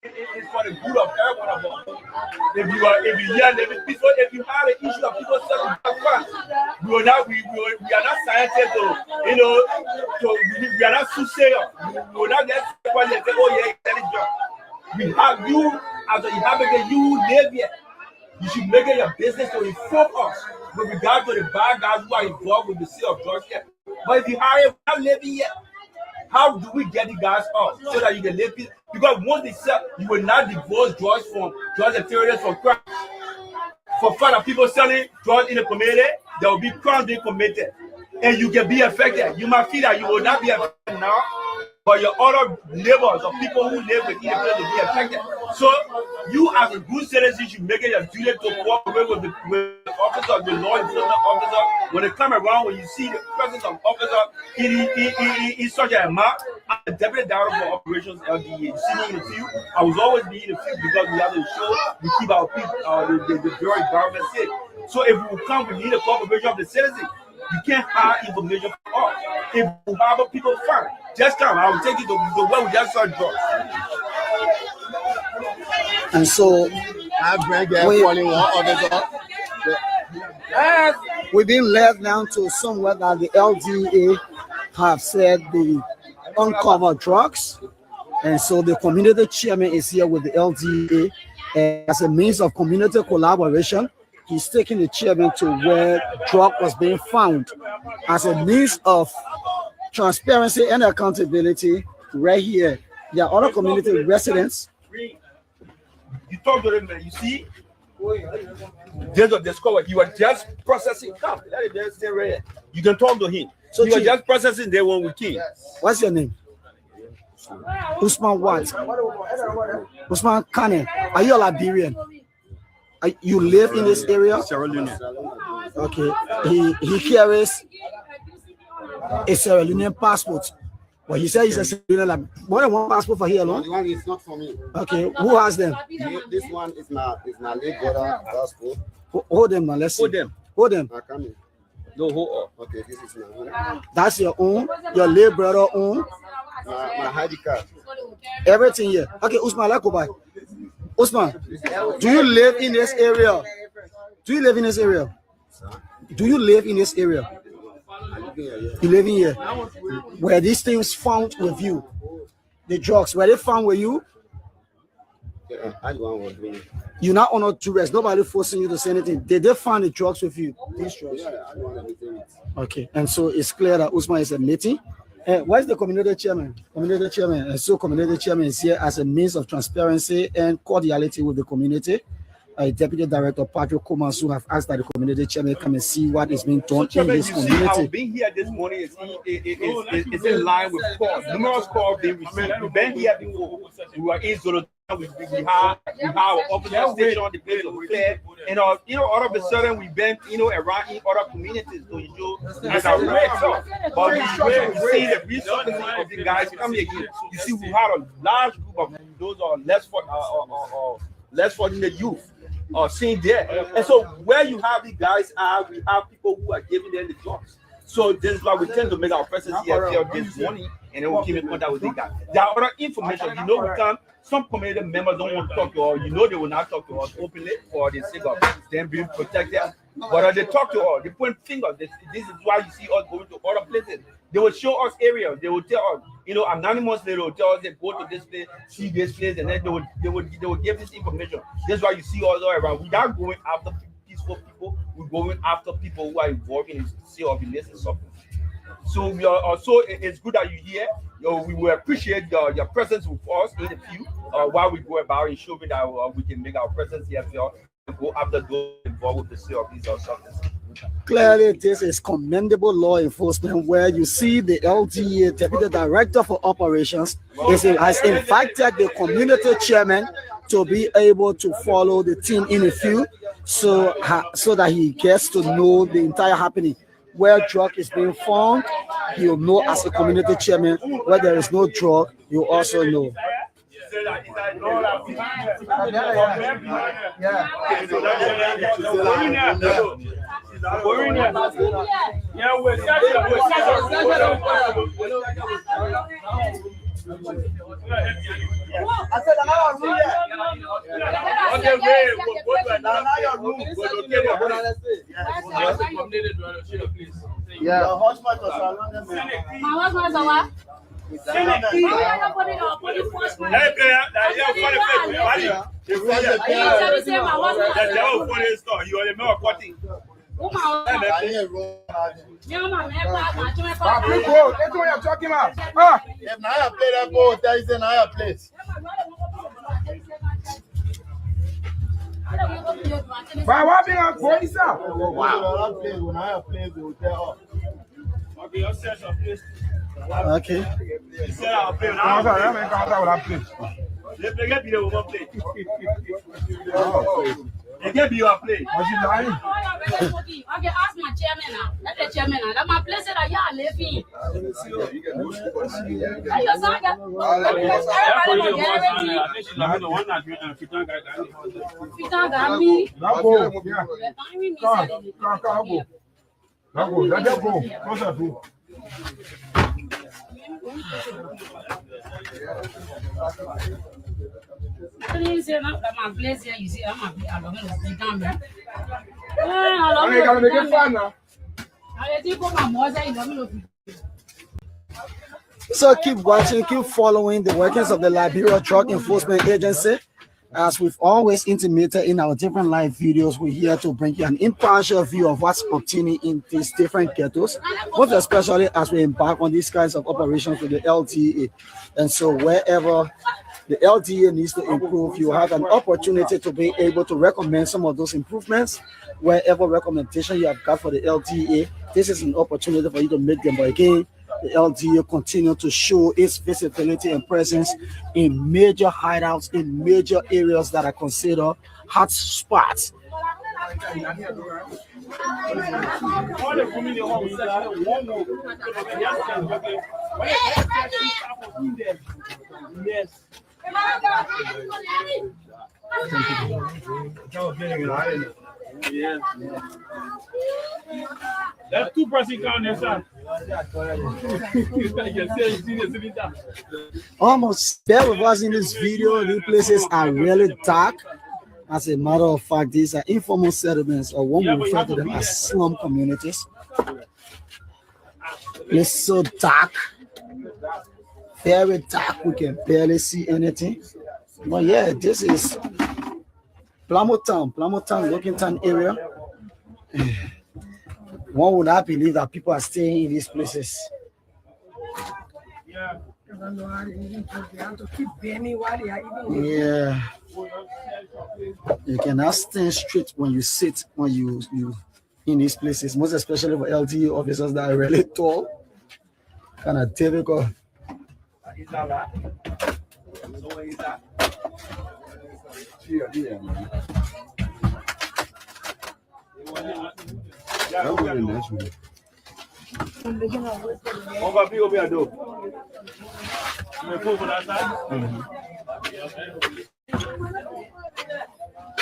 it's for the good of every one of us. If you hear them, people, if you have an issue of people selling drugs, we are not scientists, we are not soothsayers. We will not get someone and say, oh yeah, he's selling drugs. We have you as a inhabitant, you live here. You should make it your business to inform us with regard to the bad guys who are involved with the sale of drugs here. But if you hire not living yet, how do we get the guys off so that you can live it? Because once they sell, you will not divorce drugs from drugs and terrorists from crime. For fun of people selling drugs in the community, there will be crimes being committed. And you can be affected. You might feel that you will not be affected now, but your other neighbors or people who live within the place will be affected. So you as a good citizen should make it your duty to cooperate with the officers, the law enforcement officer. When they come around, when you see the presence of officer in such an amount, I'm the deputy director for operations LDA. You see me in the field. I was always be in the field because we have to show we keep our people, the Bureau environment safe. So if we come, we need a cooperation of the citizens. You can't hide information from us. If you have people find, just come. I will take you to where we just saw drugs. And so we've been led down to somewhere that the LDA have said they uncover drugs. And so the community chairman is here with the LDA as a means of community collaboration. He's taking the chairman to where drug was being found as a means of transparency and accountability right here. There are other community residents. You talk to them, you see, there's a discovery. You are just processing. Come, let it just stay right here. You can talk to him. So you are just processing there when we came. What's your name? Usman what? Usman Kane. Are you a Liberian? You live in this area? Sierra Leone. Okay. He carries a Sierra Leonean passport. Well, he said he's a Sierra Leonean. More than one passport for here alone? The one is not for me. Okay. Who has them? This one is my late brother passport. Hold them now. Let's see. Hold them. Hold them. No, hold up. Okay, this is my own. That's your own. Your late brother own. My ID card. Everything here. Okay, Usman, let's go by. Usman, do you live in this area? Do you live in this area? Do you live in this area? You live in here. Were these things found with you? The drugs, were they found with you? You're not on a tourist. Nobody forcing you to say anything. Did they find the drugs with you? These drugs. Okay, and so it's clear that Usman is admitting. Where's the community chairman? Community chairman. And so community chairman is here as a means of transparency and cordiality with the community. Deputy Director Patrick Komansu have asked that the community chairman come and see what is being done in this community. Our being here this morning is in line with calls. Numerous calls being received. We've been here before. We were in Zolo. We have our officer station on the place of clear, and all of a sudden we've been around in other communities to show as a red. But we see the resources of the guys coming again. You see, we had a large group of those less fortunate youth seen there, and so where you have the guys we have people who are giving them the jobs. So this is why we tend to make our presence here this morning, and then we'll keep in contact with the guys. There are other information, we come. Some community members don't want to talk to us. They will not talk to us openly for the sake of them being protected. But they talk to us. They point fingers. This is why you see us going to other places. They will show us areas. They will tell us, anonymously, they will tell us they go to this place, see this place, and then they will give this information. That's why you see us all around. We are going after peaceful people. We're going after people who are involved in the sale of illicit substance. So we are also. It's good that you're here. We will appreciate your presence with us in the field while we go about ensuring that we can make our presence here and go after those involved with the sale of these substances. Clearly, this is commendable law enforcement where you see the LDA Deputy Director for Operations has invited the community chairman to be able to follow the team in the field so that he gets to know the entire happening. Where drug is being found, he'll know as a community chairman. Where there is no drug, you also know. I said, now I'm here. Okay, wait, we'll go to Now another your room. Yeah. Your husband was around them. My husband's a what? If now I play that ball, that is another place. But what being a police? Wow. When I play, we will tell Okay. He said I'll play. I'm sorry, I'm going to come out with They play get video, we won't play. They get video, I'll play. Was she lying? Okay, ask my chairman now. Let the chairman now. That's my place that I live in. Hey, your son got- everybody will get everything. If you don't got me, Now go. Yeah. I mean, Come, go. Now go. Let them go. Closer to. please, you know, that my place here, you see, I'm a bit alone with the damn man. I mean, gotta make it fun now. I think for my mother, you know, So keep watching, keep following the workings of the Liberia Drug Enforcement Agency. As we've always intimated in our different live videos, we're here to bring you an impartial view of what's obtaining in these different ghettos, most especially as we embark on these kinds of operations with the LTA. And so wherever the LTA needs to improve, you have an opportunity to be able to recommend some of those improvements. Wherever recommendation you have got for the LTA, this is an opportunity for you to make them. But again, the LTA continue to show its visibility and presence in major hideouts, in major areas that are considered hot spots. Yes. That's 2% count there, sir. Almost bear with us in this video. These places are really dark. As a matter of fact, these are informal settlements, or one would refer to them as slum communities. It's so dark, very dark. We can barely see anything. But yeah, this is Plymouth Town, Lockington area. One would not believe that people are staying in these places. Yeah. You cannot stand straight when you sit, when you in these places, most especially for LTE officers that are really tall. Kind of difficult.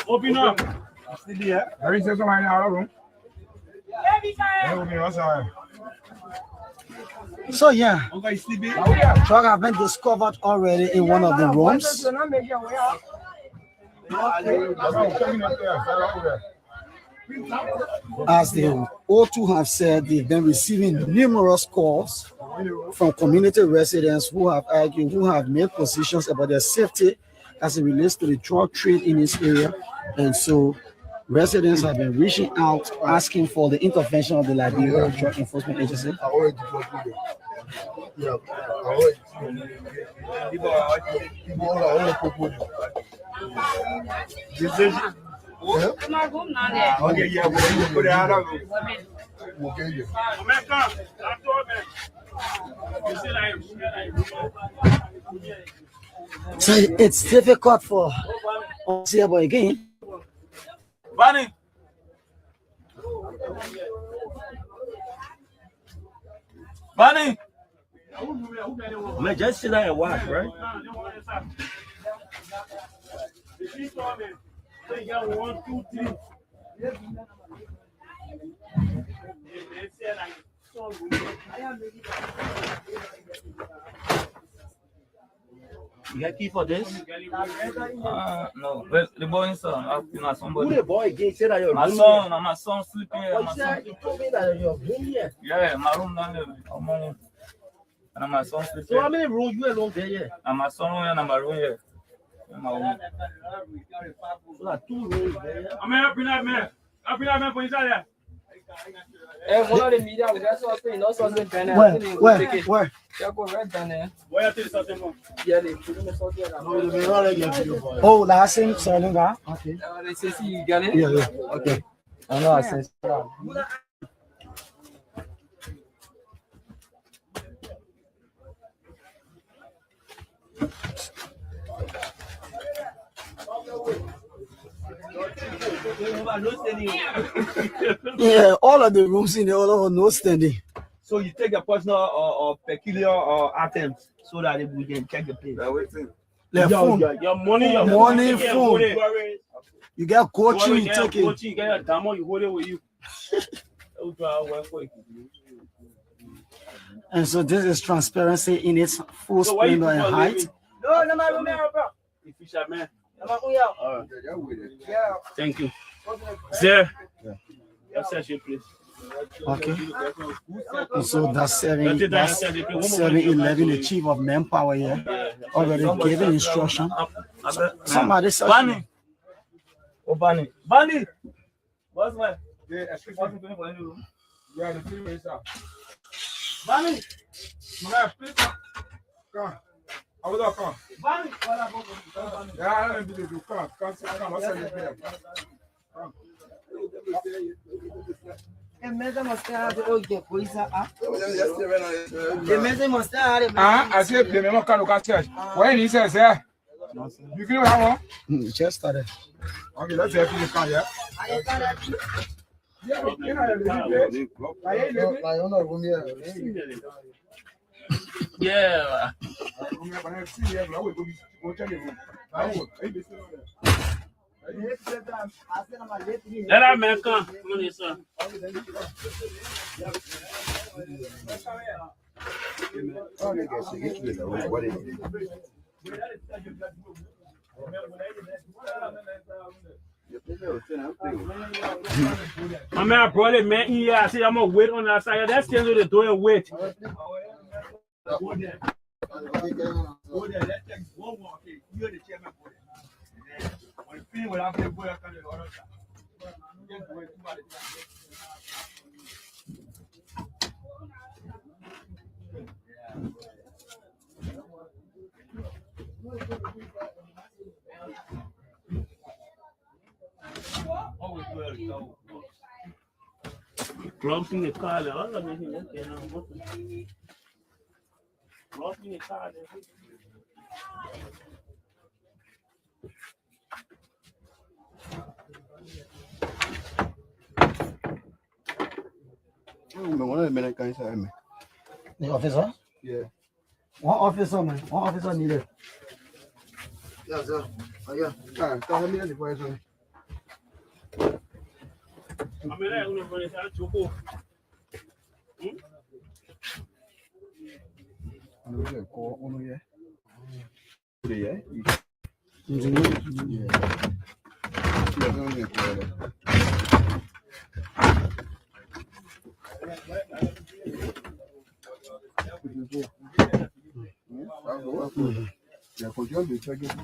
Open up. There is somebody in our room. So yeah, drug have been discovered already in one of the rooms. As the O2 have said, they've been receiving numerous calls from community residents who have argued, who have made positions about their safety as it relates to the drug trade in this area. And so residents have been reaching out, asking for the intervention of the Liberia Drug Enforcement Agency. Okay, yeah, we'll put it out of it. So it's difficult for us here, but again, Bunny. Bunny. Man, just sit down and watch, right? You got key for this? No, but the boy inside. You know, Who somebody. the boy again said that your My room son, my son sleeping here. here? My You said son. you told me that your room here. Yeah, my room down there. I'm on. And my son sleeping. So how many rooms you alone there here? And my son here and my room here. And my room. So that 2 rooms there here. I'm helping that man. Helping that man for inside there. One of the media, we just saw thing. No something. Where? Yeah, go right down there. Where you something more? Yeah, they put in something. No, they may not let you video, boy. Oh, that same selling guy. Okay. They say, see, you got it? Yeah. Okay. I know I said. Yeah, all of the rooms in the other no standing. So you take your personal or peculiar items so that we can check the place. Their phone. Your money, Phone. You get coaching, you take it. You get your diamond, you hold it with you. And so this is transparency in its full splendor and height. No, my room here, bro. You fisherman. Thank you. Sir. Yes, sir, please. Okay. And so that's 7-11, the chief of manpower here, already giving instruction. Somebody said, Bunny. Oh, Bunny. Bunny. What's my? Yeah, excuse me. Yeah, the film is up. Bunny. Man, please come. I will not come. Bunny. Yeah, I don't believe you. Come. Let's say you come. I say, play me, look at church. When he says, yeah, you can have one. just started. Okay, let's say you can, yeah. Yeah. Let that man come. Come on, yes, sir. My man brought it, man. Yeah, I said I'm gonna wait on that side. That's still the door and wait. Go there. Let's take one more. Okay, you're the chairman for it. When you finish with that, boy, I can do the other side. Just wait 2 at a time. Clubs in the car. All of them. Clubs in the car. The officer? Yeah. One officer, man. One officer needed. Yeah, sir. Oh, yeah. Tell me the question. I mean, I don't know if it's Choco. Yeah, for John, they check it.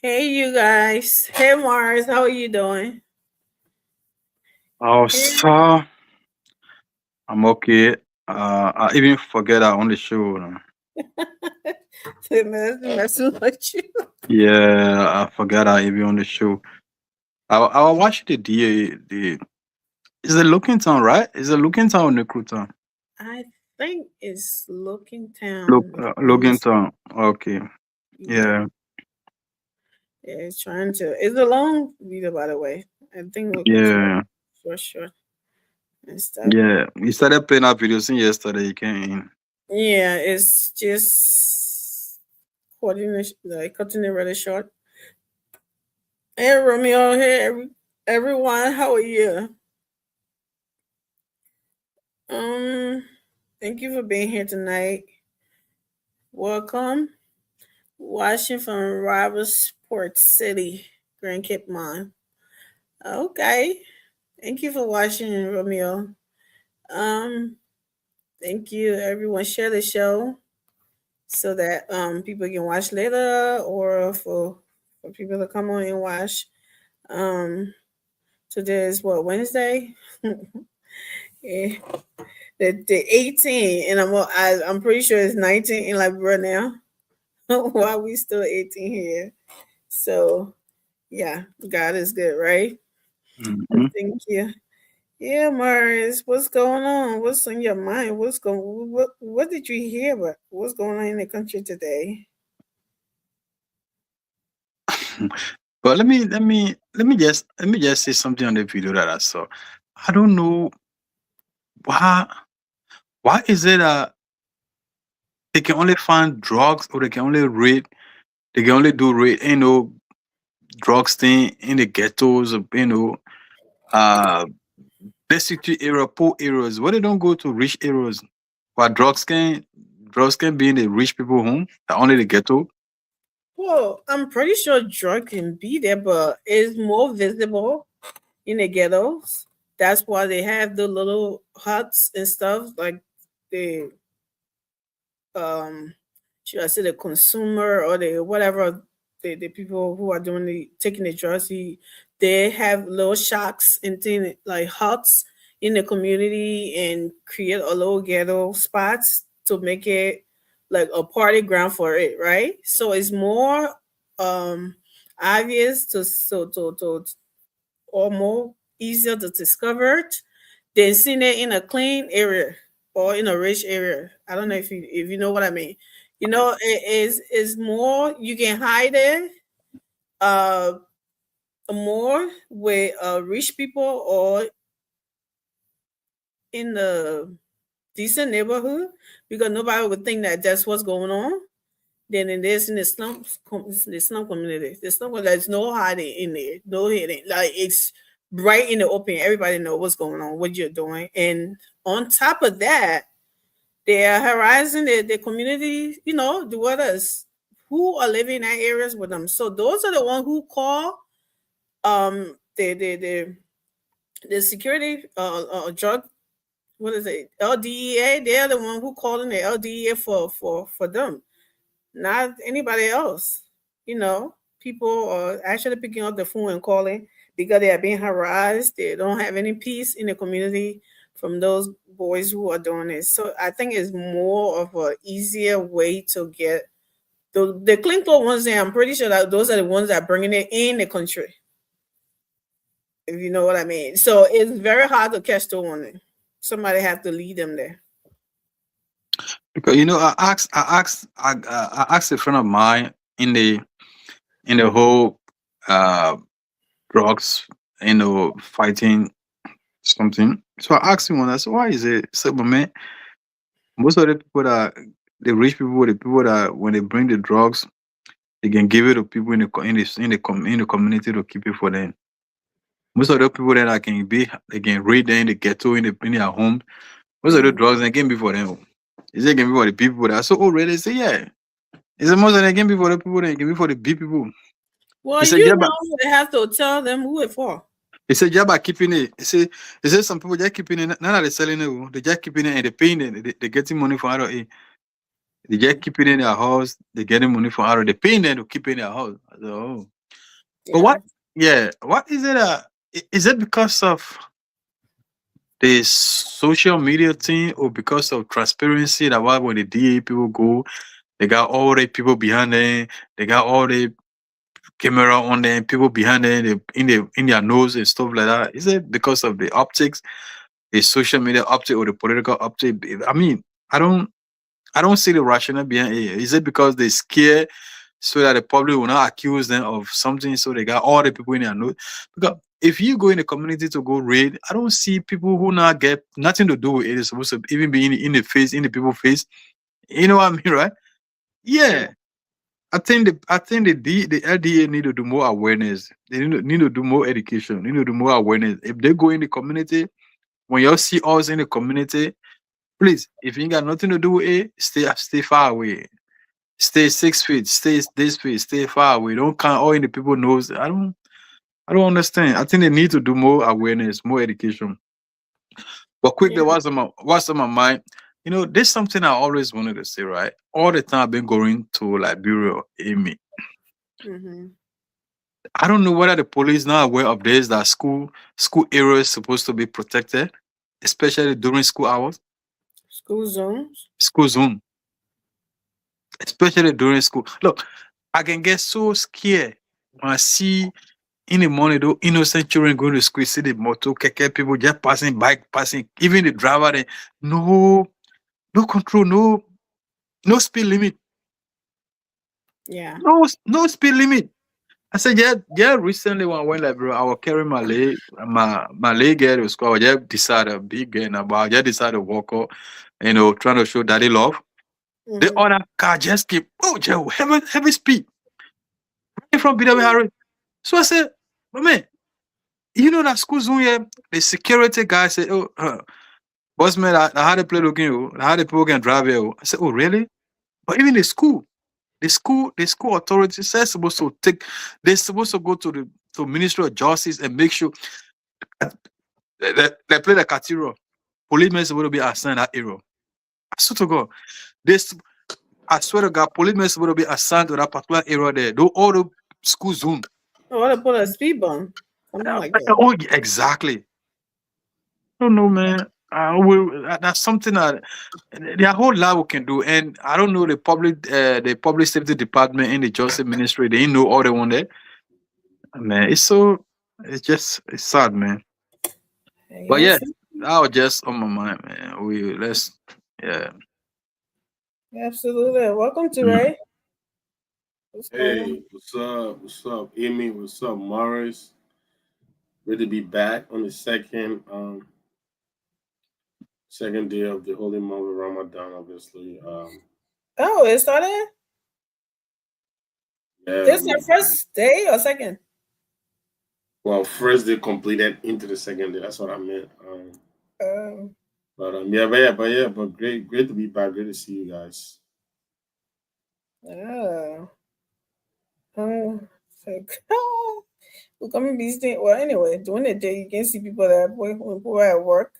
Hey, you guys. Hey, Mars. How are you doing? Oh, so I'm okay. I even forget I on the show. Messing with you. Yeah, I forgot I even on the show. I watched the is it Looking Town, right? Is it Looking Town or Necro Town? I think it's Looking Town. Logan Town. Okay. Yeah. Yeah, it's trying to. It's a long video, by the way. I think Looking Yeah. Town for sure and stuff. Yeah. He started playing that video since yesterday. He came in. Yeah, it's just cutting it really short. Hey, Romeo. Hey, everyone. How are you? Thank you for being here tonight. Welcome. Watching from Robertsport City, Grand Cape Mon. Okay. Thank you for watching, Romeo. Thank you, everyone. Share the show so that people can watch later, or for people to come on and watch. Today is what, Wednesday? Yeah. The 18, and I'm pretty sure it's 19 in Liberia now. Why we still 18 here? So yeah, God is good, right? Mhm. Thank you. Yeah, Mars, what's going on? What's on your mind? What did you hear about what's going on in the country today? But let me just say something on the video that I saw. I don't know why is it that they can only find drugs, or they can only do raid, drugs thing in the ghettos, destitute area, poor areas. Why they don't go to rich areas? Why drugs can be in the rich people home, only the ghetto? Well, I'm pretty sure drug can be there, but it's more visible in the ghettos. That's why they have the little huts and stuff, like the should I say the consumer or the whatever, the people who are taking the drugs, they have little shacks and things like huts in the community and create a little ghetto spots to make it like a party ground for it, right? So it's more obvious to or more easier to discover than seeing it in a clean area or in a rich area. I don't know if you know what I mean. It is more, you can hide it more with rich people or in the decent neighborhood, because nobody would think that that's what's going on. Then in this in the slum community, there's no hiding in there, no hiding. Like, it's right in the open. Everybody know what's going on, what you're doing, and on top of that, they are harassing the community. The others who are living in that areas with them. So those are the ones who call the security drug. What is it? LDEA. They are the one who calling the LDEA for them, not anybody else. People are actually picking up the phone and calling because they are being harassed. They don't have any peace in the community from those boys who are doing it. So I think it's more of an easier way to get the clean clothes ones. I'm pretty sure that those are the ones that are bringing it in the country, if you know what I mean. So it's very hard to catch the one. Somebody have to lead them there. Because I asked a friend of mine in the whole drugs, fighting something. So I asked him one. I said, "Why is it?" He said, "But man, most of the people that the rich people, the people that when they bring the drugs, they can give it to people in the community to keep it for them. Most of the people that they can raid them in the ghetto in their home. Most of the drugs they can be for them. Is it can be for the people that are so old? They say, yeah. Is it most of them can be for the people that can be for the big people? Well, they have to tell them who it for. He said, "Yeah, by keeping it." He said some people just keeping it. None of they're selling it. They just keeping it and they paying it. They getting money for out of it. They just keeping it in their house. They getting money for out of. They paying them to keep it in their house. I said, oh. Yeah. But what? Yeah. What is it? Is it because of the social media thing, or because of transparency? That why when the DA people go, they got all the people behind them. They got all the camera on them, people behind them, in their nose and stuff like that. Is it because of the optics, the social media optic, or the political optic? I mean, I don't see the rationale behind it. Is it because they scared so that the public will not accuse them of something, so they got all the people in their note? Because if you go in the community to go raid, I don't see people who not get nothing to do with it. It's supposed to even be in the face, in the people's face. You know what I mean, right? Yeah. I think the LDA need to do more awareness. They need to do more education. Need to do more awareness. If they go in the community, when y'all see us in the community, please, if you ain't got nothing to do with it, stay far away. Stay 6 feet. Stay this feet. Stay far away. Don't count all in the people knows. I don't understand. I think they need to do more awareness, more education. But quickly, what's on my mind? You know, there's something I always wanted to say, right? All the time I've been going to Liberia, Amy. Mm-hmm. I don't know whether the police now aware of this, that school area is supposed to be protected, especially during school hours. School zones. School zone. Especially during school. Look, I can get so scared when I see in the morning those innocent children going to school, see the motor, keke people just passing, bike passing, even the driver, they, no control, no speed limit. Yeah. No speed limit. I said, yeah. Recently when I went Liberia, I was carrying my leg girl to school. I just decided, big girl, about I just decided to walk up, you know, trying to show daddy love. Mm-hmm. The other car just keep, Joe, heavy speed. Right from BW Harris. So I said, but man, you know that school zone here, the security guy said, boss man, I had to play looking, I had the people can drive here. I said, oh, really? But even the school authority says they're supposed to go to the Ministry of Justice and make sure they play the cathedral. Policemen is supposed to be assigned that area. I swear to God. I swear to God, policemen is supposed to be assigned to that particular area there. All the school zone. I want to put a speed bump. Something like that. Oh, exactly. I don't know, man. That's something that there are a whole lot we can do, and I don't know the public safety department in the justice ministry. They know all they want there. Man, it's sad, man. But yeah, that was just on my mind, man. Yeah. Absolutely. Welcome to Ray. Hey, what's up? What's up, Amy? What's up, Morris? Good to be back on the second day of the holy month of Ramadan, obviously. Oh, it started? Yeah. This is the first day or second? Well, first day completed into the second day. That's what I meant. But great to be back. Great to see you guys. Oh. We're coming busy. Well, anyway, during the day, you can see people that when people are at work.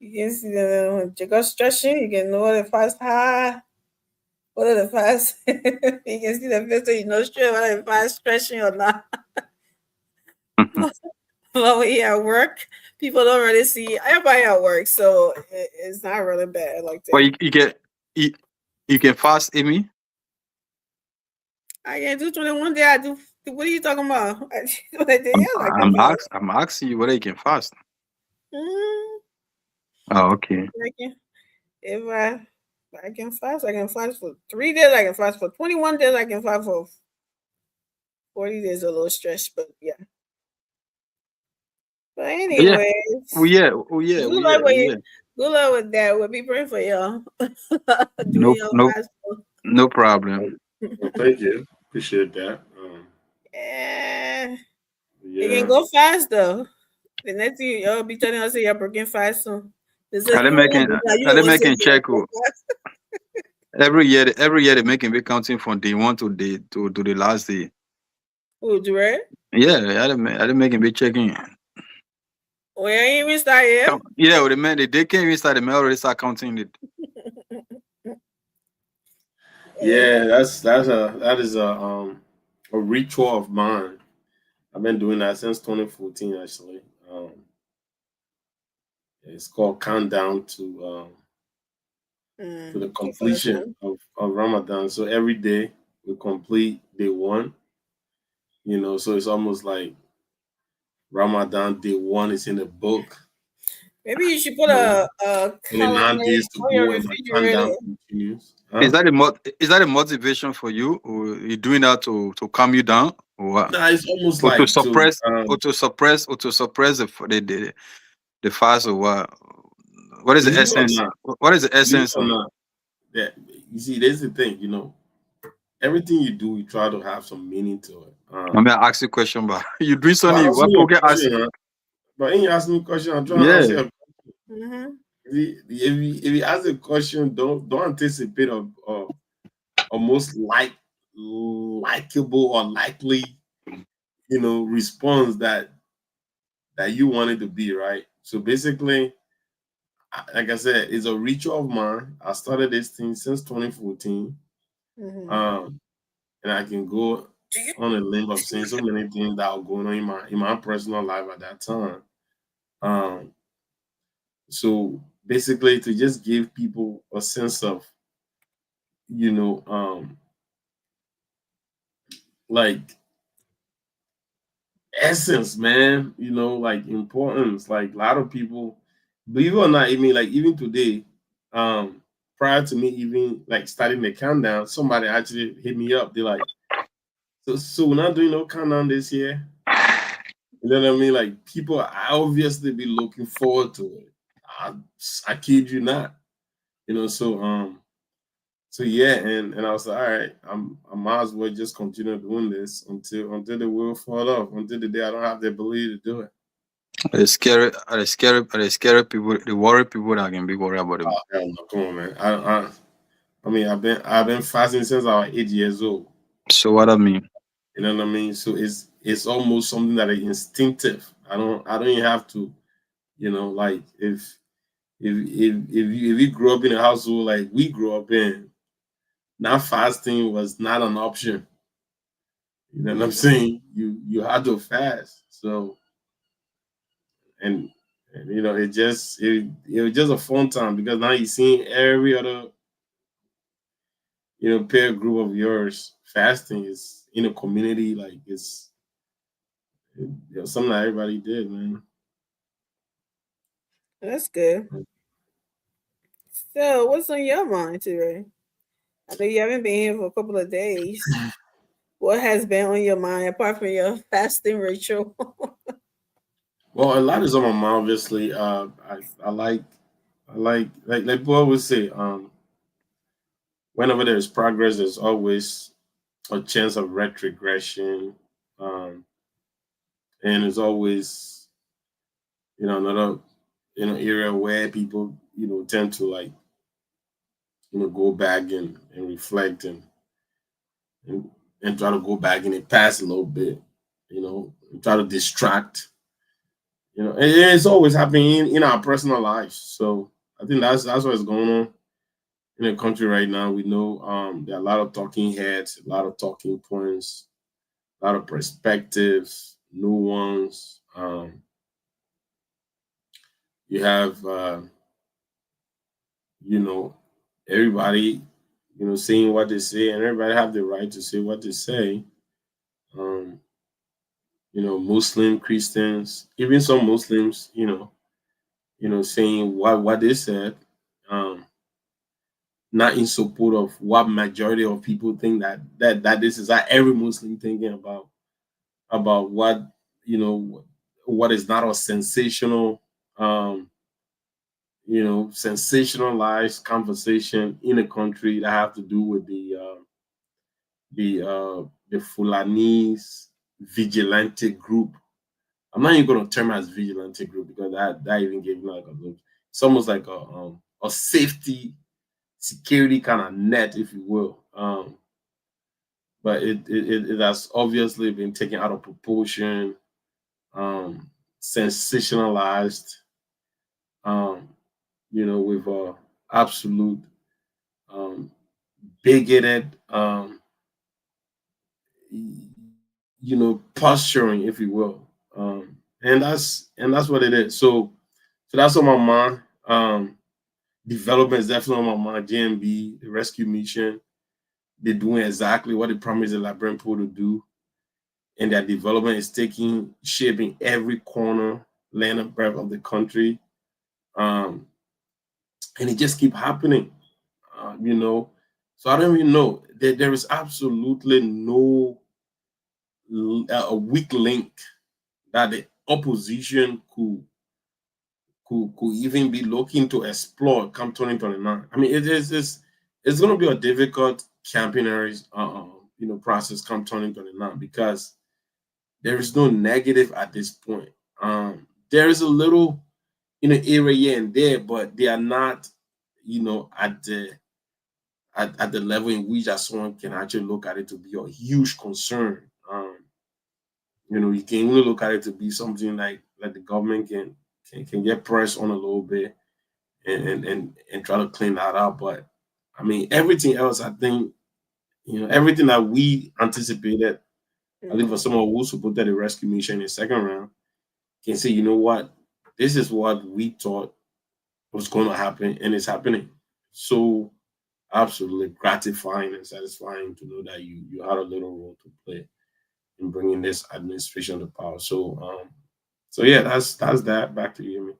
You can see them check out stretching. You can know the fast high. What are the fast? You can see the face, so you know straight whether the fast stretching or not. But when you're at work, people don't really see everybody at work, so it's not really bad like that. But you can fast, Amy. I can do 21 days. I do. What are you talking about? I'm asking you whether you can fast. Oh, okay. If I can fast, I can fast for 3 days. I can fast for 21 days. I can fast for 40 days. A little stretch, but yeah. But anyway, yeah. Good luck with that. We'll be praying for y'all. No problem. Well, thank you. Appreciate that. You can go fast though. The next thing y'all be telling us you're breaking fast soon. Are they making check? Every year they're making big counting from day 1 to the last day. Oh, right? Yeah, are they making big checking? We ain't even start yet. Yeah, well, they can't even start. They may already start counting it. Yeah, that is a ritual of mine. I've been doing that since 2014, actually. It's called countdown to the completion of Ramadan. So every day we complete day 1. You know, so it's almost like Ramadan day 1 is in the book. Maybe you should put a 29 days to on your go and my countdown refrigerator. continues. Is that a motivation for you, or you doing that to calm you down, or what? Nah, it's almost Or to like suppress, the fast, or what? What is the believe it or essence? not, What is the believe it essence or of? not, yeah, you see, there's the thing, you know, everything you do, you try to have some meaning to it. I mean, I ask you a question, but you doing But something. answer What your people get ask? question, huh? But when you ask me a question, I'm trying to Yeah. answer. Mm-hmm. If you ask a question, don't anticipate of most likable or likely, you know, response that you want it to be, right? So basically, like I said, it's a ritual of mine. I started this thing since 2014. Mm-hmm. And I can go on a limb of saying so many things that were going on in my personal life at that time. So basically, to just give people a sense of, you know, like essence, man, you know, like importance. Like a lot of people, believe it or not, even today, prior to me even like starting the countdown, somebody actually hit me up. They're like, so we're not doing no countdown this year. You know what I mean? Like people obviously be looking forward to it. I kid you not. You know, so yeah, and I was like, all right, I might as well just continue doing this until the wheel fall off, until the day I don't have the ability to do it. Are they scary people, the worry people that can be worried about it. Oh hell no, come on, man. I mean, I've been fasting since I was 8 years old. So what I mean? You know what I mean? So it's almost something that is instinctive. I don't even have to, you know, like if you grew up in a household like we grew up in, now fasting was not an option. You know what I'm saying? You had to fast. So and you know it was just a fun time because now you see every other, you know, peer group of yours fasting is in a community, like it's, you know, something that everybody did, man. That's good. So, what's on your mind today? I know you haven't been here for a couple of days. What has been on your mind apart from your fasting ritual? Well, a lot is on my mind, obviously. I like people always say, whenever there's progress, there's always a chance of retrogression. And there's always, you know, another, you know, area where people, you know, tend to like, you know, go back and reflect and, and try to go back in the past a little bit, you know, and try to distract, you know, and it's always happening in our personal lives. So I think that's what's going on in the country right now. We know there are a lot of talking heads, a lot of talking points, a lot of perspectives, new ones. You have, you know, everybody, you know, saying what they say, and everybody have the right to say what they say. You know, Muslim, Christians, even some Muslims, you know, saying what they said, not in support of what majority of people think that this is like every Muslim thinking about what, you know, what is not a sensational, you know, sensationalized conversation in a country that have to do with the Fulanese vigilante group. I'm not even going to term it as vigilante group because that even gave me like a look. It's almost like a safety security kind of net, if you will. But it has obviously been taken out of proportion, sensationalized, you know, with absolute bigoted, you know, posturing, if you will. And that's what it is. So that's on my mind. Development is definitely on my mind. JMB, the rescue mission, they're doing exactly what they promised the Liberian people to do. And that development is taking shape in every corner, land and breadth of the country. and it just keep happening, you know. So I don't even know. There is absolutely no a weak link that the opposition could even be looking to explore come 2029. I mean, it's going to be a difficult campaign process come 2029 because there is no negative at this point. There is a little area here and there, but they are not at the level in which that someone can actually look at it to be a huge concern. You can only look at it to be something like the government can get pressed on a little bit and try to clean that up. But I mean, everything else, I think, everything that we anticipated, I think for someone who supported the rescue mission in the second round, can say, you know what, this is what we thought was going to happen, and it's happening. So absolutely gratifying and satisfying to know that you had a little role to play in bringing this administration to power. So yeah, that's that. Back to you, Amy.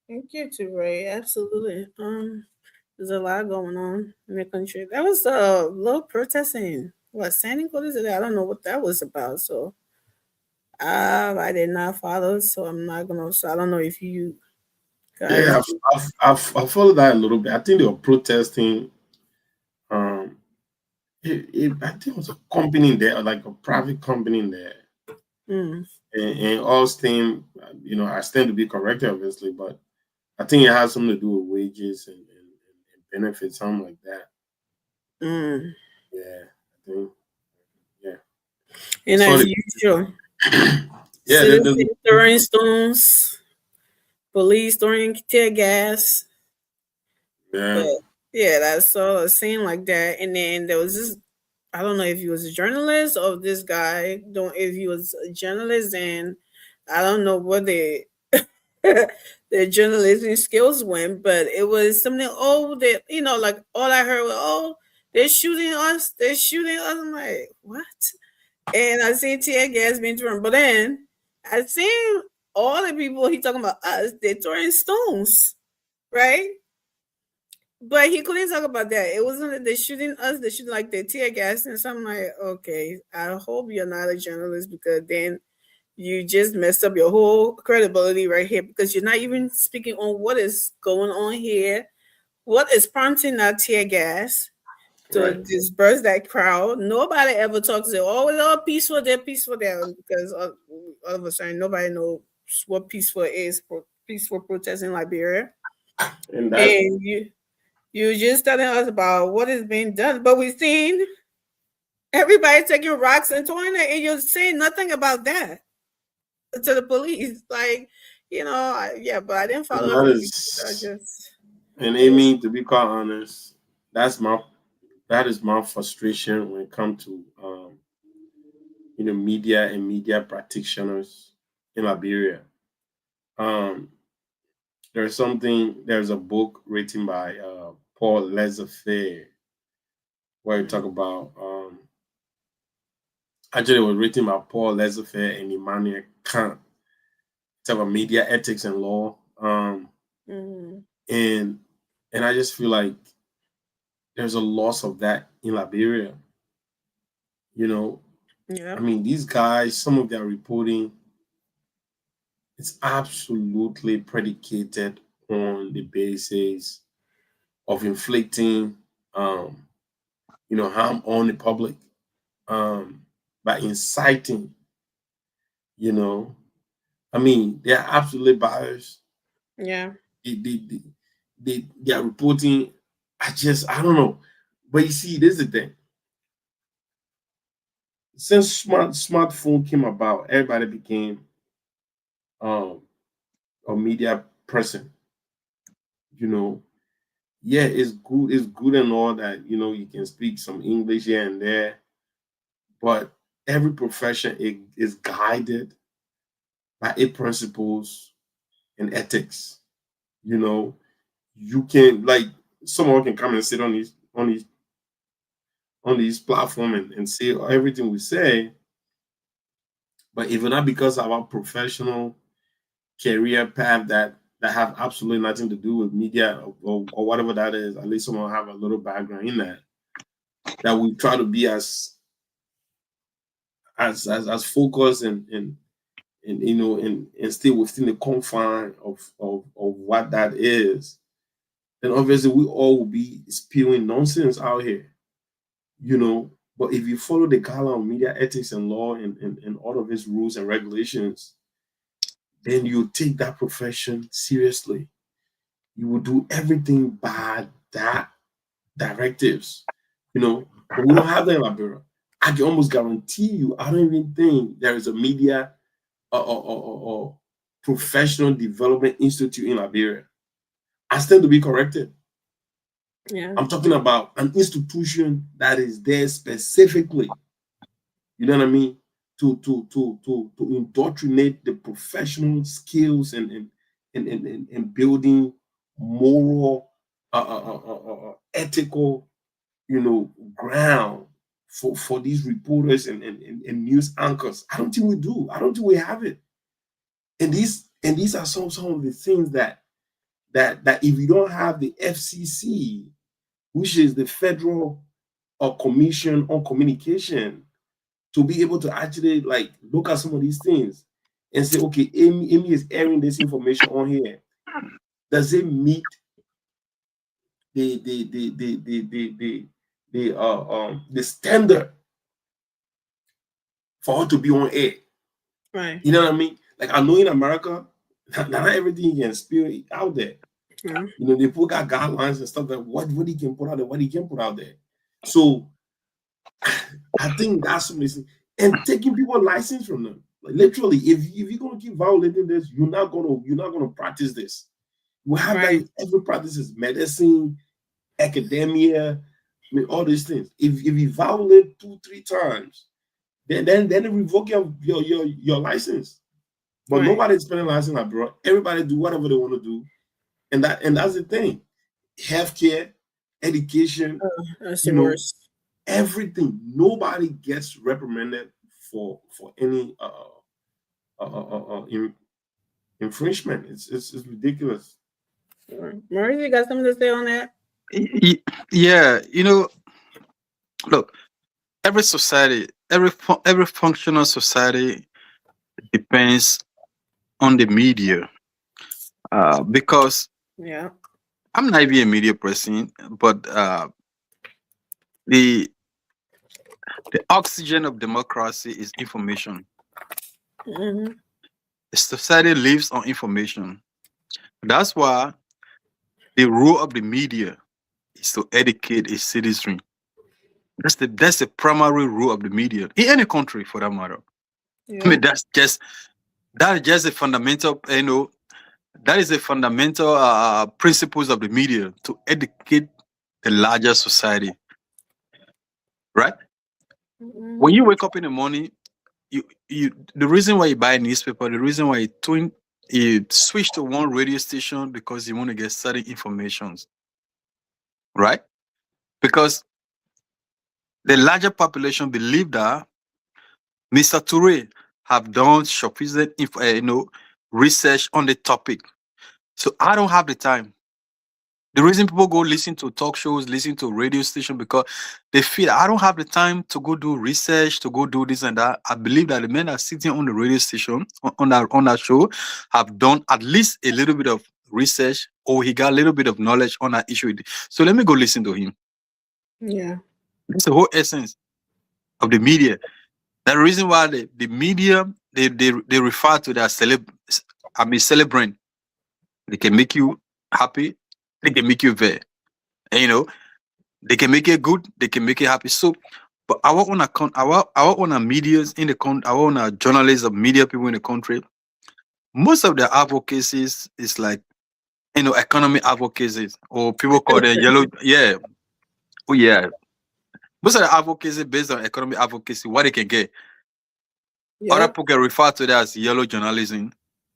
Thank you, too, Ray. Absolutely. There's a lot going on in the country. That was a little protesting. What, Sandy? What is it? I don't know what that was about. So I did not follow, so I'm not gonna. So I don't know if you guys. Yeah, I've followed that a little bit. I think they were protesting. I think it was a company in there, like a private company in there. And Austin, I stand to be corrected, obviously, but I think it has something to do with wages and benefits, something like that. Yeah, I think. Yeah. And as usual, citizens throwing stones, police throwing tear gas. Yeah. But yeah, that's all a scene like that. And then there was this, I don't know if he was a journalist or this guy, if he was a journalist, and I don't know what their journalism skills went, but it was something, like all I heard was, they're shooting us. I'm like, what? And I seen tear gas being thrown. But then I seen all the people he talking about us, they're throwing stones, right? But he couldn't talk about that. It wasn't they're shooting us, they're shooting like the tear gas. And so I'm like, okay, I hope you're not a journalist, because then you just messed up your whole credibility right here, because you're not even speaking on what is going on here. What is prompting that tear gas to disperse that crowd? Nobody ever talks to it's all peaceful there, because all of a sudden nobody knows what peaceful is, peaceful protest in Liberia. And you're just telling us about what is being done, but we've seen everybody taking rocks and throwing it, and you're saying nothing about that to the police. Like, but I didn't follow up. And Amy, to be quite honest, that is my frustration when it comes to media and media practitioners in Liberia. There's a book written by Paul Laissez-Faire where he talk about actually it was written by Paul Laissez-Faire and Immanuel Kant. It's about media ethics and law. And I just feel like there's a loss of that in Liberia. I mean, these guys, some of their reporting, it's absolutely predicated on the basis of inflicting, harm on the public, by inciting. I mean, they are absolutely biased. Yeah. They are reporting. I don't know. But you see, this is the thing. Since smartphone came about, everybody became a media person. Yeah, it's good and all that, you can speak some English here and there, but every profession is guided by principles and ethics. You can, like, someone can come and sit on these platform and say everything we say, but if not because of our professional career path that that have absolutely nothing to do with media or whatever that is. At least someone have a little background in that. That we try to be as focused and you know and stay within the confine of what that is. Then obviously we all will be spewing nonsense out here, you know. But if you follow the guideline of media ethics and law and all of its rules and regulations, then you take that profession seriously. You will do everything by that directives, you know. But we don't have that in Liberia. I can almost guarantee you, I don't even think there is a media or professional development institute in Liberia. I stand to be corrected. Yeah. I'm talking about an institution that is there specifically, you know what I mean, to indoctrinate the professional skills and building moral, ethical, you know, ground for these reporters and news anchors. I don't think we do. I don't think we have it. And these are some of the things that if you don't have the FCC, which is the Federal Commission on Communication, to be able to actually like look at some of these things and say, okay, Amy is airing this information on here. Does it meet the standard for her to be on air? Right. You know what I mean? Like I know in America, not everything you can spill out there. Yeah. You know, they put out guidelines and stuff like what he can put out there, what he can put out there. So I think that's something. And taking people license from them. Like literally, if you're gonna keep violating this, you're not gonna practice this. We have that in every practice is medicine, academia, I mean all these things. If you violate 2-3 times, then they revoke your license. But nobody's spending license abroad. Everybody do whatever they want to do. And that's the thing. Healthcare, education, that's the worst. Everything. Nobody gets reprimanded for any infringement. It's ridiculous. Maurice, you got something to say on that? Yeah, you know, look, every society, every functional society depends on the media, because I'm not even a media person, but the oxygen of democracy is information. Mm-hmm. The society lives on information. That's why the role of the media is to educate a citizen. That's the primary role of the media in any country, for that matter. Yeah. I mean, that's just a fundamental, you know, that is a fundamental principles of the media, to educate the larger society, right? Mm-hmm. When you wake up in the morning, the reason why you buy a newspaper, the reason why you switch to one radio station, because you want to get certain informations, right? Because the larger population believe that Mr. Toure have done sufficient, research on the topic. So I don't have the time. The reason people go listen to talk shows, listen to radio station, because they feel I don't have the time to go do research, to go do this and that. I believe that the men that are sitting on the radio station, on that show, have done at least a little bit of research, or he got a little bit of knowledge on that issue. So let me go listen to him. Yeah. That's the whole essence of the media. The reason why the media, they refer to their celebrant. They can make you happy, they can make you very, and you know, they can make it good, they can make it happy. So, but our own medias in the country, our own journalists of media people in the country, most of their advocacies is like, you know, economic advocacies, or people call them yellow. Yeah, oh yeah. Most of the advocacy based on economic advocacy, what they can get. Yeah. Other people can refer to that as yellow journalism,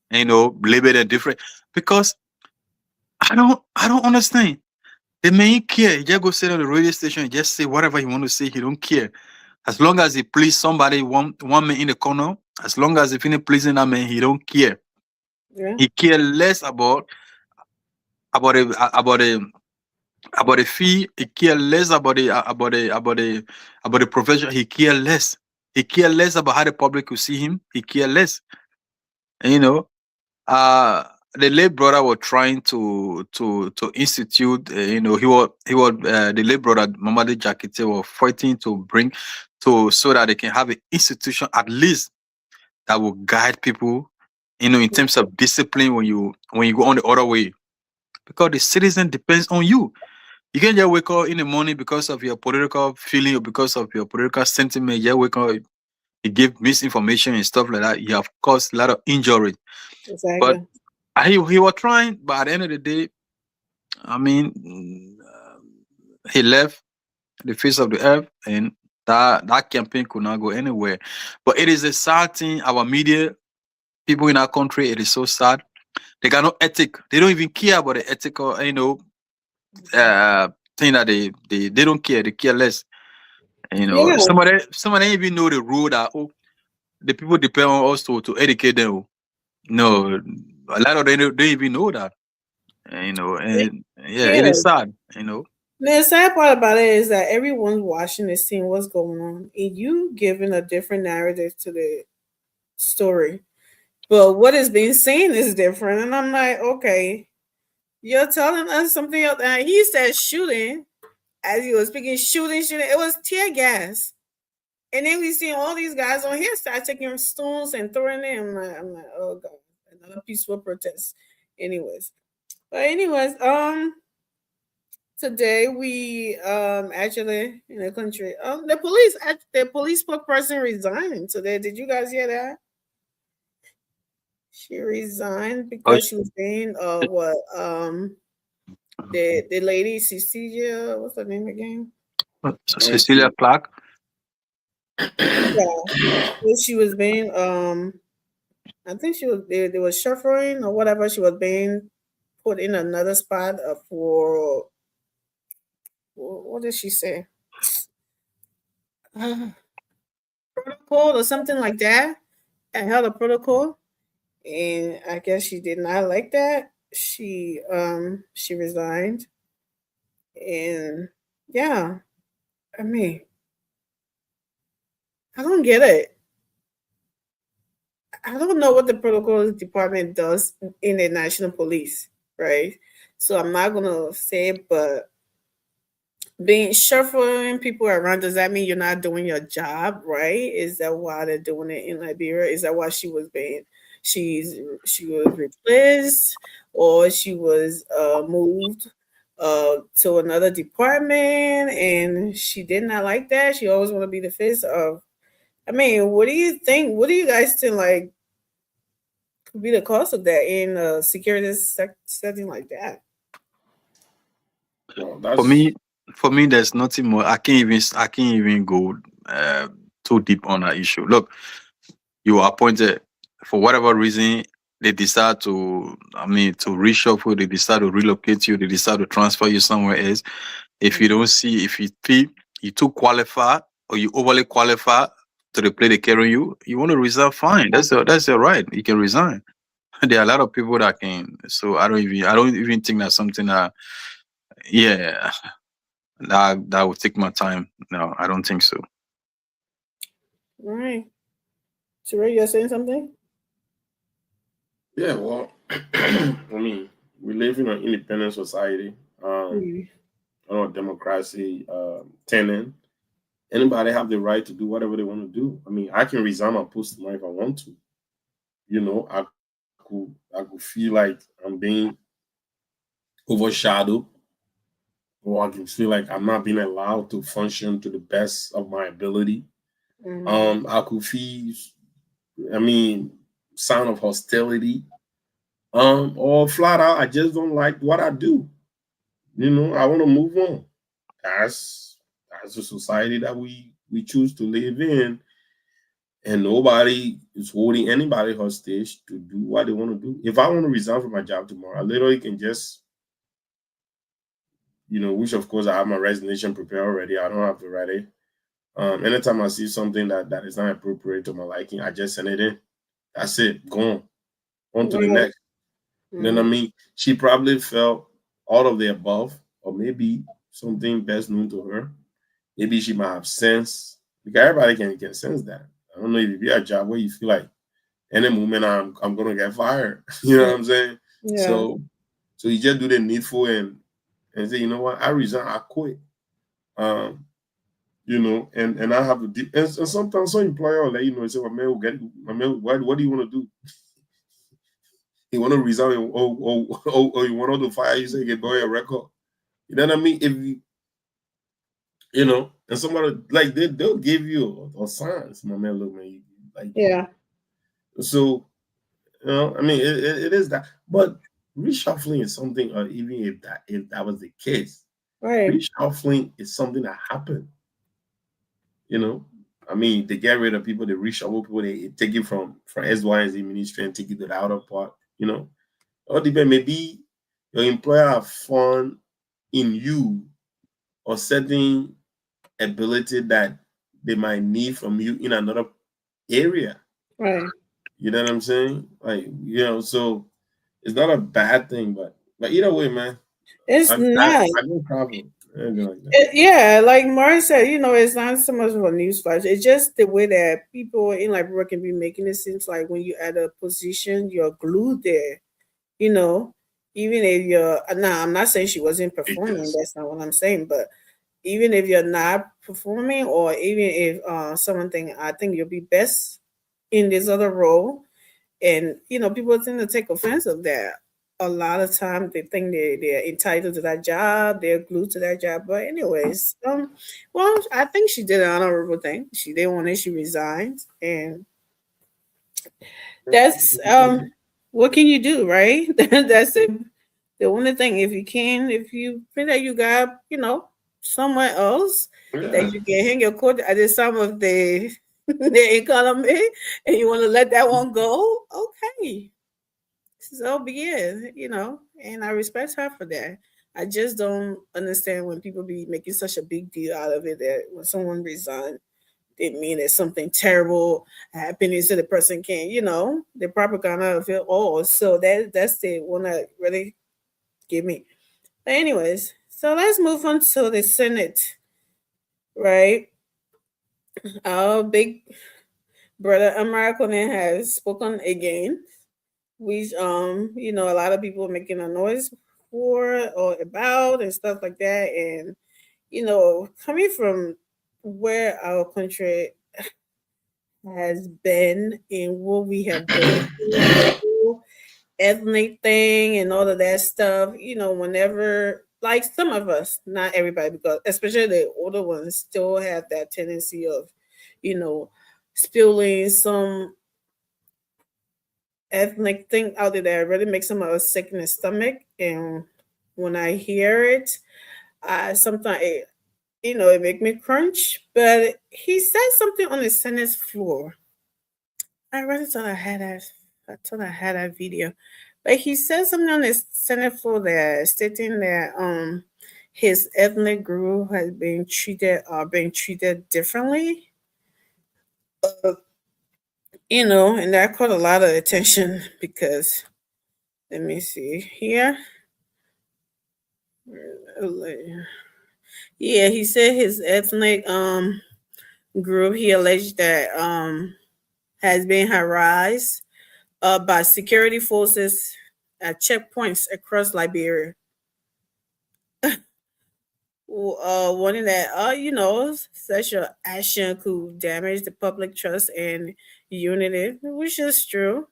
you know, label it different. Because I don't understand. The man care. He just go sit on the radio station and just say whatever he want to say. He don't care. As long as he please somebody, one man in the corner, as long as he finish pleasing that man, he don't care. Yeah. He cares less about the fee. He cares less about the profession. He cares less. He cares less about how the public will see him. He cares less. And, you know, the late brother was trying to institute. You know, he was the late brother Mamadou Jakite was fighting to bring so that they can have an institution at least that will guide people, you know, in terms of discipline when you go on the other way, because the citizen depends on you. You can't just wake up in the morning because of your political feeling or because of your political sentiment. You wake up, you give misinformation and stuff like that. You have caused a lot of injury. But Exactly. he was trying, but at the end of the day, I mean, he left the face of the earth, and that campaign could not go anywhere. But it is a sad thing. Our media, people in our country, it is so sad. They got no ethic. They don't even care about the ethical, you know, thing that they don't care. They care less. You know, Yeah. somebody even know the rule that the people depend on us to educate them. No, a lot of them don't even know that. You know, and yeah, it Yeah. is sad. You know. The sad part about it is that everyone's watching this, seeing what's going on, and you giving a different narrative to the story. But what is being seen is different. And I'm like, okay, you're telling us something else. And he said shooting, as he was speaking, shooting. It was tear gas. And then we see all these guys on here start taking stones and throwing them. I'm like, oh God, another peaceful protest. Anyways. Today we actually in the country the police spokesperson resigned today. Did you guys hear that? She resigned because she was being the lady Cecilia, what's her name again? Cecilia Clark. Yeah. She was being I think she was they was shuffling or whatever. She was being put in another spot for what did she say? Protocol or something like that. I held a protocol, and I guess she did not like that. She resigned, and yeah, I mean, I don't get it. I don't know what the protocol department does in the national police, right? So I'm not gonna say it, but being shuffling people around, does that mean you're not doing your job right? Is that why they're doing it in Liberia? Is that why she was replaced, or she was moved to another department, and she did not like that? She always want to be the face of. I mean, what do you think? What do you guys think like could be the cost of that in a security setting like that? Well, For me, there's nothing more. I can't even go too deep on that issue. Look, you were appointed for whatever reason. They decide to reshuffle. They decide to relocate you. They decide to transfer you somewhere else. If you feel you too qualified or you overly qualified to the play they carry you, you want to resign. Fine, that's your right. You can resign. There are a lot of people that can. So I don't even think that's something that. Yeah, that would take my time. No, I don't think so. All right. Sheree, you're saying something? Yeah, well, I mean, we live in an independent society, democracy, tenant. Anybody have the right to do whatever they want to do. I mean, I can resign my post tomorrow if I want to. You know, I could feel like I'm being overshadowed, or I can feel like I'm not being allowed to function to the best of my ability. I could feel, sign of hostility, or flat out, I just don't like what I do. You know, I want to move on. That's a society that we choose to live in, and nobody is holding anybody hostage to do what they want to do. If I want to resign from my job tomorrow, I literally can just, which of course I have my resignation prepared already. I don't have to write it. Anytime I see something that is not appropriate to my liking, I just send it in. That's it. Go on to the next. You know what I mean? She probably felt all of the above, or maybe something best known to her. Maybe she might have sensed, because everybody can sense that. I don't know if you be a job where you feel like any moment I'm gonna get fired. You know what I'm saying? Yeah. So you just do the needful and say, you know what, I resign, I quit. You know, and I have to and sometimes some employer will let you know and say, my man, what do you want to do? You want to resign or you want to fire you, say get go your record. You know what I mean? If you know, and somebody like they'll give you a signs, my man, look, man, like Yeah. so you know, I mean it is that, but reshuffling is something, or even if that was the case, Right. reshuffling is something that happened. You know, I mean, they get rid of people, they reshuffle people, they take it from SY and Z ministry and take it to the outer part. You know, or depend, maybe your employer have found in you or certain ability that they might need from you in another area. Right. You know what I'm saying? Like, you know, so it's not a bad thing, but either way, man, It's not. I no problem. Yeah, like Mari said, you know, it's not so much of a news flash. It's just the way that people in Liberia can be making it seems like when you're at a position, you're glued there. You know, even if you're now, I'm not saying she wasn't performing. That's not what I'm saying. But even if you're not performing, or even if someone think, I think you'll be best in this other role, and you know, people tend to take offense of that. A lot of times they think they're entitled to that job, they're glued to that job. But anyways, well, I think she did an honorable thing. She didn't want it, she resigned, and that's what can you do, right? That's it. The only thing, if you think that you got, you know, somewhere else that you can hang your coat at the some of the economy, and you want to let that one go, okay. So be it, you know, and I respect her for that. I just don't understand when people be making such a big deal out of it, that when someone resigns, it mean that something terrible happening so the person can, you know, the propaganda of it all. So that's the one that really give me. But anyways, so let's move on to the Senate, right? Our big brother American has spoken again, which you know, a lot of people making a noise for or about and stuff like that. And you know, coming from where our country has been and what we have been through, the whole ethnic thing and all of that stuff, you know, whenever, like, some of us, not everybody, because especially the older ones still have that tendency of, you know, spilling some ethnic thing out there that really makes them a sick in the stomach. And when I hear it, sometimes you know, it make me crunch. But he said something on the Senate floor. I really thought I had that video. But he said something on the Senate floor there, stating that his ethnic group has been treated differently. You know, and that caught a lot of attention because, let me see here. Yeah, he said his ethnic group, he alleged that has been harassed by security forces at checkpoints across Liberia. Warning that you know, such an action could damage the public trust and unity, which is true.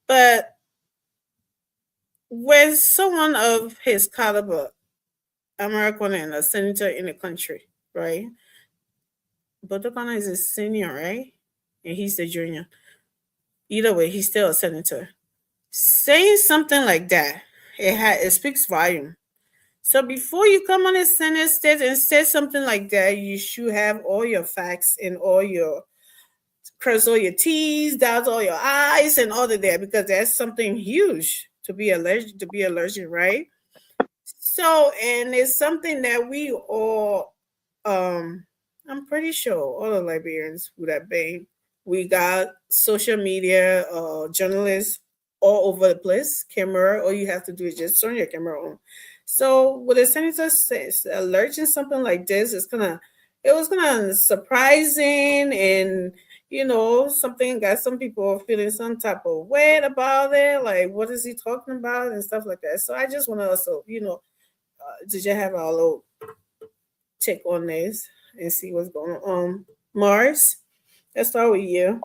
But with someone of his caliber, American and a senator in the country, right? Botokana is a senior, right? And he's a junior. Either way, he's still a senator. Saying something like that, it speaks volume. So before you come on the Senate stage and say something like that, you should have all your facts and all your cross all your T's, dot all your I's, and all of that, because that's something huge to be alleged, right? So, and it's something that we all, I'm pretty sure all the Liberians would have been. We got social media, journalists all over the place. Camera, all you have to do is just turn your camera on. So what the senator says, alerting something like this is it was kind of surprising, and something got some people feeling some type of way about it, like what is he talking about and stuff like that. So I just want to also, to just have our little take on this and see what's going on. Mars, let's start with you.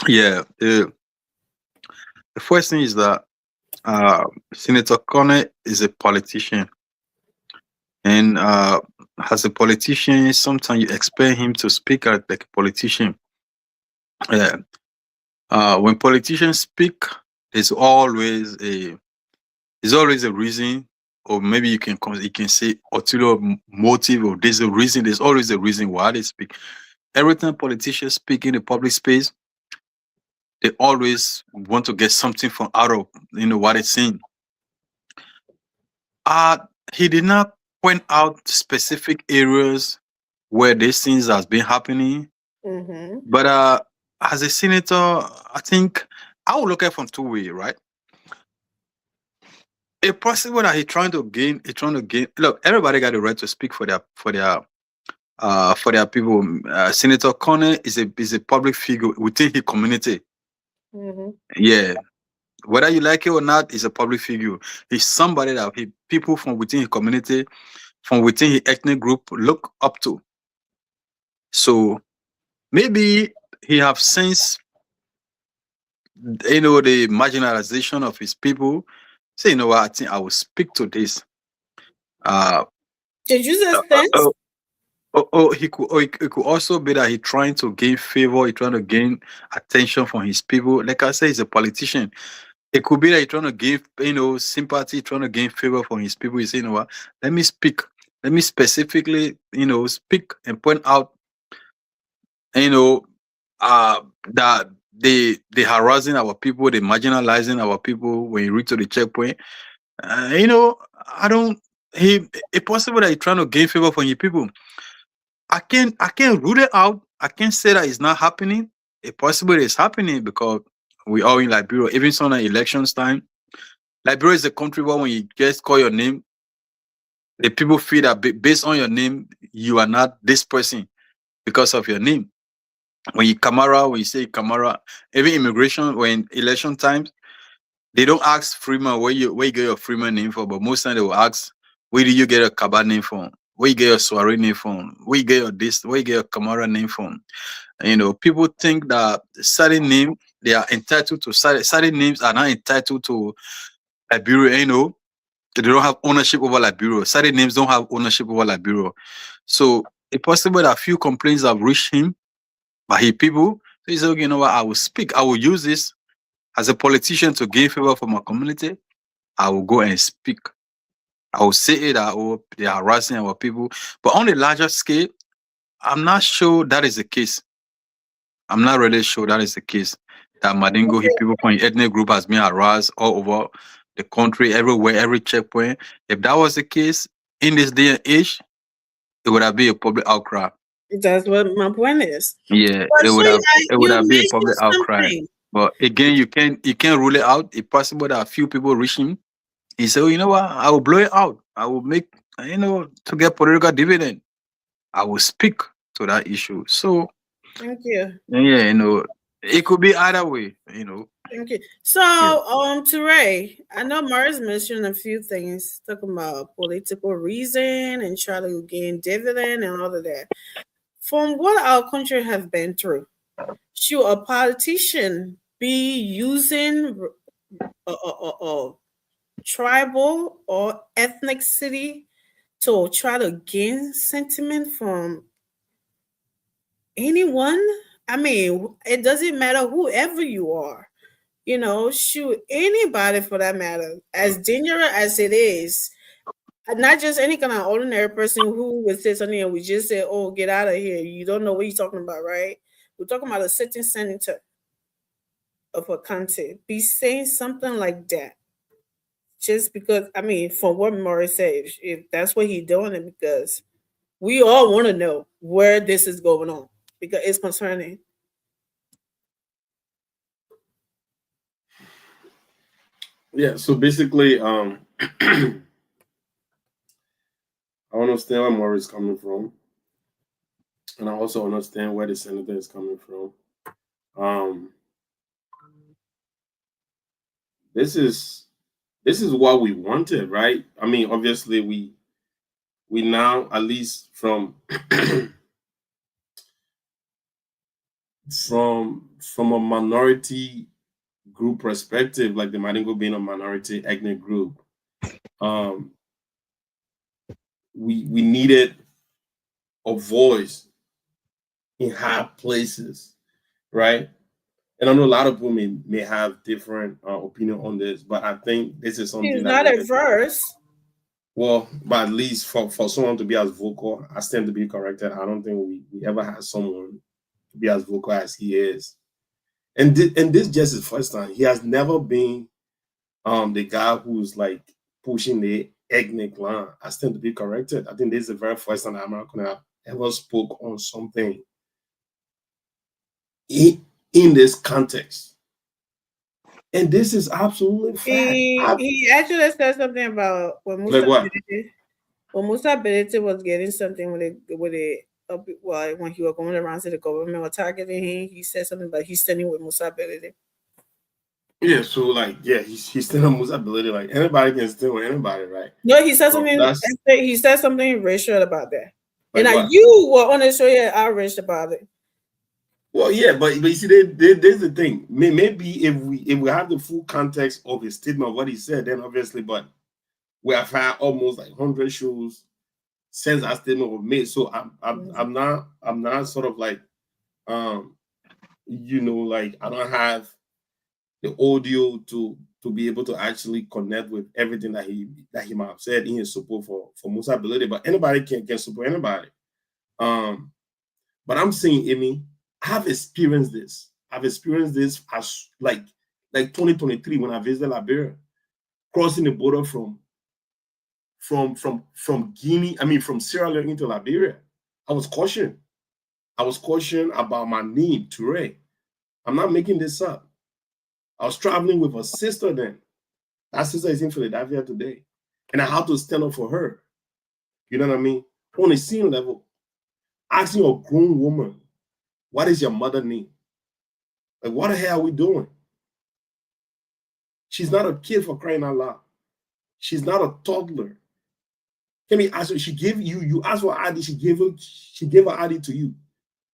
Yeah, the first thing is that Senator Connor is a politician, and as a politician, sometimes you expect him to speak like a politician. When politicians speak, there's always a reason, or maybe you can say ulterior motive, or there's a reason. There's always a reason why they speak. Every time politicians speak in the public space, they always want to get something from out of what they're saying. He did not point out specific areas where these things has been happening. Mm-hmm. But as a senator, I think I would look at it from two ways, right? It's possible that he's trying to gain. Look, everybody got the right to speak for their people. Senator Connor is a public figure within his community. Mm-hmm. Yeah, whether you like it or not, he's a public figure. He's somebody that people from within his community, from within his ethnic group, look up to. So maybe he have sensed, the marginalization of his people. Say, what, I think I will speak to this. Did you just sense? It could also be that he's trying to gain favor, he's trying to gain attention from his people. Like I said, he's a politician. It could be that he's trying to gain, sympathy, trying to gain favor from his people. He's saying, what, let me speak. Let me specifically, speak and point out, that they harassing our people, they marginalizing our people when you reach to the checkpoint. It's possible that he's trying to gain favor from your people. I can't rule it out. I can't say that it's not happening. It's possible it's happening because we are in Liberia. Even so, on elections time, Liberia is a country where when you just call your name, the people feel that based on your name, you are not this person because of your name. When you Kamara, when you say Kamara, even immigration, when election times, they don't ask Freeman where you get your Freeman name from, but most time they will ask, where do you get your Kaba name from? Where you get your Soiree name from? Where you get your this? Where you get your Kamara name from? People think that certain name they are entitled to. Certain names are not entitled to Liberia. They don't have ownership over Liberia. Certain names don't have ownership over Liberia. So it's possible that a few complaints have reached him by his people. So he said, okay, what? I will speak. I will use this as a politician to gain favor for my community. I will go and speak. I will say it that they are harassing our people. But on a larger scale, I'm not sure that is the case. I'm not really sure that is the case. That Mandingo people from the ethnic group has been harassed all over the country, everywhere, every checkpoint. If that was the case, in this day and age, it would have been a public outcry. That's what my point is. Yeah, it would have been a public outcry. But again, you can't rule it out. It's possible that a few people reach him. He said, what? I will blow it out. I will make, to get political dividend. I will speak to that issue. So, thank you. Yeah, it could be either way, Thank you. So, to Ray, I know Mars mentioned a few things talking about political reason and trying to gain dividend and all of that. From what our country has been through, should a politician be using tribal or ethnicity to try to gain sentiment from anyone? I mean, it doesn't matter whoever you are, shoot, anybody for that matter, as dangerous as it is, not just any kind of ordinary person who would say something and we just say, oh, get out of here. You don't know what you're talking about, right? We're talking about a sitting senator of a country. Be saying something like that. Just because, from what Morris said, if that's what he's doing, it because we all want to know where this is going on because it's concerning. Yeah, so basically, I understand where Maury is coming from, and I also understand where the senator is coming from. Um, this is what we wanted, right? I mean, obviously, we now, at least from from a minority group perspective, like the Mandingo being a minority ethnic group, we needed a voice in high places, right? And I know a lot of people may have different opinion on this, but I think this is something He's that not adverse. well, but at least for someone to be as vocal, I stand to be corrected. I don't think we ever had someone to be as vocal as he is. And this just his first time. He has never been the guy who's like pushing the ethnic line. I stand to be corrected. I think this is the very first time that American have ever spoke on something in this context. And this is absolutely fact. He actually said something about when Musa Bility was getting something when he was going around to the government or targeting him, he said something about he's standing with Musa Bility. Yeah, so like, yeah, he's still on Musa Bility. Like anybody can still with anybody, right? No, he said something. He said something racial about that, like and you were on the show outraged about it. Well, yeah, but you see, there's the thing. Maybe if we have the full context of his statement, of what he said, then obviously, but we have had almost like 100 shows since that statement was made. So I'm not sort of like, like I don't have the audio to be able to actually connect with everything that he might have said in his support for Musa Bility. But anybody can support anybody. But I'm saying, Amy, I've experienced this. I've experienced this as like 2023 when I visited Liberia, crossing the border from Guinea, from Sierra Leone into Liberia. I was cautioned. About my name, Toure. I'm not making this up. I was traveling with a sister then. That sister is in Philadelphia today. And I had to stand up for her. You know what I mean? On a scene level, asking a grown woman, what is your mother's name? Like, what the hell are we doing? She's not a kid, for crying out loud. She's not a toddler. Can we ask her? She gave you asked for ID, she gave her ID to you.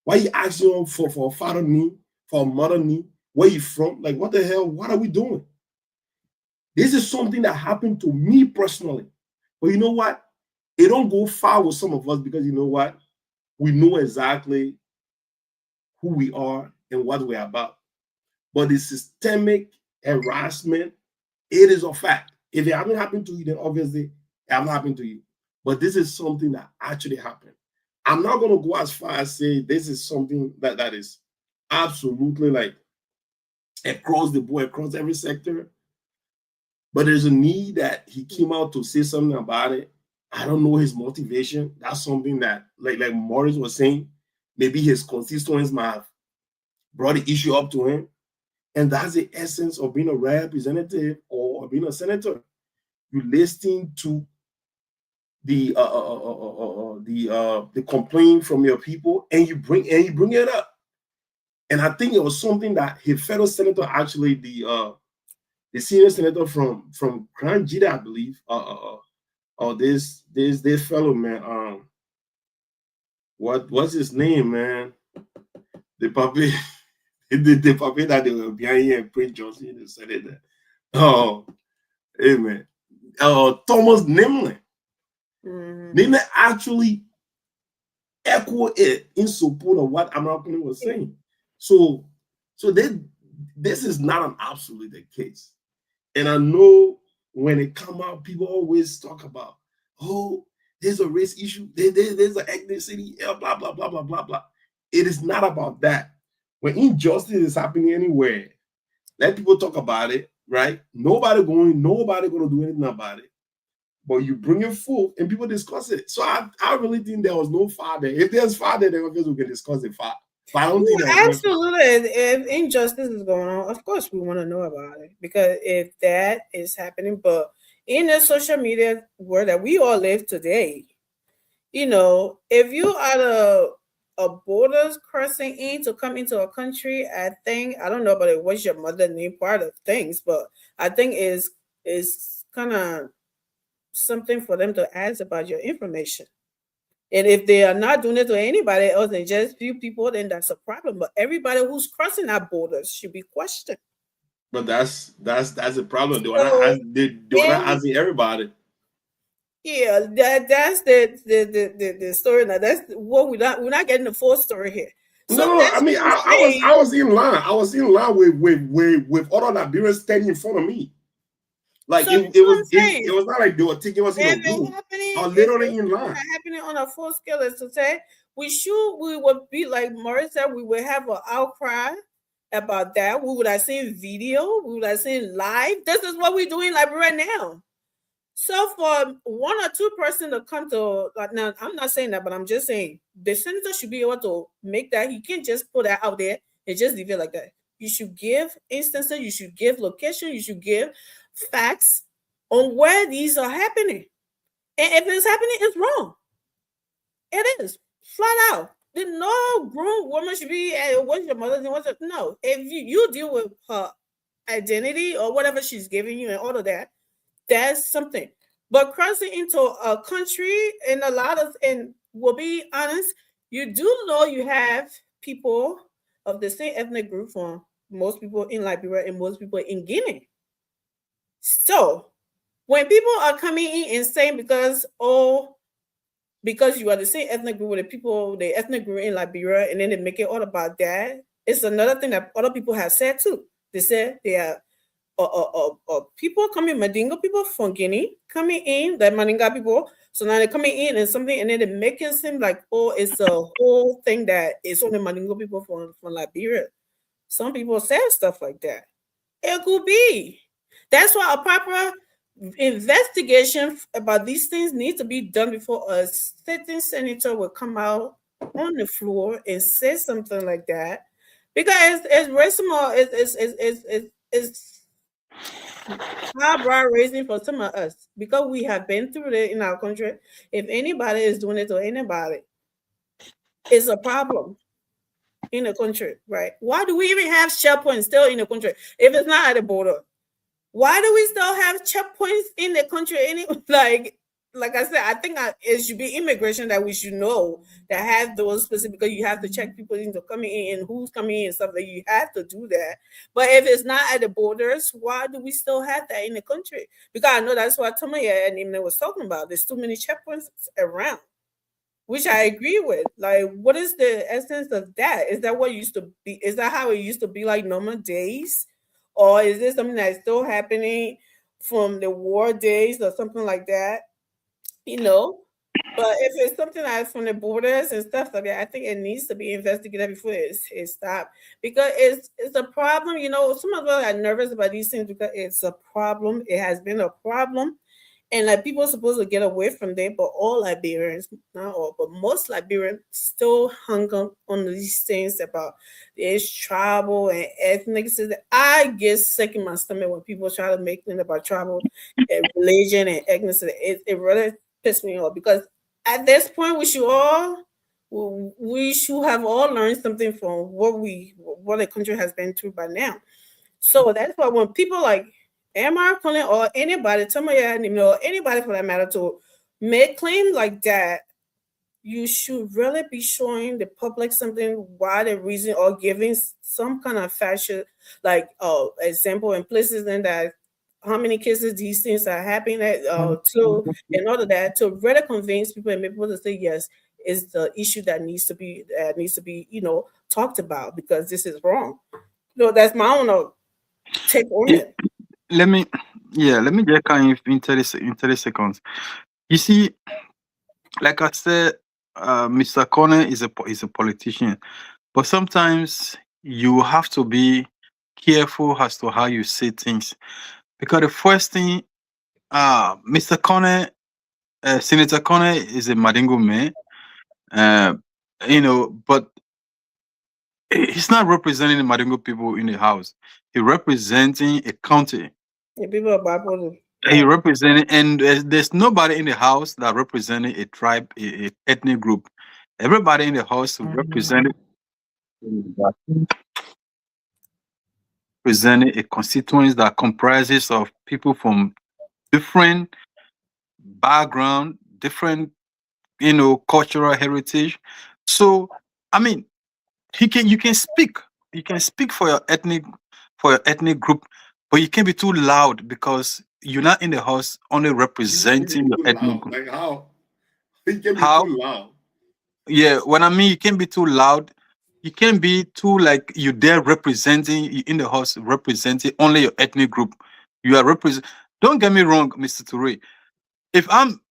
Why are you asking her for a father name, for a mother name? Where you from? Like, what the hell? What are we doing? This is something that happened to me personally. But you know what? It don't go far with some of us because you know what? We know exactly who we are and what we're about. But the systemic harassment, it is a fact. If it hasn't happened to you, then obviously it hasn't happened to you. But this is something that actually happened. I'm not going to go as far as say this is something that is absolutely like across the board, across every sector. But there's a need that he came out to say something about it. I don't know his motivation. That's something that, like Morris was saying, maybe his constituents might have brought the issue up to him. And that's the essence of being a representative or being a senator. You listen to the complaint from your people, and you bring it up. And I think it was something that his fellow senator, actually the senior senator from Grand Jita, I believe, this fellow, man, what's his name, man? The puppy, the puppy that they were behind here, Prince Johnson, they said it there. Oh, hey man, Thomas Nimlin. Nimlin actually echoed it in support of what American was saying. So this is not an absolute case. And I know when it come out, people always talk about, oh, there's a race issue, there's an ethnicity, blah, blah, blah, blah, blah, blah. It is not about that. When injustice is happening anywhere, let people talk about it, right? Nobody gonna do anything about it. But you bring it forth and people discuss it. So I really think there was no fire there. If there's fire there, then obviously we can discuss the fire. But I don't think that. Absolutely. If injustice is going on, of course we want to know about it, because if that is happening, but in the social media world that we all live today, if you are a borders crossing in to come into a country, I don't know about it, what's your mother name part of things, but I think is kind of something for them to ask about your information. And if they are not doing it to anybody else than just few people, then that's a problem. But everybody who's crossing our borders should be questioned. But that's the problem. They were not asking everybody. Yeah, that's the story. Now that's what we're not getting the full story here. So no, I mean I was in line. I was in line with other Liberians standing in front of me. Like so it was not like they were taking us in a group. Or literally in line. Happening on a full scale is to say we would be like Maurice said, we would have an outcry about that. We would have seen video, we would have seen live. This is what we're doing like right now. So for one or two person to come to now, I'm not saying that, but I'm just saying the senator should be able to make that. He can't just put that out there and just leave it like that. You should give instances, you should give location, you should give facts on where these are happening. And if it's happening, it's wrong. It is flat out. No grown woman should be. What's your mother's name? No. If you deal with her identity or whatever she's giving you and all of that, that's something. But crossing into a country and we'll be honest, you do know you have people of the same ethnic group from most people in Liberia and most people in Guinea. So when people are coming in and saying because you are the same ethnic group with the ethnic group in Liberia, and then they make it all about that, it's another thing that other people have said too. They said they are people coming, Mandingo people from Guinea coming in, the Mandinga people. So now they're coming in and something, and then they make it seem like, it's a whole thing that it's only Mandingo people from Liberia. Some people say stuff like that. It could be. That's why a proper investigation about these things needs to be done before a sitting senator will come out on the floor and say something like that, because it's racism. It's eyebrow raising for some of us, because we have been through it in our country. If anybody is doing it to anybody, it's a problem in the country, right? Why do we even have checkpoints still in the country if it's not at the border? Why do we still have checkpoints in the country? Like I said, I think it should be immigration that we should know that have those specific, because you have to check people into coming in and who's coming in and stuff. That you have to do that. But if it's not at the borders, why do we still have that in the country? Because I know that's what Tomaya and Imne was talking about. There's too many checkpoints around, which I agree with. Like, what is the essence of that? Is that what it used to be? Is that how it used to be like normal days? Or is this something that's still happening from the war days or something like that? But if it's something that's from the borders and stuff like that, I think it needs to be investigated before it stops. Because it's a problem. Some of us are nervous about these things because it's a problem. It has been a problem. And like people are supposed to get away from them, but all Liberians, not all, but most Liberians still hung up on these things about this tribal and ethnic. I get sick in my stomach when people try to make things about tribal and religion and ethnicity. It really pisses me off, because at this point we should have all learned something from what the country has been through by now. So that's why when people like Amar Cullen or anybody, or anybody for that matter, to make claims like that, you should really be showing the public something, why the reason, or giving some kind of fashion, like example in places in that how many cases these things are happening to, in order that to really convince people and make people to say yes, is the issue that needs to be talked about, because this is wrong. That's my own take on it. Let me just kind of in 30 seconds. You see, like I said, Mr. Corner is a politician, but sometimes you have to be careful as to how you say things, because the first thing, Mr. Corner, Senator Corner is a Mandingo man, but He's not representing the Madingo people in the house. He's representing a county. The people are bipolar. He representing, and there's nobody in the house that representing a tribe, a ethnic group. Everybody in the house representing a constituency that comprises of people from different background, different, cultural heritage. So, I mean, you can speak for your ethnic group, but you can't be too loud because you're not in the house only representing your ethnic group. Like how? You can be How? too loud. Yeah, when I mean you can't be too loud, you can't be too like you there representing in the house representing only your ethnic group. You are represent. Don't get me wrong, Mr. Toure. If I'm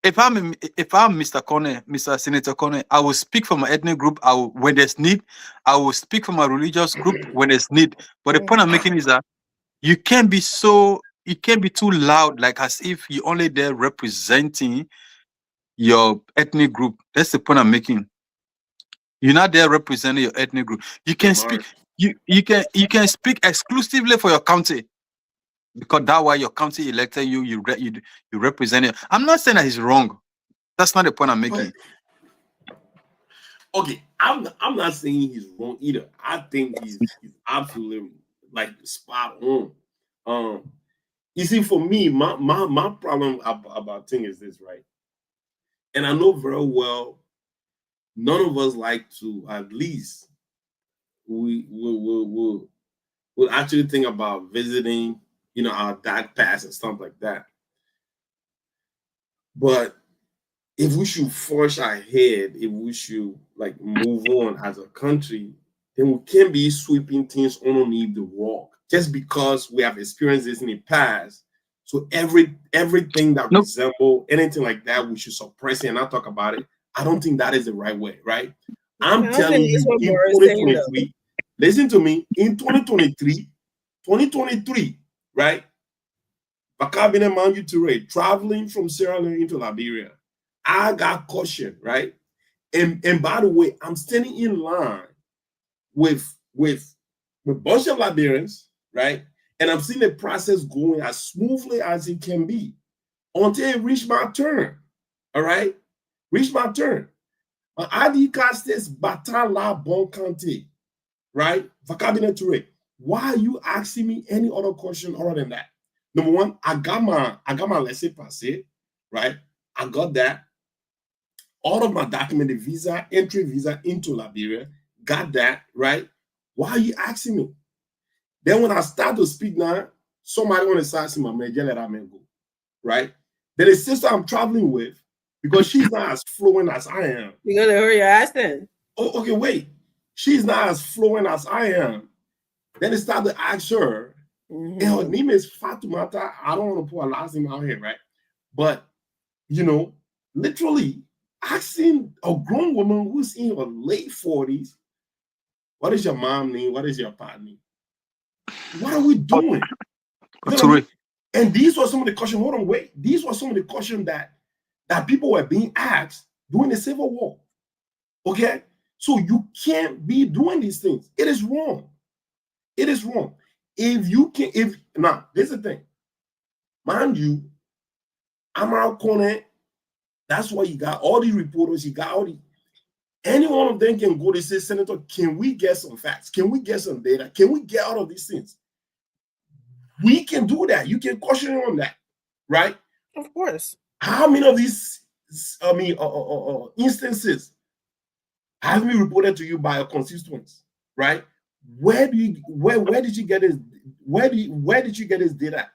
Mr. Kone, Mr. Senator Kone, I will speak for my ethnic group. When there's need, I will speak for my religious group when there's need. But the point I'm making is that you can't be too loud, like as if you're only there representing your ethnic group. That's the point I'm making. You're not there representing your ethnic group. You can speak. You can speak exclusively for your county. Because that's why your county elected you, you represent it. I'm not saying that he's wrong. That's not the point I'm making. Okay, I'm not saying he's wrong either. I think he's absolutely like spot on. You see, for me, my problem about thing is this, right? And I know very well, none of us like to, at least we will actually think about visiting, our dark past and stuff like that. But if we should forge ahead, if we should like move on as a country, then we can't be sweeping things underneath the rug just because we have experienced this in the past. So everything that resemble anything like that, we should suppress it and not talk about it. I don't think that is the right way, right? I'm telling you, in 2023, listen to me, in 2023, right? Bakabine Manju Toure traveling from Sierra Leone into Liberia. I got caution, right? And by the way, I'm standing in line with a bunch of Liberians, right? And I'm seeing the process going as smoothly as it can be until it reached my turn. All right? Reached my turn. My ID card says Batala Bonkante, right? Bakabine Toure. Why are you asking me any other question other than that? Number one, I got my laissez-passer, right? I got that. All of my documented visa, entry visa into Liberia, got that, right? Why are you asking me? Then when I start to speak now, somebody on the side says, my man, let that man go, right? Then the sister I'm traveling with, because she's not as fluent as I am. You gotta hurry your ass then. Oh, okay, wait. She's not as fluent as I am. Then they start to ask her, and her name is Fatumata. I don't want to put a last name out here, right? But, literally asking a grown woman who's in her late 40s, what is your mom name? What is your papa name? What are we doing? And these were some of the questions. Hold on, wait. These were some of the questions that people were being asked during the Civil War. Okay? So you can't be doing these things. It is wrong. It is wrong. Now, here's the thing. Mind you, Amaral Kone, that's why you got all these reporters, you got all these. Any one of them can go to say, Senator, can we get some facts? Can we get some data? Can we get out of these things? We can do that. You can question on that, right? Of course. How many of these, instances have been reported to you by your constituents, right? Where did you get this? Where did you get this data?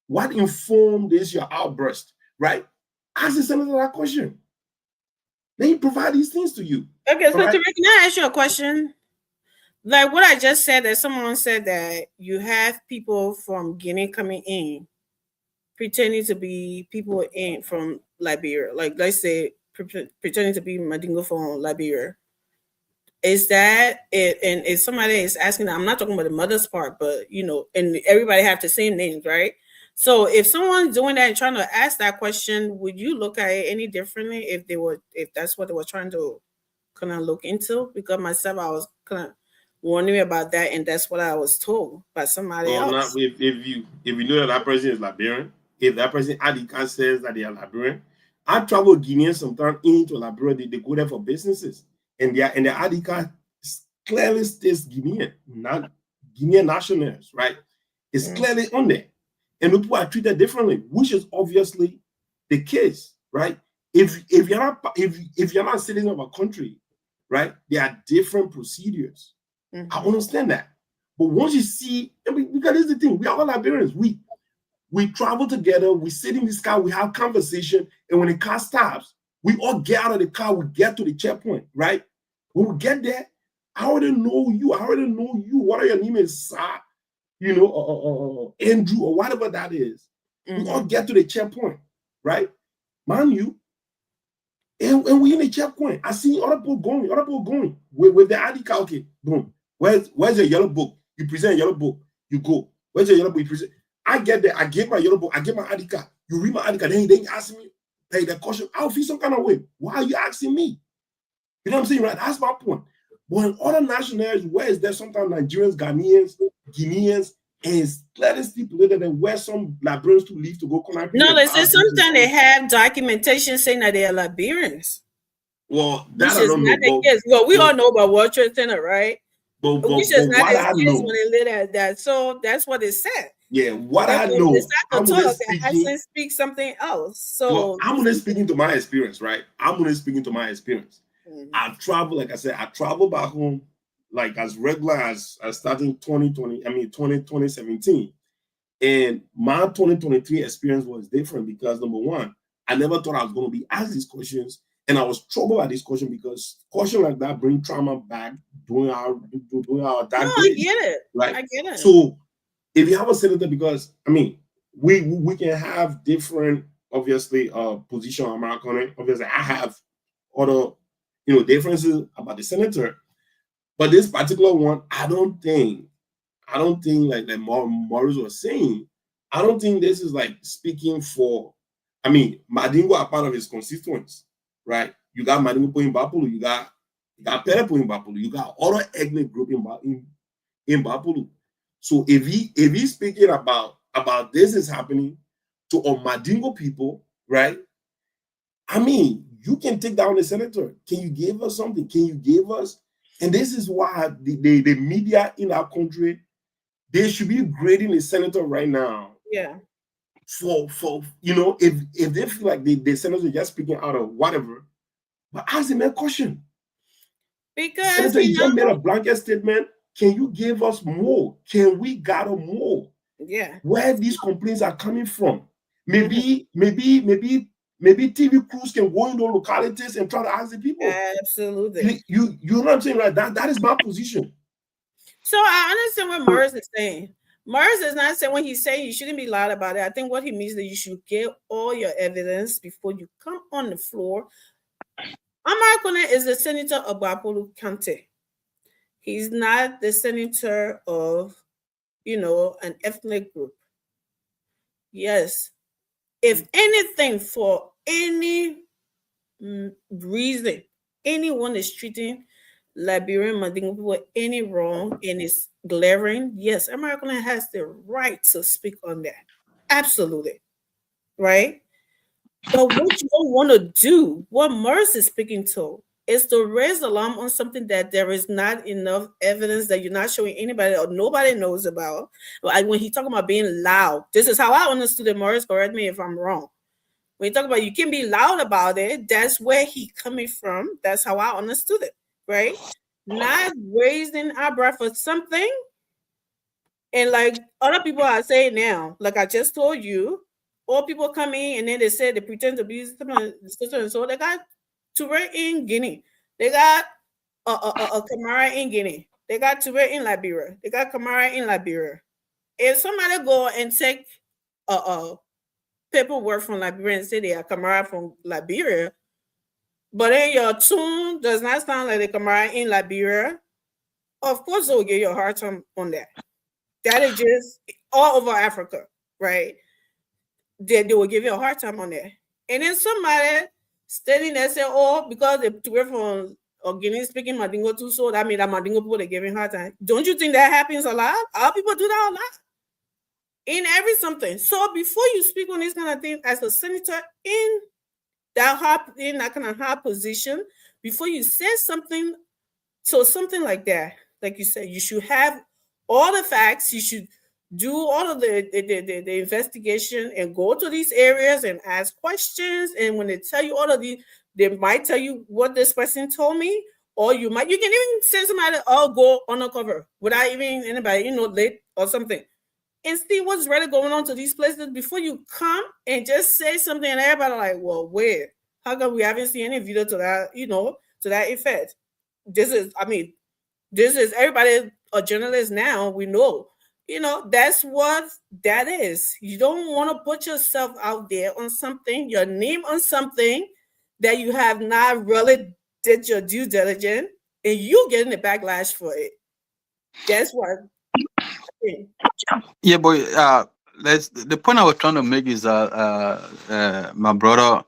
What informed your outburst, right? Ask the senator that question. They provide these things to you. Okay, so right? can I ask you a question? Like what I just said, that someone said that you have people from Guinea coming in, pretending to be people from Liberia. Like let's say pretending to be Madingo from Liberia. Is that it? And if somebody is asking, I'm not talking about the mother's part, but and everybody have the same names, right? So if someone's doing that and trying to ask that question, would you look at it any differently if that's what they were trying to kind of look into, because myself I was kind of wondering about that, and that's what I was told by somebody Well, else. not if you know that person is Liberian, if that person ID card says that they are Liberian, I travel Guineans sometimes into Liberia. They go there for businesses, and their ID card clearly states Guinean, not Guinean nationals, right? It's clearly on there, and people are treated differently, which is obviously the case, right? If you're not a citizen of a country, right, there are different procedures. I understand that, but once you see, because this is the thing, we are all Liberians. We travel together, we sit in this car, we have conversation, and when the car stops, we all get out of the car, we get to the checkpoint, right? When we get there, I already know you. What are your names, Sir? You know, Andrew, or whatever that is. We all get to the checkpoint, right? Man, you. And we in the checkpoint. I see other people going with the ID card. Okay, boom. Where's your yellow book? You present a yellow book. You go. Where's your yellow book? You present. I get there. I get my yellow book. I get my ID card. You read my ID card. Then you ask me, pay the caution. I'll feel some kind of way. Why are you asking me? You know what I'm saying, right? That's my point. But in other nationalities, where is there sometimes Nigerians, Ghanaians, Guineans, and clearly stipulated that where some Liberians to leave to go connect. No, they say sometimes they have documentation saying that they are Liberians. Well, that I don't know. The case. Well, we all know about World Trade Center, right? But which is not the case when they live at that. So that's what it said. Yeah, what I know, I'm actually speak something else. So well, I'm only speaking to my experience, right? I'm only speaking to my experience. I travel, like I said, I travel back home like as regular as starting 2017. And my 2023 experience was different because number one, I never thought I was going to be asked these questions. And I was troubled by this question because questions like that bring trauma back during our dark days. I get it. Right? I get it. So if you have a senator, because I mean, we can have different, obviously, position on my corner. Obviously, I have other, differences about the senator. But this particular one, I don't think like Maurice was saying, I don't think this is like speaking for, I mean, Madingo are part of his constituents, right? You got Madingo in Bapulu, you got Perepo in Bapulu, you got other ethnic group in Bapulu. So if he's speaking about this is happening to all Madingo people, right? I mean, you can take down the senator. Can you give us something? Can you give us? And this is why the media in our country, they should be grading the senator right now. Yeah. For if they feel like the senators are just speaking out of whatever, but ask them a question. Because Senator, you just made a blanket statement. Can you give us more? Can we gather more? Yeah. Where these complaints are coming from? Maybe TV crews can go into localities and try to ask the people. Absolutely. You know what I'm saying, right? That is my position. So I understand what Maurice is saying. Maurice is not saying when he's saying you shouldn't be loud about it. I think what he means is that you should get all your evidence before you come on the floor. Amarikone is the senator of Bapulu County. He's not the senator of, an ethnic group. Yes. If anything, for any reason, anyone is treating Liberian Mandingo people any wrong and is glaring, yes, Amarikone has the right to speak on that. Absolutely. Right? But what you don't want to do, what Maurice is speaking to, is to raise alarm on something that there is not enough evidence, that you're not showing anybody or nobody knows about. Like when he talking about being loud, this is how I understood it. Maurice, correct me if I'm wrong. When you talk about you can be loud about it, that's where he coming from. That's how I understood it, right? Not raising eyebrow for something. And like other people are saying now, like I just told you, all people come in and then they say they pretend to be and so they got Touré in Guinea. They got a Kamara in Guinea. They got Touré in Liberia. They got Kamara in Liberia. If somebody go and take paperwork from Liberia and say they are Kamara from Liberia, but then your tune does not sound like the Kamara in Liberia, of course they'll give you a hard time on that. That is just all over Africa, right? They will give you a hard time on that. And then somebody standing there say, oh, because they were from or Guinea speaking Mandingo too, so that means that Mandingo people are giving hard time. Don't you think that happens a lot? Our people do that a lot in every something. So before you speak on this kind of thing as a senator in that kind of hard position, before you say something, so something like that, like you said, you should have all the facts. You should do all of the investigation and go to these areas and ask questions. And when they tell you all of these, they might tell you what this person told me, or you can even send somebody, go undercover without even anybody, late or something, and see what's really going on to these places before you come and just say something and everybody like, well, where? How come we haven't seen any video to that, to that effect? This is everybody a journalist now, we know. That's what that is. You don't want to put yourself out there on something, your name on something that you have not really did your due diligence, and you getting the backlash for it. That's what I think. Yeah, boy. The point I was trying to make is that my brother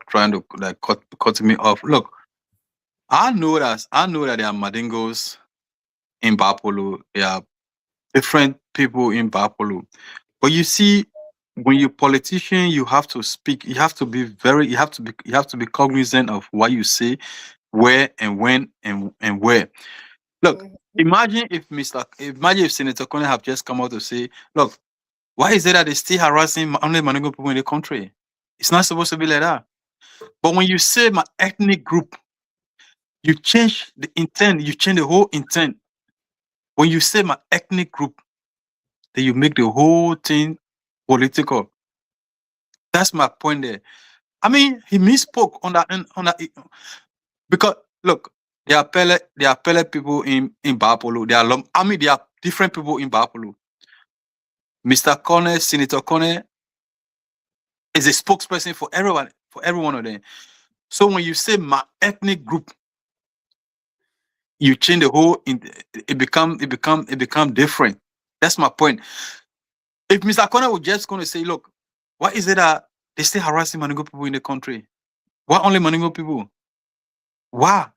trying to like cut me off. Look, I know that there are Mandingos in Bapolu. There are different people in Bapolu. But you see, when you're a politician, you have to speak. You have to be cognizant of what you say, where and when and where. Look, imagine if Senator Kone have just come out to say, look, why is it that they still harassing only Mandingo people in the country? It's not supposed to be like that. But when you say my ethnic group, you change the intent, you change the whole intent. When you say my ethnic group, then you make the whole thing political. That's my point there. I mean, he misspoke on that because look, there are Pele people in Bapolu. There are different people in Bapolu. Mr. Kone, Senator Kone is a spokesperson for everyone, for every one of them. So when you say my ethnic group, you change the whole. It become different. That's my point. If Mr. Kone was just going to say, look, why is it that they still harassing Mandingo people in the country? Why only Mandingo people? Why?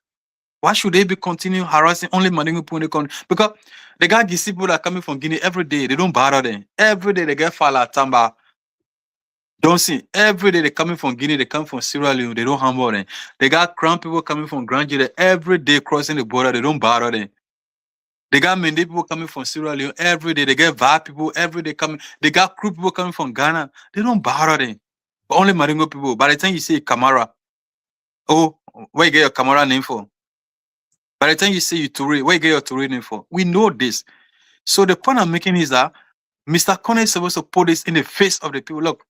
Why should they be continuing harassing only Mandingo people in the country? Because they got these people that are coming from Guinea every day. They don't bother them. Every day they get Fala, Tamba. Don't see. Every day they coming from Guinea. They come from Sierra Leone. They don't humble them. They got Crown people coming from Grand Jide every day crossing the border. They don't bother them. They got Mende people coming from Sierra Leone every day. They get Va people every day coming. They got Kru people coming from Ghana. They don't bother them. But only Mandingo people. By the time you say Kamara, oh, where you get your Kamara name for? By the time you say you Toure, where you get your Toure name for? We know this. So the point I'm making is that Mr. Kone is supposed to put this in the face of the people. Look,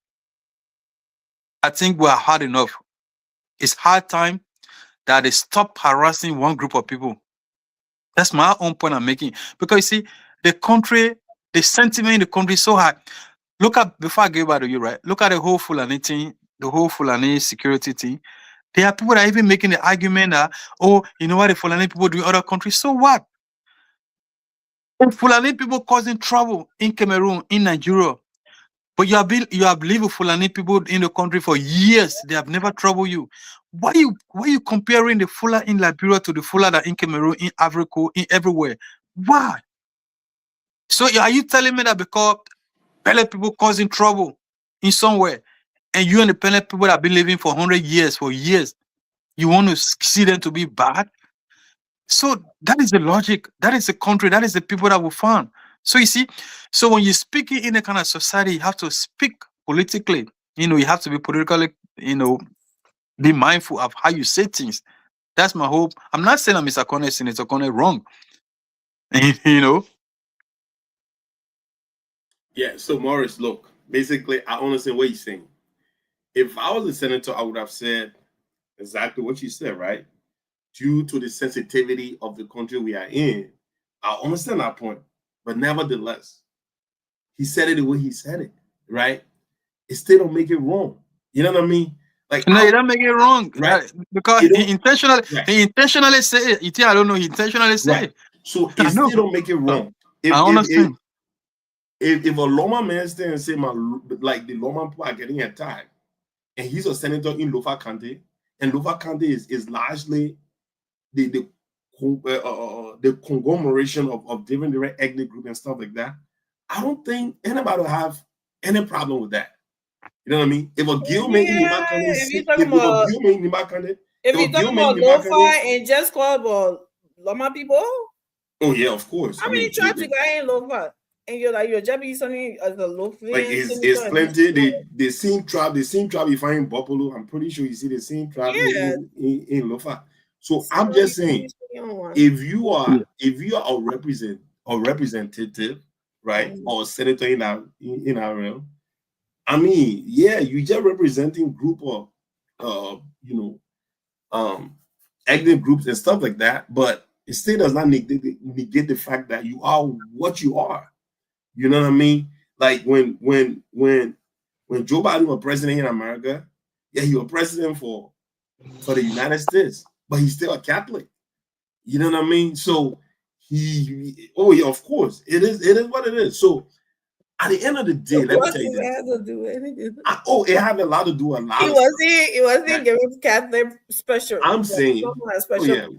I think we are hard enough. It's hard time that they stop harassing one group of people. That's my own point I'm making. Because you see, the country, the sentiment in the country is so high. Look at, before I give back to you, right? Look at the whole Fulani thing, the whole Fulani security thing. There are people that are even making the argument that, oh, you know what the Fulani people do in other countries. So what? If Fulani people causing trouble in Cameroon, in Nigeria, but you have lived Fulani people in the country for years. They have never troubled you. Why you comparing the Fula in Liberia to the Fula that in Cameroon, in Africa, in everywhere? Why? So are you telling me that because Pele people causing trouble in somewhere, and you and the Pele people that have been living for 100 years, for years, you want to see them to be bad? So that is the logic. That is the country. That is the people that will farm. So you see, so when you're speaking in a kind of society, you have to speak politically. You have to be politically, be mindful of how you say things. That's my hope. I'm not saying that Mr. Kone, Senator Kone wrong. Yeah, so Morris, look, basically, I understand what you're saying. If I was a senator, I would have said exactly what you said, right? Due to the sensitivity of the country we are in, I understand that point. But nevertheless, he said it the way he said it, right? It still don't make it wrong. You know what I mean? Like, no, you don't make it wrong, right? Because he intentionally say it. I don't know. He intentionally say it. So it still don't make it wrong. I understand. If a Loma man stand and say the Loma people are getting attacked, and he's a senator in Lofa County, and Lofa County is largely the conglomeration of different ethnic groups and stuff like that, I don't think anybody will have any problem with that. You know what I mean? If a Gil making if you're talking about lo-fi and just call about Loma people. Oh yeah, of course. How many tribes you got in lo-fi? And you're just something as a lo-fi. Like it's plenty. The same tribe you find in Buffalo. I'm pretty sure you see the same tribe in lo-fi. So I'm just saying, if you are a representative, right, or senator in our realm, I mean, yeah, you just representing group of ethnic groups and stuff like that, but it still does not negate the fact that you are what you are. You know what I mean? Like when Joe Biden was president in America, yeah, he was president for the United States, but he's still a Catholic. You know what I mean? So of course, it is what it is. So at the end of the day, let me tell you this. It had a lot to do with a lot. It wasn't giving Catholic special. I'm saying, treatment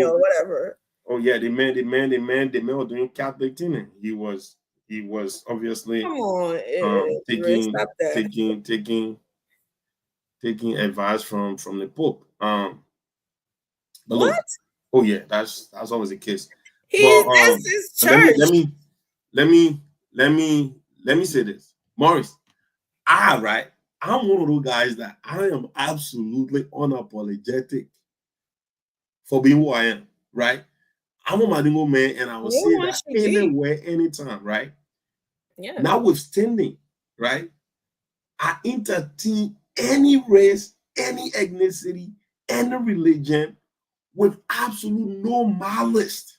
or whatever. Oh yeah, the man was doing Catholic thing. He was obviously taking advice from the Pope. But what? Look, oh yeah, that's always the case. That's his church. Let me say this, Maurice. I'm one of those guys that I am absolutely unapologetic for being who I am, right? I'm a Madingo man, and I will say that anywhere, anytime, right? Yeah. Notwithstanding, right? I entertain any race, any ethnicity, any religion with absolute no malice.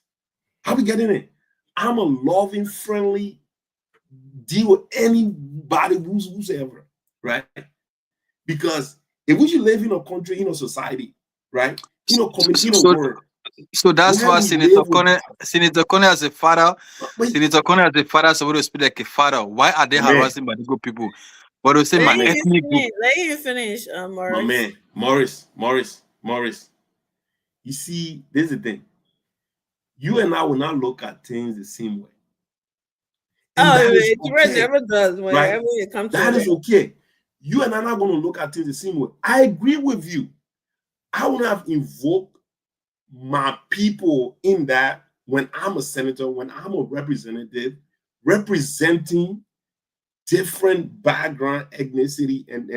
How we getting it? I'm a loving, friendly, deal with anybody who's ever, right? Because if we should live in a country, in a society, right? In a community, in a world. So that's why Senator Kone as a father, Senator Kone as a father, so to speak like a father. Why are they harassing Madingo people? But they say my ethnic group. Let you finish, Maurice. My man, Maurice. You see, this is the thing. You and I will not look at things the same way. It never does whenever it comes to that. Is okay. You and I are not going to look at things the same way. I agree with you. I would have invoked my people in that when I'm a senator, when I'm a representative, representing different background, ethnicity, and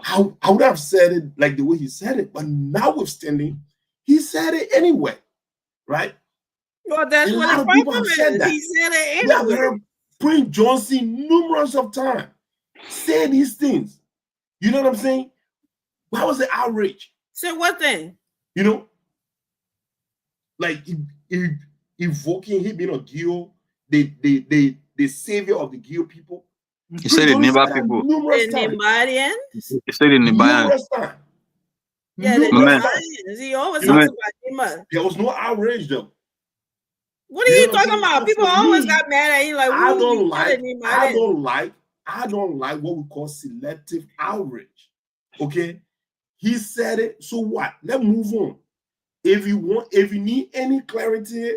I would have said it like the way he said it, but notwithstanding, he said it anyway, right? Well, that's what the problem is. He said it anyway. We have heard Prince Johnson numerous of times say these things. You know what I'm saying? Why was the outrage? Say what thing? You know, like evoking him being a Gio, the savior of the Gio people. He said the Nimba people. The Nimbadians? He said the Nimbadians. Yeah, the Nimbadians. He always talks about Nimba. There was no outrage though. What are you talking about? People always got mad at you like, I don't like what we call selective outrage. Okay? He said it, so what? Let's move on. If you need any clarity,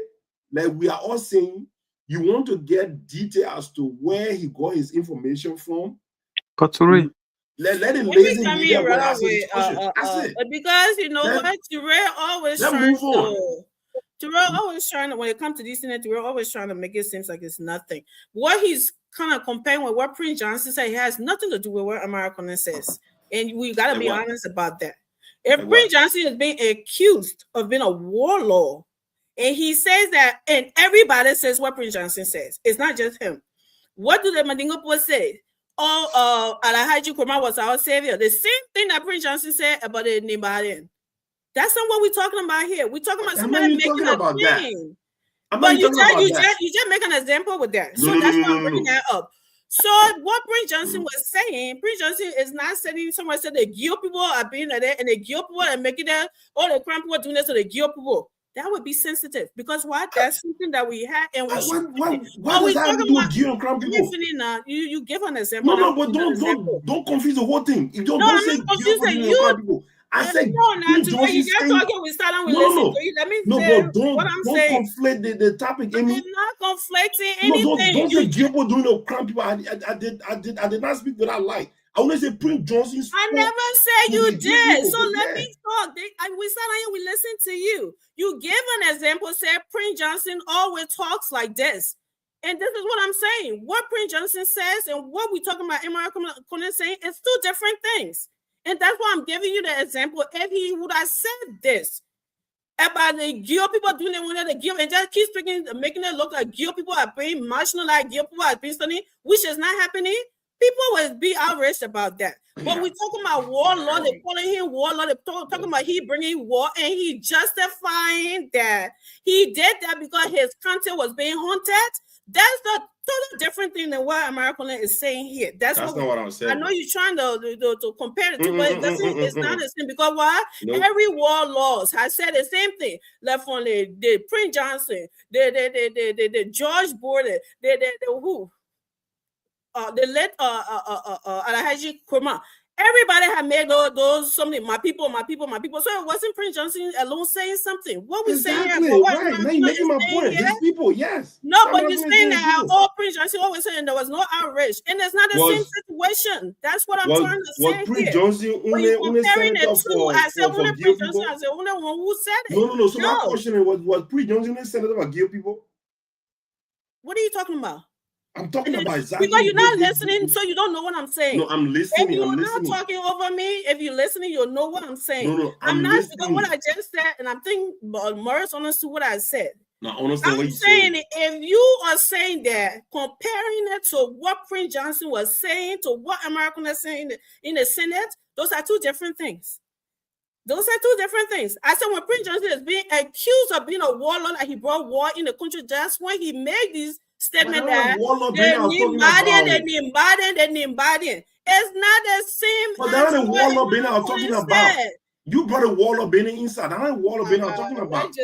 like we are all saying, you want to get detail as to where he got his information from. Koturi. Let it lazy media because you know what? Terrell always trying to, when it comes to these things, Terrell always trying to make it seem like it's nothing. What he's kind of comparing with what Prince Johnson said, it has nothing to do with what American says. And we got to be honest about that. If Prince Johnson is being accused of being a warlord, and he says that, and everybody says what Prince Johnson says, it's not just him. What do the Madingo people say? Alhaji Nkrumah was our savior. The same thing that Prince Johnson said about the Nimbadian. That's not what we're talking about here. We're talking about somebody making a thing. But you just make an example with that. So that's why I'm bringing that up. So what Prince Johnson was saying, Prince Johnson is not saying someone said the Gio people are being like that, and the Gio people are making that, all the Crown people are doing this to the Gio people. That would be sensitive because what? That's something that we had, and we should. Why does that have to do with Gio and Crown people? You give an example. No, but don't confuse the whole thing. Don't say Gio and Crown people. I said, no, not Prince to Johnson you just saying, talking with silent, we no, listen no, to you. Let me no, say but don't what I'm saying. conflate the topic, I'm Amy. not conflicting No, anything. don't say Gilbert doing the crime people. I did not speak without light. I only say Prince Johnson. I never said you the did. people, So let yeah. me talk. We sat here, we listen to you. You give an example, said Prince Johnson always talks like this. And this is what I'm saying. What Prince Johnson says and what we talking about Imran Kone saying is two different things. And that's why I'm giving you the example. If he would have said this about the Gil people doing it when they give and just keep speaking, making it look like Gil people are being marginalized, Gil people are being stunning, which is not happening, people will be outraged about that. But we're talking about warlord, they're calling him warlord, they're talking about he bringing war, and he justifying that he did that because his content was being haunted. That's the totally different thing than what American is saying here. That's not what I'm saying. I know you're trying to compare the two, but it doesn't. It's not the same because why? Nope. Every warlord has said the same thing. Left on the Prince Johnson, the George Border, the who, the late Alhaji Kurma. Everybody had made those something. My people. So it wasn't Prince Johnson alone saying something. What we saying here? Right. Now you're making my point. His people, yes. No, but you're saying that all Prince Johnson always saying there was no outrage, and it's not the same situation. That's what I'm trying to say Prince here. Johnson comparing the two, I said only Prince Johnson. I said only one who said it. No. So my question is, was Prince Johnson senator about gay people? What are you talking about? I'm talking about exactly because you're not listening, so you don't know what I'm saying. No, I'm listening. If you're not talking over me, if you're listening, you'll know what I'm saying. No, I'm not listening. because what I just said, and I'm thinking Morris understood what I said. No, I understand what you're saying. If you are saying that, comparing it to what Prince Johnson was saying to what American is saying in the Senate, those are two different things. Those are two different things. I said when Prince Johnson is being accused of being a warlord, that he brought war in the country, that's when he made these statement that the Nimbadian. It's not the same. But that's the wall of Benin I'm talking about. You brought a wall of Benin inside. That's the wall of Benin I'm talking about.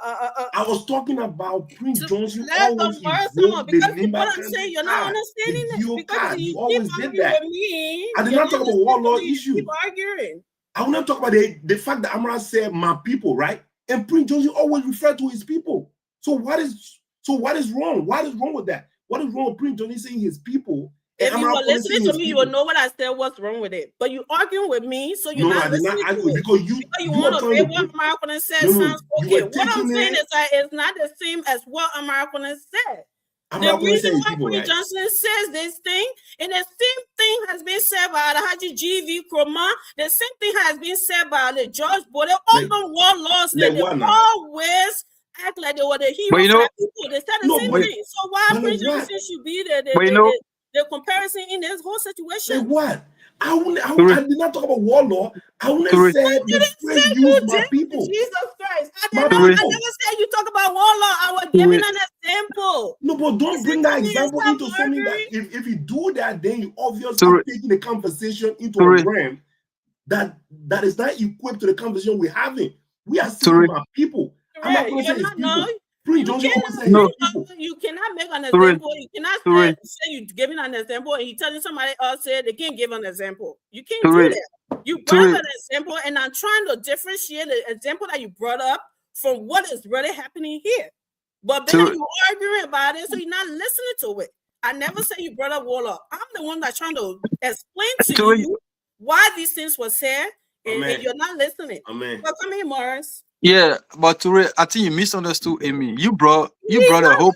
I was talking about Prince Johnson always invoked the Nimba saying you're not understanding this because you always did that. I did not talk about warlord issue. Keep arguing. I will not talk about the fact that Amara said my people, right? And Prince Johnson always referred to his people. So what is wrong? What is wrong with that? What is wrong with Prince Johnson saying his people? If you were listening to me, you will know what I said. What's wrong with it? But you arguing with me, so you're not listening to it. Because you want to say what American said sounds okay. What I'm saying is that it's not the same as what American said. The reason why Prince Johnson says this thing, and the same thing has been said by the Haji G.V. Kroma, the same thing has been said by the George Border, all the warlords that they always act like they were the heroes. But you know, people. They said the same thing. So why Prince Johnson should be the comparison in this whole situation? Like what? I did not talk about warlord. I only said the phrase used by people. Jesus Christ. I never said you talk about warlord. I was giving an example. No, but don't bring that example into something that if you do that, then you obviously taking the conversation into a realm that is not equipped to the conversation we're having. We are saying about people. I'm not going to say it's people. You cannot make an example. You cannot say you're giving an example and you're telling somebody else they can't give an example. You can't do that. You brought up an example, and I'm trying to differentiate the example that you brought up from what is really happening here. But then you're arguing about it, so you're not listening to it. I never say you brought up warlord. I'm the one that's trying to explain to you why these things were said, and you're not listening. Well, come here, Morris. Yeah, but Ture, I think you misunderstood Amy. You brought a whole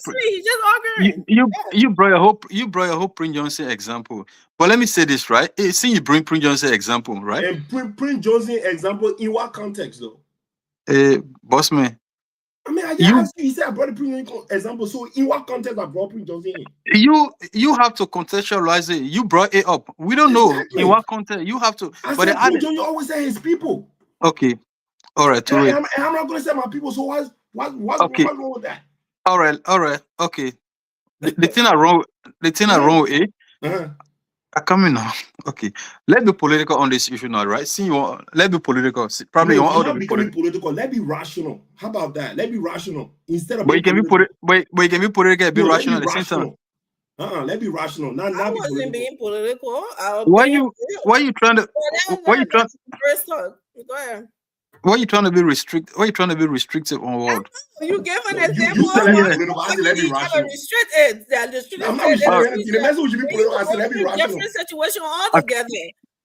you brought a whole Prince Johnson example. But let me say this, right? See, you bring Prince Johnson example, right? And Prince Johnson example in what context though? Boss man. I mean, you said I brought a Prince Johnson example. So in what context I brought Prince Johnson in? You have to contextualize it. You brought it up. We don't know in what context. You have to. But Prince Johnson always say his people. Okay. All right, I'm not going to say my people. So what's wrong with that? All right, okay. The thing I wrong with it. I come in now. Okay, let's be political on this issue now, right? See, let's be political. Probably you want to be political. Let's be rational. How about that? Let's be rational instead of. But you can be political and be rational at the same time. Let's be rational. Not I wasn't being political. Why you trying to? Go ahead. Why you trying to be restricted? Why you trying to be restrictive on what? You gave an You example. telling me Why political, I said, let me you gotta rational. restrict it? That the I'm not restricting anything. The message should be political. I said, let me rational. different situation altogether.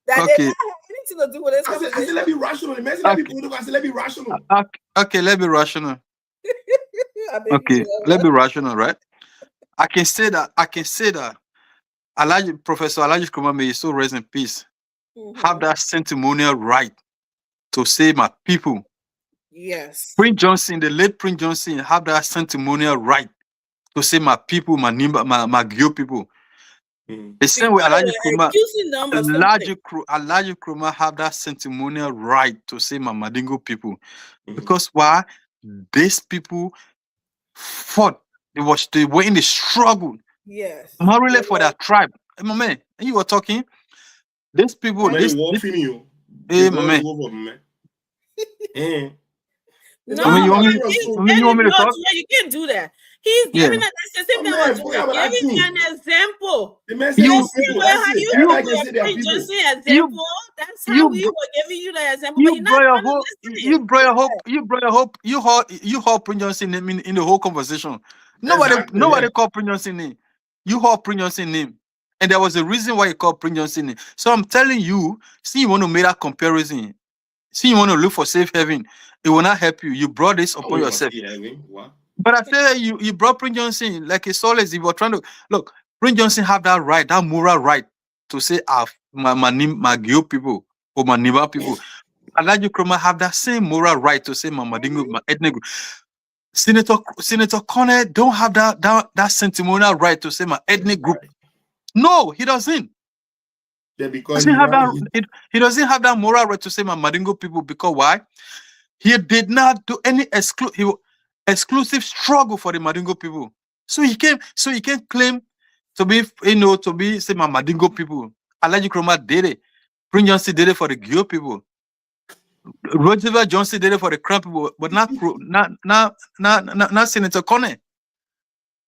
That Okay. they don't have anything to do with this I said, conversation. let me rational. The message, let me political. I said, let me rational. Okay, let me rational. I beg Okay, you, let me rational, right? I can say that. Professor Elijah Nkrumah, may he so rest in peace, have that sentimental right to say my people. Yes. Prince Johnson, the late Prince Johnson, have that sentimental right to say my people, my Gyo people. The same way Elijah Nkrumah, Elijah Nkrumah have that sentimental right to say my Mandingo people. Because why? These people fought. They were in the struggle. Yes. Morally for their tribe. Hey, my man, you were talking. These people, Man, this you walk in you. Hey, my man. No, I mean, you want me to talk? You can't do that. He's giving an giving an example. The message is simple. That's it. Everybody can say their people. Example. That's how we were giving you the example. You hold Prince Johnson name in the whole conversation. Nobody called Prince Johnson name. You hold Prince Johnson name. And there was a reason why you called Prince Johnson name. So I'm telling you, see, you want to make that comparison. See, you want to look for safe haven. It will not help you. You brought this upon yourself. What? But I feel you brought Prince Johnson like it's always you were trying to look. Prince Johnson have that right, that moral right to say my Gyo people or my Niba people. Elijah Nkrumah have that same moral right to say my Mandingo, my ethnic group. Senator Connor don't have that sentimental right to say my ethnic group. No, he doesn't. Yeah, because he doesn't have that moral right to say my Mandingo people. Because why? He did not do any exclusive struggle for the Mandingo people. So he can't claim to be, say my Mandingo people. Elijah Nkrumah did it. Prince Johnson did it for the Gyo people. Roosevelt Johnson did it for the Crown people, but not Senator Connor.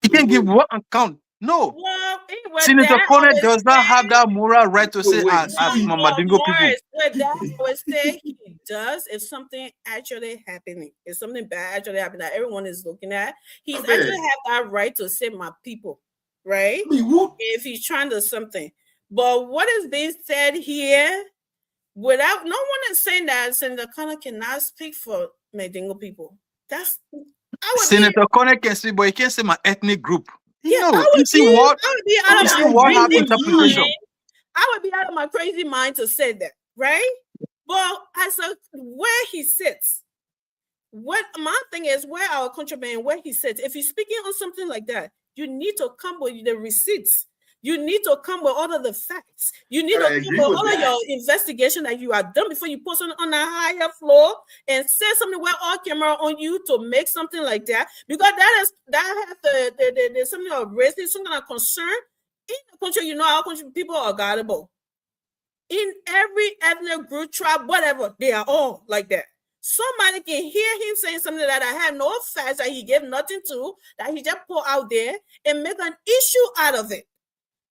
He can't give one account. No. Well, Senator Connor does not have that moral right to say as my Mandingo people. That would say he does if something actually happening. If something bad actually happened that everyone is looking at, he's actually have that right to say my people, right? If he's trying to something. But what is being said here, without no one is saying that Senator Connor cannot speak for Mandingo people. That's Senator Connor can speak, but he can't say my ethnic group. Yeah, I would be out of my crazy mind to say that, right? Well, as where he sits, what my thing is, where our countryman, where he sits, if he's speaking on something like that, you need to come with the receipts. You need to come with all of the facts. You need to come with all of your investigation that you have done before you post on a higher floor and say something where all camera on you to make something like that. Because that has the something of racism, something of concern. In the country, our country people are gullible. In every ethnic group, tribe, whatever, they are all like that. Somebody can hear him saying something that I have no facts, that he gave nothing to, that he just put out there and make an issue out of it.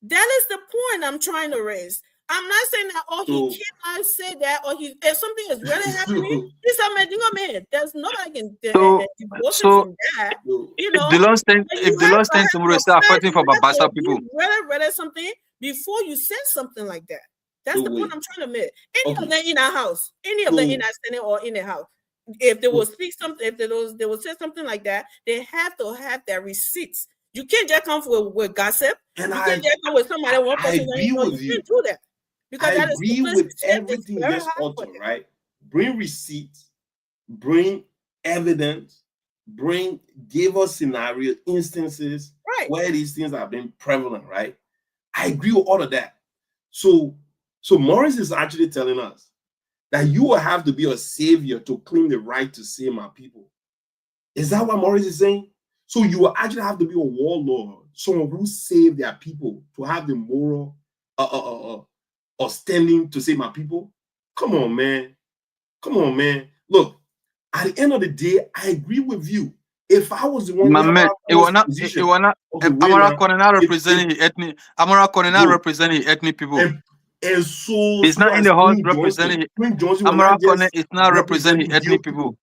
That is the point I'm trying to raise. I'm not saying that, he cannot say that, or if something is really happening, he's a Mandingo man. There's nobody can divorce him from that. If the Lord stands tomorrow, start fighting for Babasa people. Really something before you say something like that. That's the point I'm trying to make. Any of them in our house, any of them in our Senate or in the house, if they will speak something, if they will say something like that, they have to have their receipts. You can't just come with gossip. And you can't just come with somebody one person. You can't do that. Because I agree with everything this author, right? Bring receipts, bring evidence, give us scenario instances where these things have been prevalent, right? I agree with all of that. So Morris is actually telling us that you will have to be a savior to claim the right to say my people. Is that what Morris is saying? So you will actually have to be a warlord, someone who saved their people, to have the moral or standing to say my people. Come on, man. Look, at the end of the day, I agree with you. If I was the one, my man, it will not. Amara Konena representing ethnic. Amara Konena representing ethnic people. And so, He's not in the house representing. Prince Johnson was Amara not Kone just is not representing ethnic people.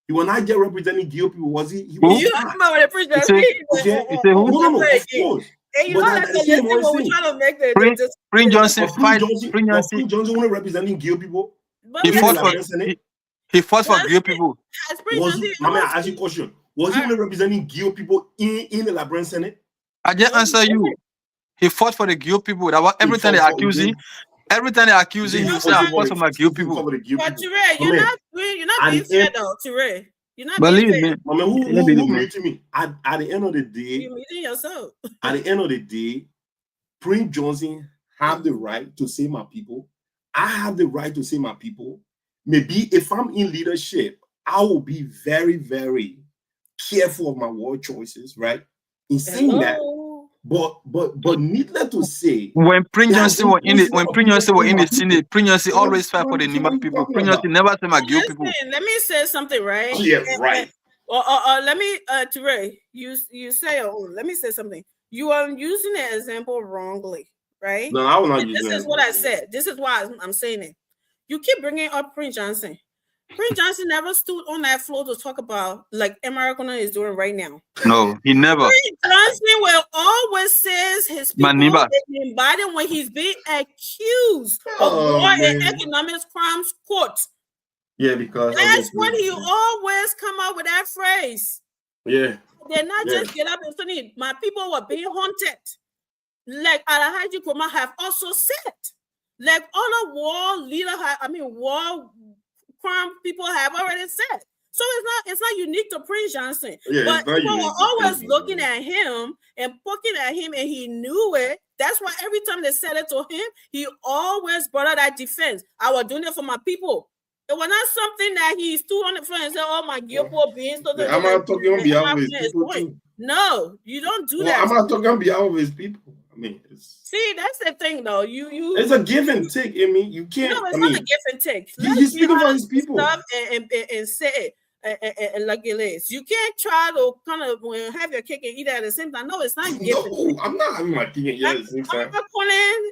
He was not just representing gay people, was he? He Who? was You not. know what Prince Johnson Okay? You say who? No, of course. And you But know that- that's see the what I'm when we're saying? trying to make the Prince Johnson But fight. Prince Johnson only representing gay people. But He let's fought see. for. He fought for gay people. Has Prince Was Johnson he, I mean, I ask you a question. Was he only representing gay people in the Labrador Senate? I just answer you. He fought for the gay people. That was every time they accuse him. Every time they accuse him, he say I fought for my gay people. But Ture, you're not being fair though, Ture. You're not Believe being me. fair. I mean, who muted me? At the end of the day, You're muting yourself. at the end of the day, Prince Johnson have the right to say my people. I have the right to say my people. Maybe if I'm in leadership, I will be very, very careful of my word choices, right? In saying that, but needless to say, When Prince there Johnson are was in it, inclusive when of Prince Johnson was in the people. Senate, Prince Johnson always fight for the What are Nima you people. talking Prince Johnson about? never say my gay people. Listen, let me say something, right? Yeah, right. Let me, Ture, you say your own. Let me say something. You are using the example wrongly, right? No, I will not And use this that. is what I said. This is why I'm saying it. You keep bringing up Prince Johnson. Prince Johnson never stood on that floor to talk about like Americana is doing right now. No, he never. Prince Johnson will always says his people Maniba. in Biden when he's being accused of Oh, war and man. economic crimes court. Yeah, because That's when he always come up with that phrase. yeah. They're not Yeah. just get up and say, my people were being haunted. Like Alhaji Kuma have also said. Like other war leader war crime people have already said. So it's not unique to Prince Johnson. Yeah, but it's not people unique were to always Prince looking at him and poking at him, and he knew it. That's why every time they said it to him, he always brought out that defense. I was doing it for my people. It was not something that he stood on the front and said, "Oh my poor beings." I'm not talking on behalf of his people too. No, you don't do Well, that. I'm not talking on behalf of his people. I mean, See, that's the thing, though. it's a give and take. I mean, you can't. No, it's I not mean, a give and take. he's speaking for his people. Stuff and say it like it is. You can't try to kind of have your cake and eat it at the same time. No, it's not give and take. No, I'm not having my cake and eat it at the same time.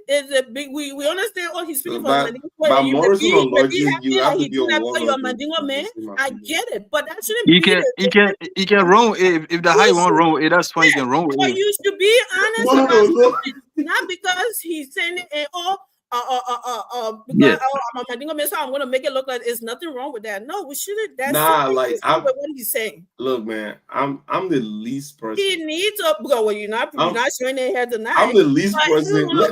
Is a big. We understand. Oh, he's speaking for By morals and logic, you have to be a Mandingo man. I get it, but that shouldn't He be. he can run if the high one run with it, that's fine. He can run with But it. you should be honest No. about it. Not because he's saying it because I'm a Mandingo man, so I'm going to make it look like there's nothing wrong with that. No, we shouldn't. That's with what he's saying. Look, man, I'm the least person. He needs to go. Well, you're not showing their head tonight. I'm the least But person. Let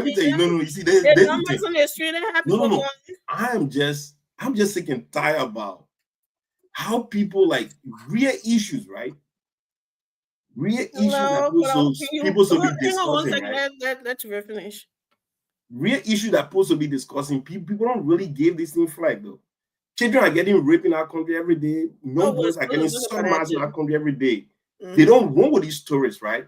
me tell you. No, you see, there's the numbers thing. on the street and happy. No. I'm just sick and tired about how people like real issues, right? Real issues that people should be discussing, right? Let you finish. Real issue that supposed to be discussing. People don't really give this thing flag though. Children are getting raped in our country every day. Young boys are getting summoned in our country every day. Mm-hmm. They don't run with these stories, right?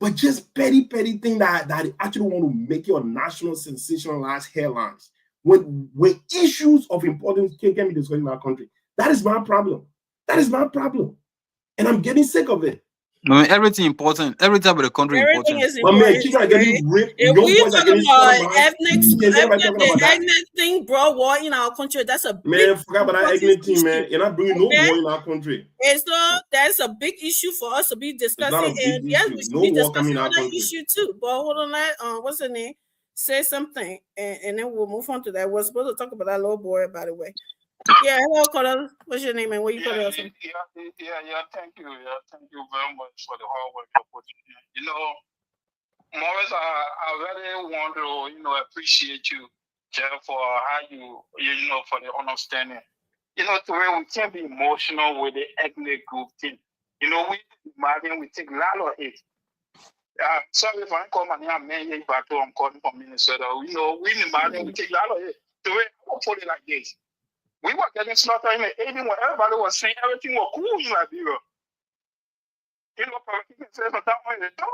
But just petty thing that actually want to make your national sensationalized headlines. When issues of importance can be discussed in our country, that is my problem. And I'm getting sick of it. I mean, everything important. Every type of the country everything important. Is important. My man, children are getting raped. If we talk about ethnic thing brought war in our country, that's a man. Forget about that ethnic thing, man. You're not bringing no war in our country. And so that's a big issue for us to be discussing. And yes, we should be discussing other issue too. But hold on, what's the name? Say something, and then we'll move on to that. We're supposed to talk about that little boy, by the way. Yeah, hello, Colin. What's your name and where you call us? Thank you. Yeah, thank you very much for the hard work you're putting in. You know, Morris, I really want to, appreciate you, Jeff, for how you for the understanding. You know, to where we can't be emotional with the ethnic group thing. You know, we take a lot of it. Sorry if I call my name, man, but I'm calling from Minnesota. You know, we take a lot of it. To where I put it like this. We were getting slaughtered in the 80s when everybody was saying everything was cool in Liberia. You know, people say sometimes when they do,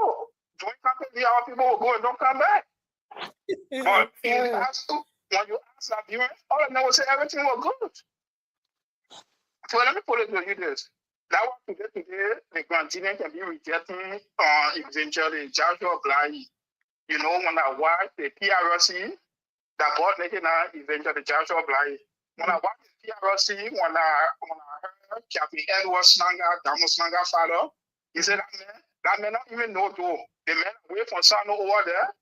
when our people will go and don't come back. But when you ask Liberians, all of them will say everything was good. So let me put it to you this. That was today, the Grandinian can be rejecting eventually Joshua Blai. You know, when I watched the PRC, that bought making an event at the Joshua Bly. When I watched the PRC, when I heard Captain Edward Slanga, Damos Slanga father, he said that man not even know though. The man away from Sano over there.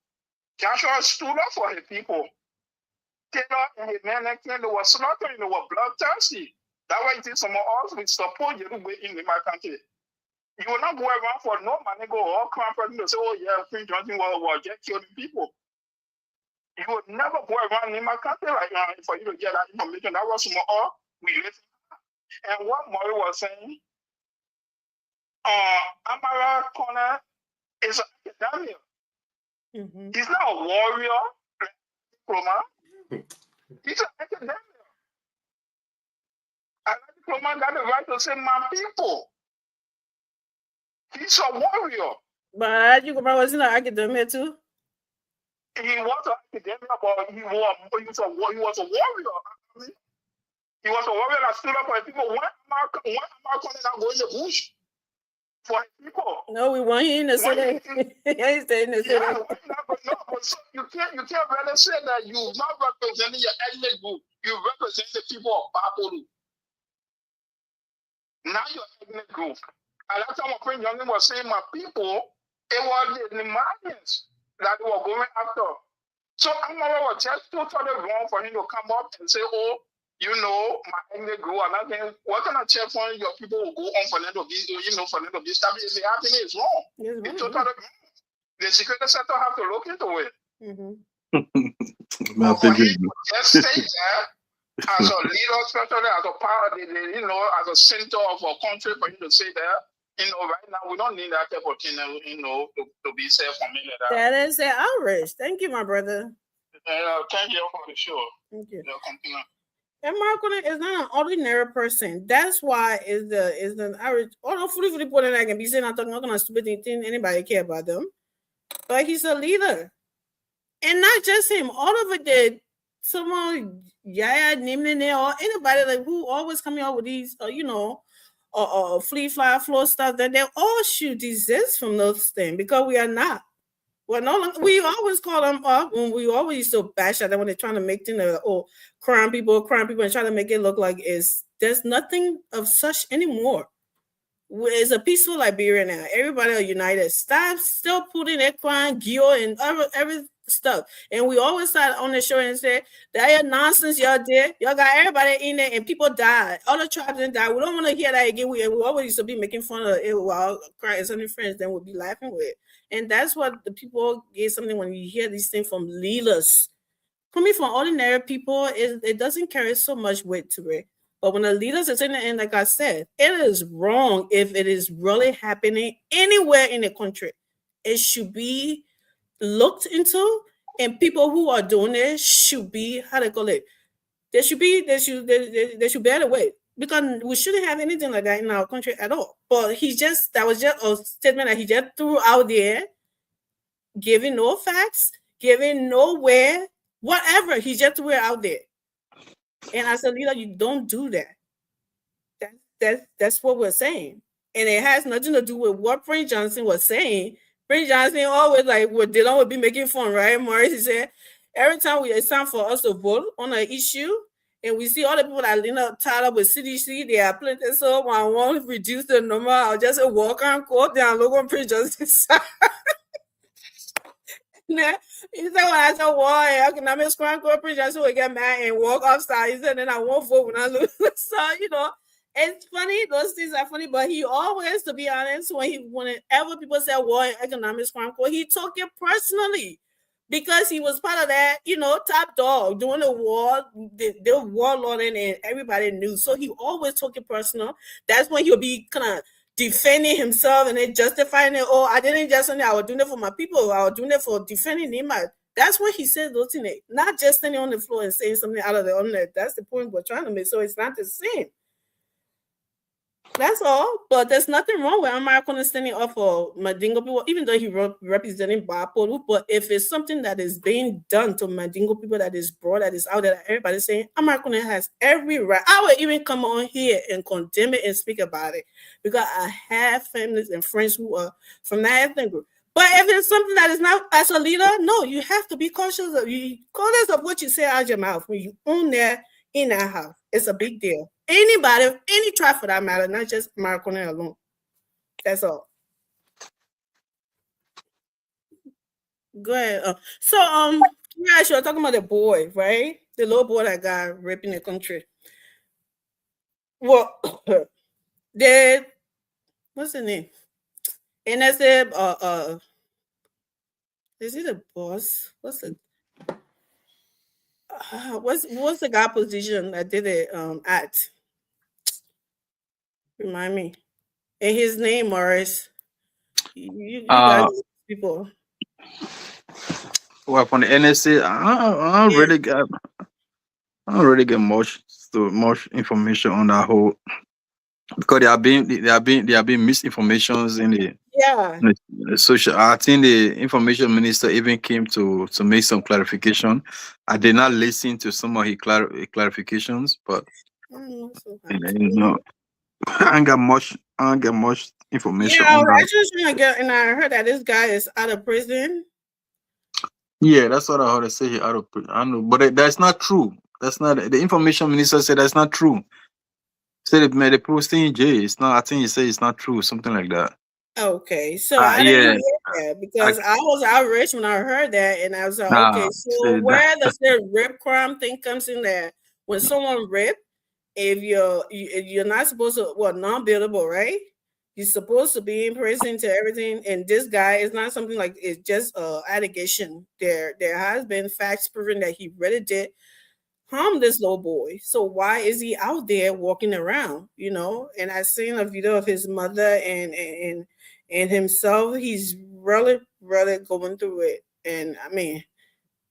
Joshua stood up for his people. Taylor and his men they were slaughtering, they were bloodthirsty. That's why it is some of us we support you in my country. You will not go around for no money, go all crime person to say, oh yeah, Prince Johnson was just killing people. You would never go around in my country right now for you to get that information. That was some of we listen. And what Maury was saying, Amara Corner is an academia. He's not a warrior, diploma. He's an academia. And that diploma got the right to say my people. He's a warrior. But you wasn't an academia too? He was an academia, but he was a warrior. He was a warrior that stood up for people. When am I not going to the bush for people? No, we want him to say that. He's saying the city. But so you can't really say that you're not representing your ethnic group. You represent the people of Babolu. Now your ethnic group. At that time, my friend Youngin was saying, my people, it was the Malians that were going after. So Amara was just totally wrong for him to come up and say, oh, you know, my ethnic group, and I think, what kind of check for your people will go on for them to be, you know, for them to be established? If happening is wrong. It's totally wrong. The security sector have to look into it. For him to just say that, as a leader, especially as a part of you know, as a center of a country, for him to say that, you know, right now we don't need that type of thing, you know, to be self-familiar. That is an outrage. Thank you, my brother. Thank you for the show. Thank you. Continue. And Marco is not an ordinary person. That's why is the average. All the fully people that I can be saying, I'm not gonna stupid thing. Anybody care about them? But he's a leader, and not just him. All of it did. Someone, Yaya, Nimne, or anybody like who always coming out with these, you know, flea fly floor stuff, that they all should desist from those things because we are not. Well, no longer, we always call them up when we always used to bash at them when they're trying to make things crime people, and try to make it look like there's nothing of such anymore. It's a peaceful Liberia now. Everybody are united. Stop still putting that crime, gear, and every stuff. And we always sat on the show and say that nonsense y'all did. Y'all got everybody in there and people died. All the tribes didn't die. We don't want to hear that again. We always used to be making fun of it while crying. Some friends then would be laughing with. And that's what the people get something when you hear these things from leaders. Coming from ordinary people, it doesn't carry so much weight to it. But when the leaders are saying it, and like I said, it is wrong if it is really happening anywhere in the country. It should be looked into, and people who are doing it should be, how they call it, they should bear the weight, because we shouldn't have anything like that in our country at all. But that was just a statement that he just threw out there, giving no facts, giving nowhere, whatever. He just threw it out there. And as a leader, you don't do that. That's what we're saying. And it has nothing to do with what Prince Johnson was saying. Prince Johnson always Dylan would be making fun, right? Maurice, he said, every time it's time for us to vote on an issue, and we see all the people that tied up with CDC, they are plenty, so I won't reduce the number. I'll just walk and quote down, look on Prince Johnson's side. He said, when I said, why economic crime, Prince Johnson will get mad and walk upside. He said, then I won't vote when I lose. So, you know, it's funny. Those things are funny, but he always, to be honest, whenever people say war and economic crime, he took it personally because he was part of that, you know, top dog during the war, the warlording, and everybody knew. So he always took it personal. That's when he'll be kind of defending himself and then justifying it. Oh, I didn't just say I was doing it for my people. I was doing it for defending him. That's what he said, those things. Not just standing on the floor and saying something out of the ordinary. That's the point we're trying to make. So it's not the same. That's all. But there's nothing wrong with American standing up for Mandingo people, even though he representing Bapolu. But if it's something that is being done to Mandingo people that is broad, that is out there, that everybody's saying, American has every right. I will even come on here and condemn it and speak about it because I have families and friends who are from that ethnic group. But if it's something that is not as a leader, no, you have to be cautious of what you say out of your mouth when you own that in that house. It's a big deal. Anybody, any tribe for that matter, not just Marconi alone. That's all. Go ahead. Yeah, you're talking about the boy, right? The little boy that got raped in the country. Well, what's the name? And I said, is he the boss? What's the guy position that did it at? Remind me. And his name, Morris. You guys, people. Well, from the NSA, I don't really get much information on that whole, because there have been misinformations in the social. I think the information minister even came to make some clarification. I did not listen to some of his clarifications, but I don't get much information. Yeah, I just trying to get, and I heard that this guy is out of prison. Yeah, that's what I heard. They say he out of prison. I know, but that's not true. That's not, the information minister said that's not true. Said the people stay in jail. It's not. I think he said it's not true. Something like that. Okay, so I didn't hear that because I was outraged when I heard that, and I was like, okay, so where does the rape crime thing comes in there? When someone raped, if you're not supposed to, non-billable, right? You're supposed to be in prison to everything, and this guy is not something like it's just allegation. There has been facts proving that he really did harm this little boy. So why is he out there walking around? You know, and I seen a video of his mother and himself. He's really going through it, and I mean,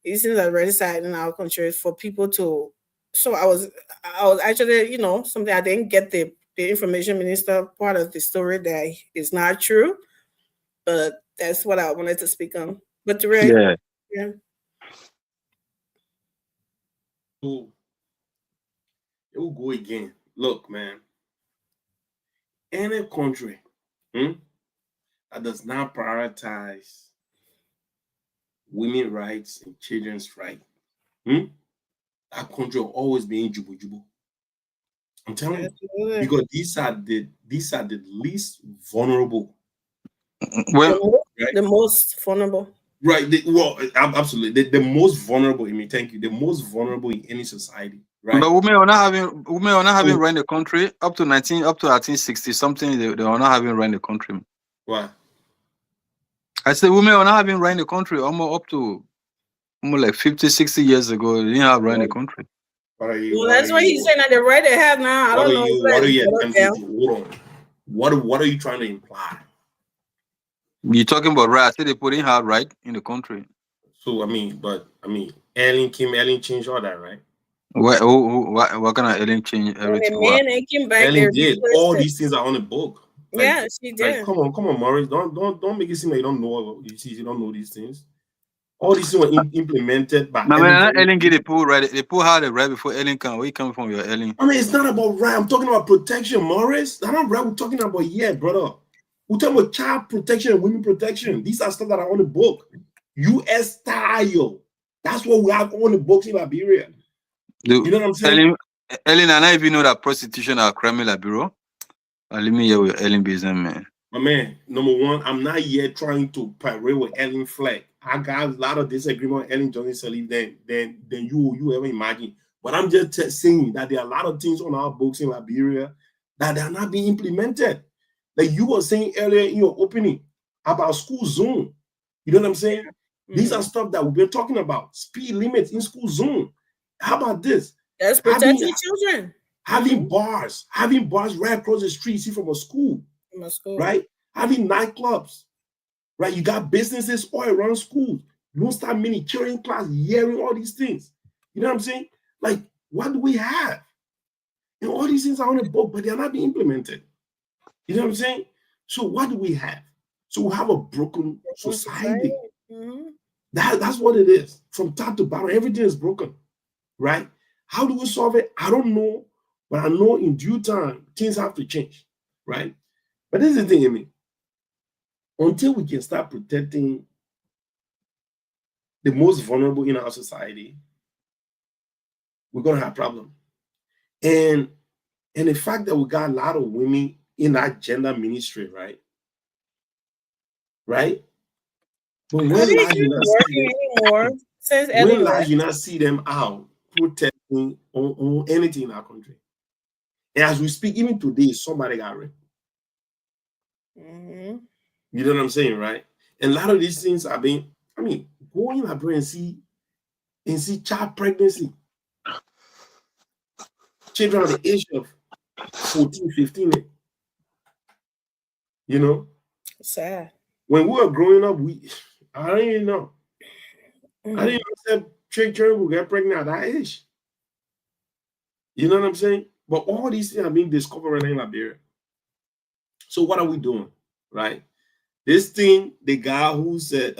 it seems like really sad in our country for people to. So I was actually, something I didn't get the information minister part of the story that is not true, but that's what I wanted to speak on. But yeah. So it will go again. Look, man, any country that does not prioritize women's rights and children's rights, that country will always be in jubu. I'm telling you, because these are the least vulnerable. Well, the most vulnerable. Right. Absolutely. The most vulnerable. I mean, thank you. The most vulnerable in any society. Right. But women are not having run the country up to 1860 something. They are not having run the country. Why? I said women are not having run the country almost up to almost like 50, 60 years ago. They didn't have run the country. That's what he's saying that the right they have now. I don't know. What are you attempting to hold on? What are you trying to imply? You're talking about right. I said they put in her right in the country. So Ellen changed all that, right? What kind of Ellen change everything? Ellen did. All these things are on the book. Yeah, she did. Come on, Maurice. Don't make it seem like you don't know. You don't know these things. All these things were implemented by Ellen get the pool right. They pull her the right before Ellen come. Where you coming from, your Ellen? I mean, it's not about right. I'm talking about protection, Maurice. That's not right. We're talking about brother. We're talking about child protection and women protection. These are stuff that are on the book. U.S. style. That's what we have on the books in Liberia. You know what I'm saying? Ellen, I don't even know that prostitution are crime in Liberia. Let me hear with Ellen business, man. My man, number one, I'm not yet trying to parade with Ellen Fleck. I got a lot of disagreement with Ellen Johnson Sirleaf than you ever imagine. But I'm just saying that there are a lot of things on our books in Liberia that are not being implemented. Like you were saying earlier in your opening about school zone. You know what I'm saying? These are stuff that we've been talking about. Speed limits in school zone. How about this? That's protecting children. Having bars right across the street, see, from a school. Right? Having nightclubs. Right? You got businesses all around schools. You don't start many children in class hearing all these things. You know what I'm saying? Like, what do we have? And all these things are on the book, but they're not being implemented. You know what I'm saying? So what do we have? So we have a broken society. That's what it is. From top to bottom, everything is broken. Right? How do we solve it? I don't know. But I know in due time, things have to change. Right? But this is the thing, I mean. until we can start protecting the most vulnerable in our society, we're gonna have problems. And the fact that we got a lot of women in that gender ministry, right? Right? But Are when they last you even not see working them, anymore since when Ellie last left? you not see them out protesting on anything in our country? And as we speak, even today, somebody got raped. Mm-hmm. You know what I'm saying, right? And a lot of these things are being, I mean, go in abroad and see child pregnancy. Children at the age of 14, 15. You know? Sad. When we were growing up, I don't even know. Mm-hmm. I didn't even say children will get pregnant at that age. You know what I'm saying? But all these things are being discovered right now in Liberia. So what are we doing, right? This thing, the guy who they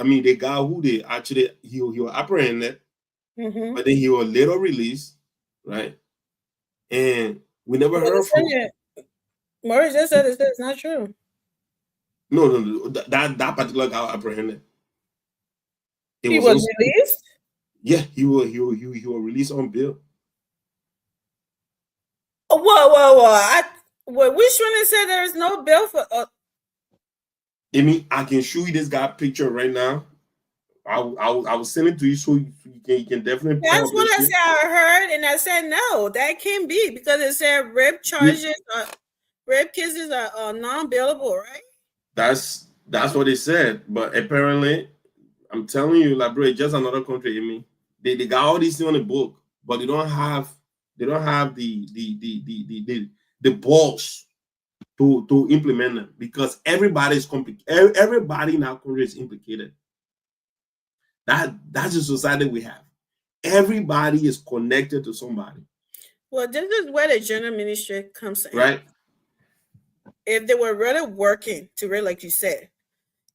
actually, he was apprehended, Mm-hmm. but then he was later released, right? And we never heard from him. Maurice just said it's not true. No, that particular guy was apprehended. He was released? Yeah, he was released on bail. Whoa. Which one said there is no bill for? I can show you this guy picture right now. I will send it to you so you can definitely. That's what I said. I heard, and I said no, that can't be because it said rape charges, rape cases are non-bailable, right? That's what they said, but apparently, I'm telling you, Liberia is just another country. They got all these things on the book, but they don't have the balls to implement them because everybody in our country is implicated. That's the society we have. Everybody is connected to somebody. Well, this is where the gender ministry comes in. Right. If they were really working to really, like you said.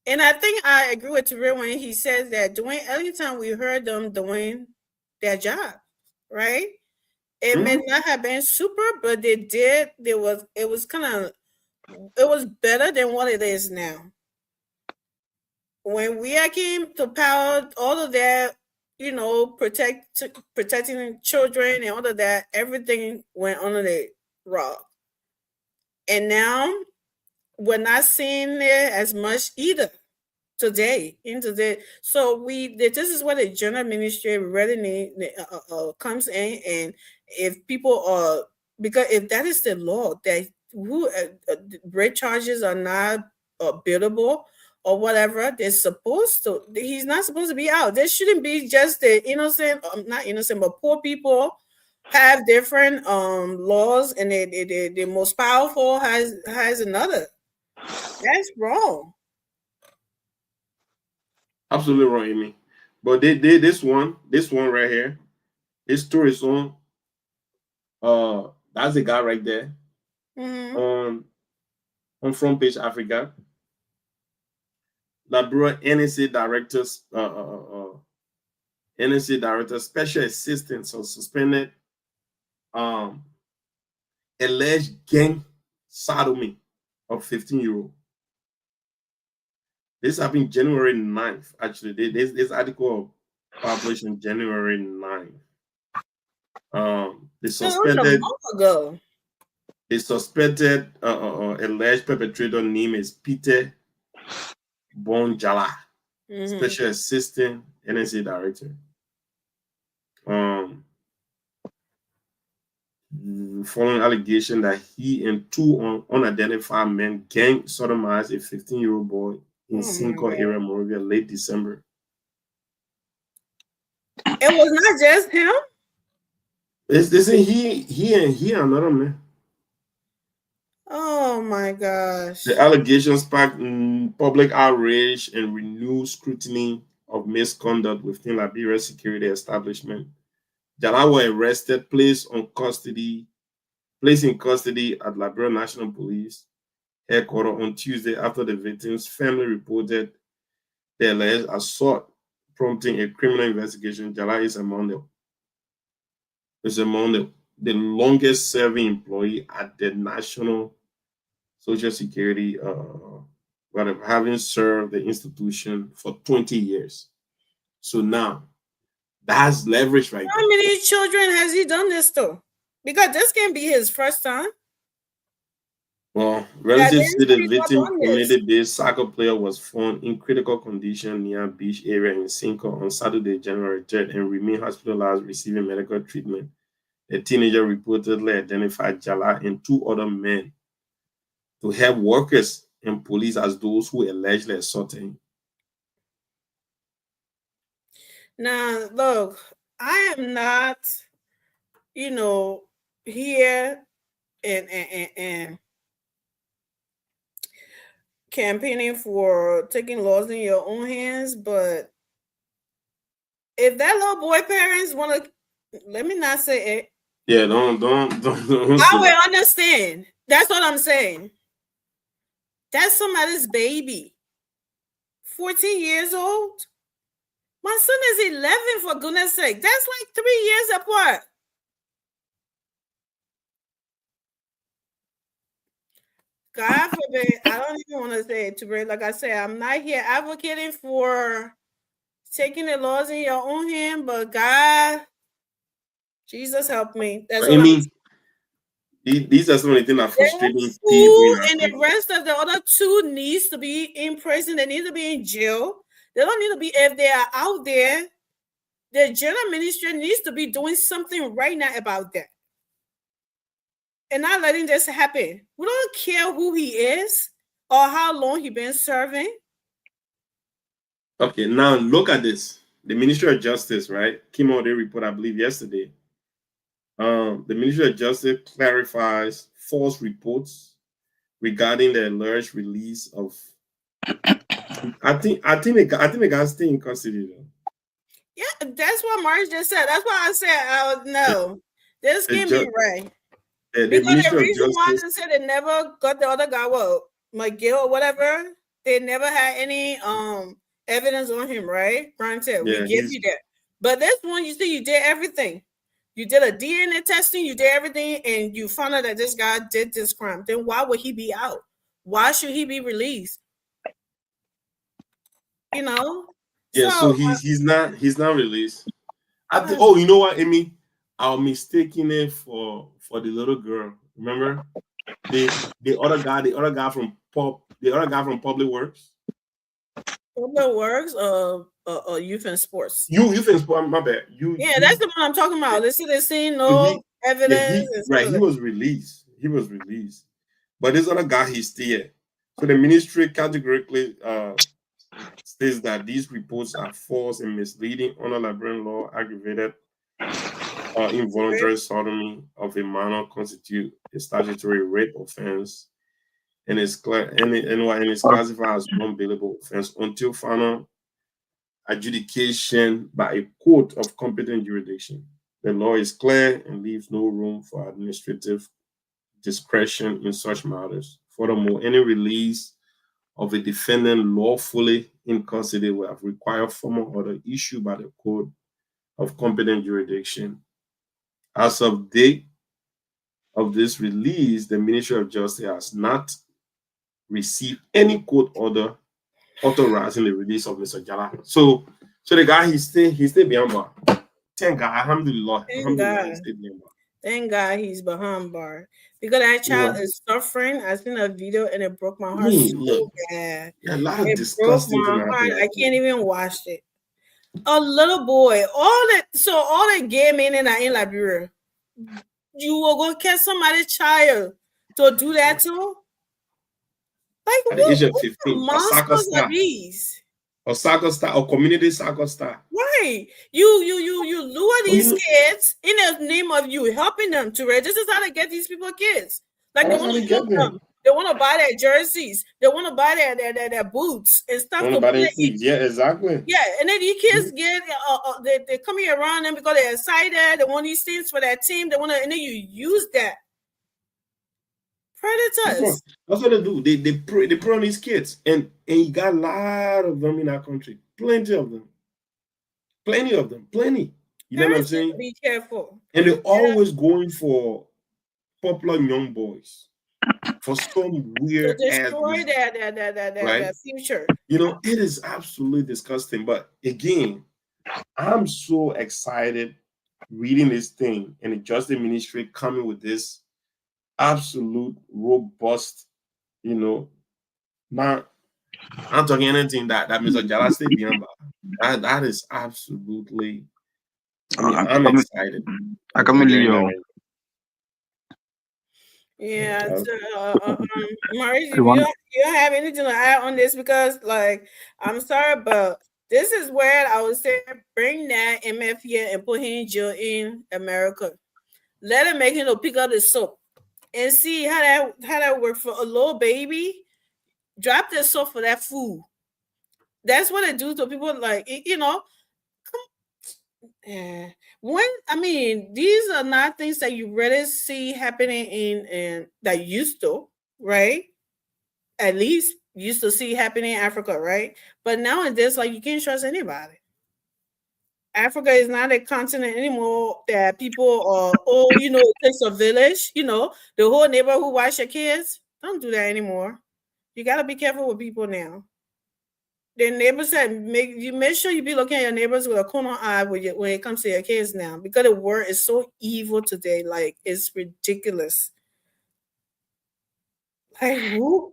And I think I agree with Terrell when he says that anytime we heard them doing their job, right? It may not have been super, but they did. It was better than what it is now. When we came to power, all of that, protecting children and all of that, everything went under the rug. And now we're not seeing it as much either today. So this is what the gender ministry really comes in, and if people are, because if that is the law that rape charges are not billable or whatever, he's not supposed to be out. There shouldn't be just the not innocent, but poor people have different laws, and the most powerful has another. That's wrong. Absolutely wrong, Amy. But this one right here, his story is on. That's the guy right there. Mm-hmm. On Front Page Africa. Liberia NSA director, special assistant, so suspended. Alleged gang sodomy of 15-year-old. This happened January 9th. Actually, this article published January 9th. They suspected. They suspected alleged perpetrator name is Peter Bonjala, special assistant NSA director. Following allegation that he and two unidentified men gang sodomized a 15-year-old boy in Cinco area, Moravia, late December. It was not just him. This he and another man. Oh my gosh. The allegations sparked public outrage and renewed scrutiny of misconduct within Liberia's security establishment. Jala was arrested, placed in custody at Liberia National Police headquarters on Tuesday after the victim's family reported the alleged assault, prompting a criminal investigation. Jala is among the longest serving employee at the National Social Security but of having served the institution for 20 years. So now, that's leverage right How there. many children has he done this to? Because this can be his first time. Well, relatives to the victim community-based soccer player was found in critical condition near beach area in Cinco on Saturday, January 3rd, and remained hospitalized receiving medical treatment. The teenager reportedly identified Jala and 2 other men to help workers and police as those who allegedly assaulted him. Now, look, I am not, here and campaigning for taking laws in your own hands, but if that little boy parents want to, let me not say it. Yeah, don't I will understand. That's what I'm saying. That's somebody's baby. 14 years old. My son is 11, for goodness sake. That's like 3 years apart. God forbid, I don't even want to say it too great. Like I said, I'm not here advocating for taking the laws in your own hand, but God, Jesus help me. That's what I mean. These are some of the things that frustrating people. And the rest of the other 2 needs to be in prison. They need to be in jail. They don't need to be, if they are out there, the general ministry needs to be doing something right now about that. And not letting this happen. We don't care who he is or how long he been serving. Okay, now look at this. The Ministry of Justice, right, came out with a report, I believe, yesterday. The Ministry of Justice clarifies false reports regarding the alleged release of. I think the guy stay in custody though. Yeah, that's what Marge just said. That's why I said I would know. This can't be right. Because the reason why they said they never got the other guy, McGill or whatever, they never had any evidence on him, right? Granted, we give you that. But this one, you see, you did everything. You did a DNA testing, you did everything, and you found out that this guy did this crime. Then why would he be out? Why should he be released? Yeah, so he's not released. Oh, you know what, Amy? I'm mistaking it for the little girl. Remember the other guy from Public Works. Public Works, Youth and Sports. Youth and Sports. My bad. That's the one I'm talking about. They seen no evidence. He was released. He was released, but this other guy, he's still here. So the ministry categorically states that these reports are false and misleading under Liberian law. Aggravated involuntary sodomy of a minor constitute a statutory rape offense, and is classified as non-bailable offense until final adjudication by a court of competent jurisdiction. The law is clear and leaves no room for administrative discretion in such matters. Furthermore, any release of a defendant lawfully in custody will have required formal order issued by the court of competent jurisdiction. As of date of this release, the Ministry of Justice has not received any court order authorizing the release of Mr. Jala. So the guy he's still behind bar. Thank God, alhamdulillah. Thank God he's behind bar. Because that child is suffering. I seen a video and it broke my heart so bad. Yeah, a lot of disgusting things. I can't even watch it. A little boy, all the gay men in Liberia, you will go catch somebody's child to do that to? Like, at the age of 15, or soccer star, or community soccer star. Right. You lure these kids in the name of you helping them to read. This is how they get these people kids. Like they want to help them. They want to buy their jerseys. They want to buy their boots and stuff. Yeah, exactly. Yeah, and then these kids get they come here around them because they're excited. They want these things for their team. They want to, and then you use that. Predators. That's what they do. They prey on these kids, and you got a lot of them in our country. Plenty of them. Plenty. You know what I'm saying? Be careful. And they're always going for popular young boys. for some To weird ass destroy reason, their right? future. You know, it is absolutely disgusting. But again, I'm so excited reading this thing and the justice ministry coming with this absolute robust, you know, not I'm talking anything that Mr. Jala stay behind. That is absolutely. I mean, I'm excited. I come Leo. Yeah, Maurice, if The one you don't have anything to add on this, because like I'm sorry, but this is where I would say bring that MF here and put him in jail in America. Let him make him to pick up the soap and see how that work for a little baby. Drop the soap for that food. That's what they do to people. Like you know, when I mean, these are not things that you really see happening in that used to, right? At least used to see happening in Africa, right? But nowadays, like you can't trust anybody. Africa is not a continent anymore that people are, oh, you know, it takes a village, you know, the whole neighborhood watch your kids. Don't do that anymore. You gotta be careful with people now. The neighbors said make sure you be looking at your neighbors with a corner eye when it comes to your kids now, because the world is so evil today, like it's ridiculous. Like who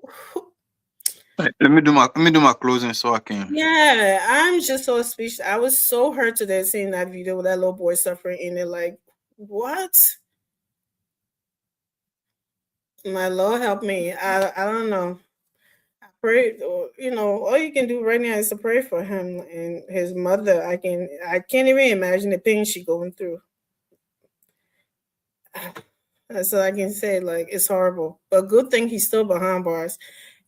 let me do my closing so I can. Yeah, I'm just so speechless. I was so hurt today seeing that video with that little boy suffering in it. Like, what? My Lord help me. I don't know. I pray, you know, all you can do right now is to pray for him and his mother. I can't even imagine the pain she's going through. That's all I can say. Like, it's horrible. But good thing he's still behind bars.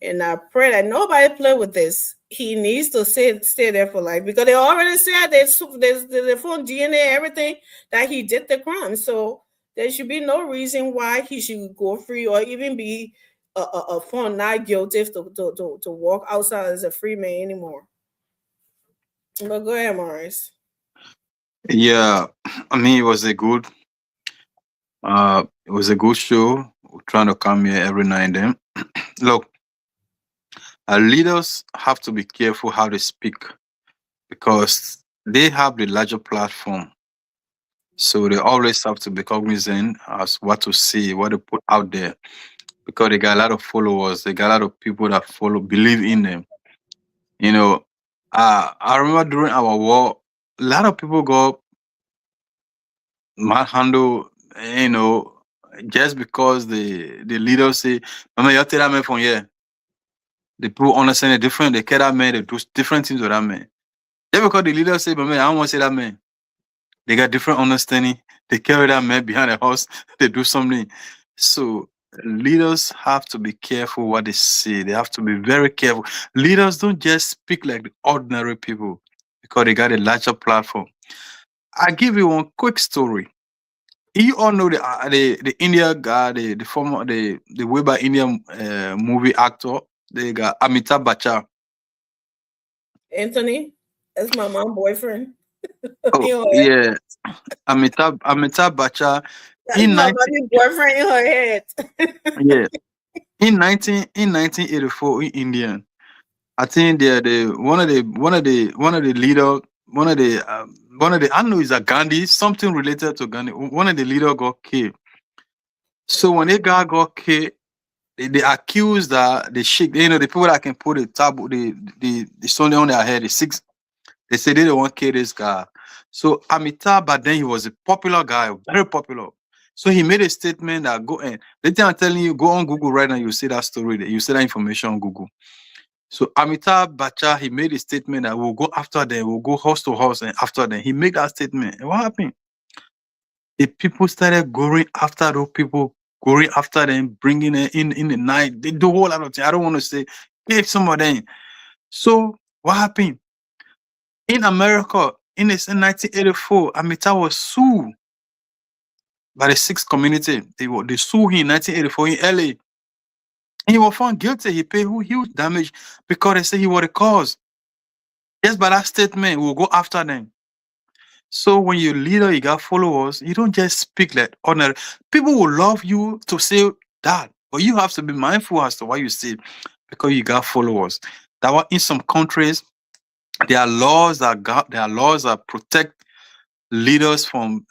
And I pray that nobody play with this. He needs to stay there for life, because they already said they found DNA, everything that he did the crime. So there should be no reason why he should go free or even be found not guilty to walk outside as a free man anymore. But go ahead, Maurice. Yeah, I mean it was a good show. We're trying to come here every now and then. Look, leaders have to be careful how they speak, because they have the larger platform. So they always have to be cognizant as what to say, what to put out there, because they got a lot of followers. They got a lot of people that believe in them. You know, I remember during our war, a lot of people got manhandle, you know, just because the leaders say, "Mama, you tell that man from here." The people understand it different. They care that man. They do different things with that man. Just because the leaders say, "Mama, I don't want to say that man," they got different understanding. They carry that man behind the house. They do something. So leaders have to be careful what they say. They have to be very careful. Leaders don't just speak like the ordinary people, because they got a larger platform. I give you one quick story. You all know the India guy, the former the way by Indian movie actor. They got Amitabh Bachchan. Anthony, that's my mom's boyfriend. Oh, yeah, Amitabh Bachchan. That's my boyfriend in her head. Yeah, in 1984 in India, I think they're one of the leader, one of the I don't know, is a Gandhi, something related to Gandhi. One of the leader got killed. So when the guy got killed, they accused the sheikh, you know, the people that can put the taboo, the stone on their head, the six. They said they don't want to kill this guy. So Amitabh, but then he was a popular guy, very popular. So he made a statement that go and the thing I'm telling you, go on Google right now, you see that story, you see that information on Google. So Amitabh Bachchan, he made a statement that we'll go after them, we'll go house to house and after them. He made that statement. And what happened? The people started going after those people, going after them, bringing them in the night. They do a whole lot of things. I don't want to say, give some of them. So what happened? In America, in 1984, Amitabh was sued by the Sikh community. They sued him in 1984 in LA. He was found guilty. He paid huge damage because they say he was the cause. Just by that statement, we'll go after them. So when you're leader, you got followers, you don't just speak like ordinary. People will love you to say that. But you have to be mindful as to what you say because you got followers. That were in some countries, there are laws that protect leaders from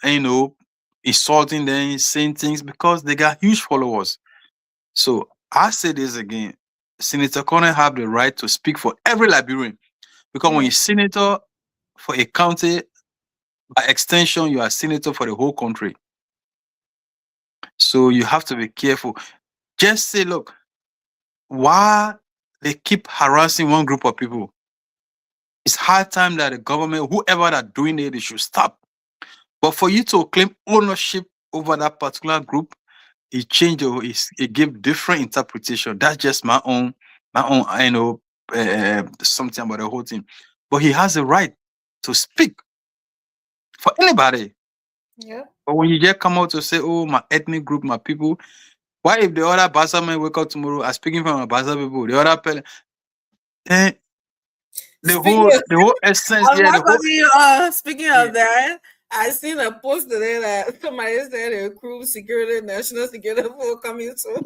insulting them, saying things because they got huge followers. So I say this again. Senator Corner have the right to speak for every Liberian. Because when you're senator for a county, by extension, you are senator for the whole country. So you have to be careful. Just say, look, why they keep harassing one group of people? It's high time that the government, whoever that doing it, they should stop. But for you to claim ownership over that particular group, it changed or it gave different interpretation. That's just my own, something about the whole thing. But he has a right to speak for anybody. Yeah. But when you just come out to say, oh, my ethnic group, my people, why if the other Basa man wake up tomorrow, I'm speaking for my Basa people, the other person, the whole essence, speaking of that, I seen a post today that somebody said the crew security, national security will coming soon.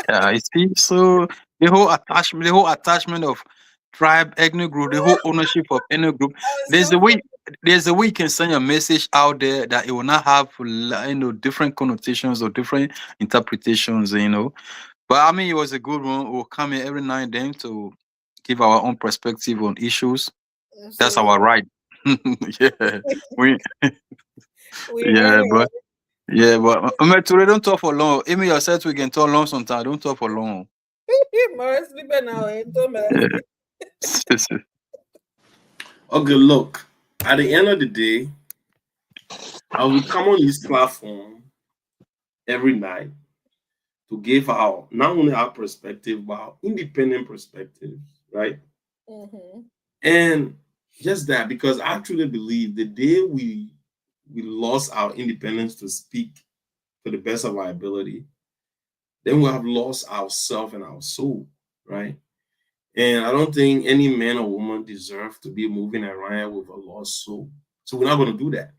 Yeah, you see, so the whole attachment of tribe, ethnic group, the whole ownership of any group. There's a way you can send your message out there that it will not have different connotations or different interpretations, But I mean, it was a good one. We'll come here every now and then to give our own perspective on issues. That's our right. Yeah, but Ture, don't talk for long. Amy yourself, we can talk long sometimes. Don't talk for long. Okay, look. At the end of the day, I will come on this platform every night to give our not only our perspective, but our independent perspective, right? Mm-hmm. And just that, because I truly believe the day we lost our independence to speak to the best of our ability, then we have lost ourselves and our soul, right? And I don't think any man or woman deserve to be moving around with a lost soul. So we're not going to do that.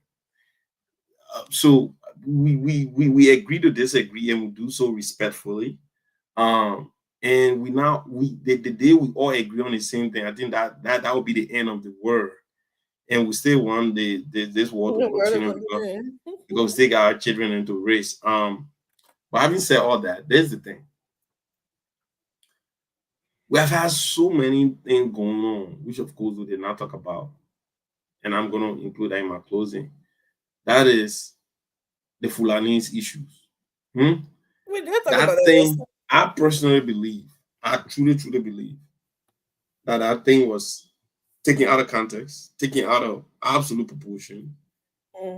So we agree to disagree, and we do so respectfully. And the day we all agree on the same thing, I think that will be the end of the world. And we still want this world to continue because we take our children into race. But having said all that, there's the thing. We have had so many things going on, which of course we did not talk about. And I'm going to include that in my closing. That is the Fulanese issues. We did talk that about thing, that. I personally believe, I truly believe that thing was taken out of context, taken out of absolute proportion,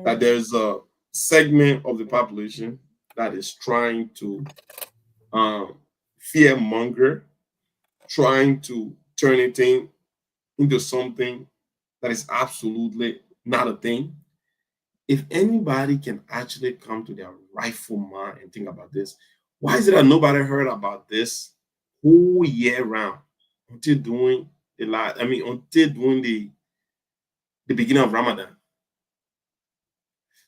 that there's a segment of the population that is trying to fear monger, trying to turn a thing into something that is absolutely not a thing. If anybody can actually come to their rightful mind and think about this, why is it that nobody heard about this whole year round until during the beginning of Ramadan?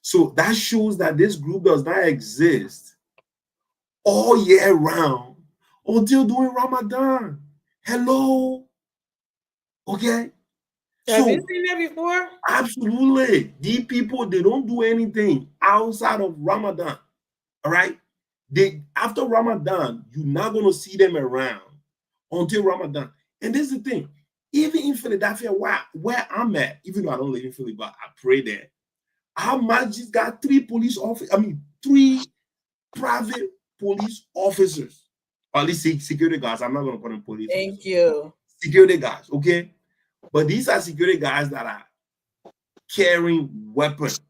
So that shows that this group does not exist all year round until during Ramadan. Hello. Okay. Have you seen that before? Absolutely. These people, they don't do anything outside of Ramadan. All right. After Ramadan, you're not going to see them around until Ramadan. And this is the thing. Even in Philadelphia, where I'm at, even though I don't live in Philly, but I pray there, our masjid got 3 private police officers. Or at least security guards. I'm not going to call them police officers. Thank you. Security guards, okay? But these are security guards that are carrying weapons.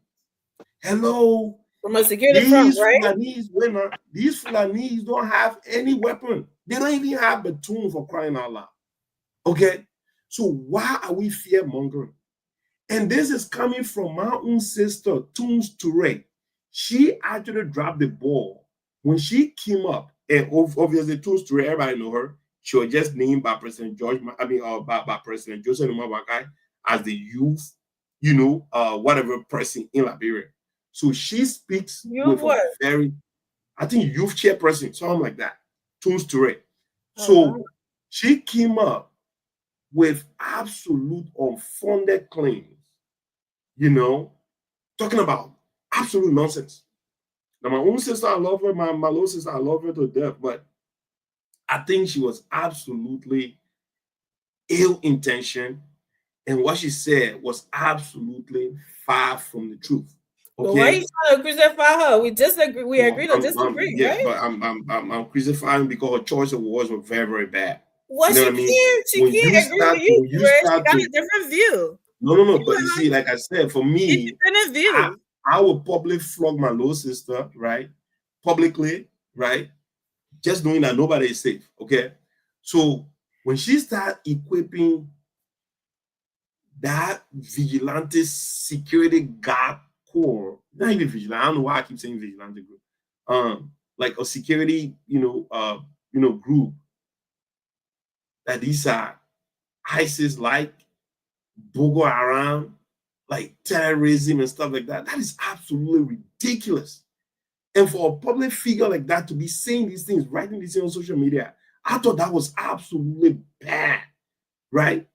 Hello. From a security firm, right? These Fulanese don't have any weapon. They don't even have a tune for crying out loud. Okay? So why are we fear-mongering? And this is coming from my own sister, Tunes Ture. She actually dropped the ball when she came up. And obviously, Tunes Ture, everybody know her. She was just named by President by President Joseph Nwabakai as the youth, whatever person in Liberia. So she speaks with a very, I think, youth chairperson, something like that. tunes to it. Oh, So wow. she came up with absolute unfounded claims, you know, talking about absolute nonsense. Now, my own sister, I love her. My little sister, I love her to death. But I think she was absolutely ill-intentioned. And what she said was absolutely far from the truth. But why are you trying to crucify her? We disagree. We agree to disagree, Yeah, right? but I'm crucifying because her choice of words were very, very bad. Well, You know she what I mean? can't. She When can't you agree start with you. when you She start got to a different view. no. But you see, like I said, for me, Independent view. I would probably flog my little sister, right? Publicly, right? Just knowing that nobody is safe. Okay. So when she started equipping that vigilante security guard corps, not even vigilante, I don't know why I keep saying vigilante group, like a security, group, that these are ISIS like Boko Haram, like terrorism and stuff like that. That is absolutely ridiculous. And for a public figure like that to be saying these things, writing these things on social media, I thought that was absolutely bad, right?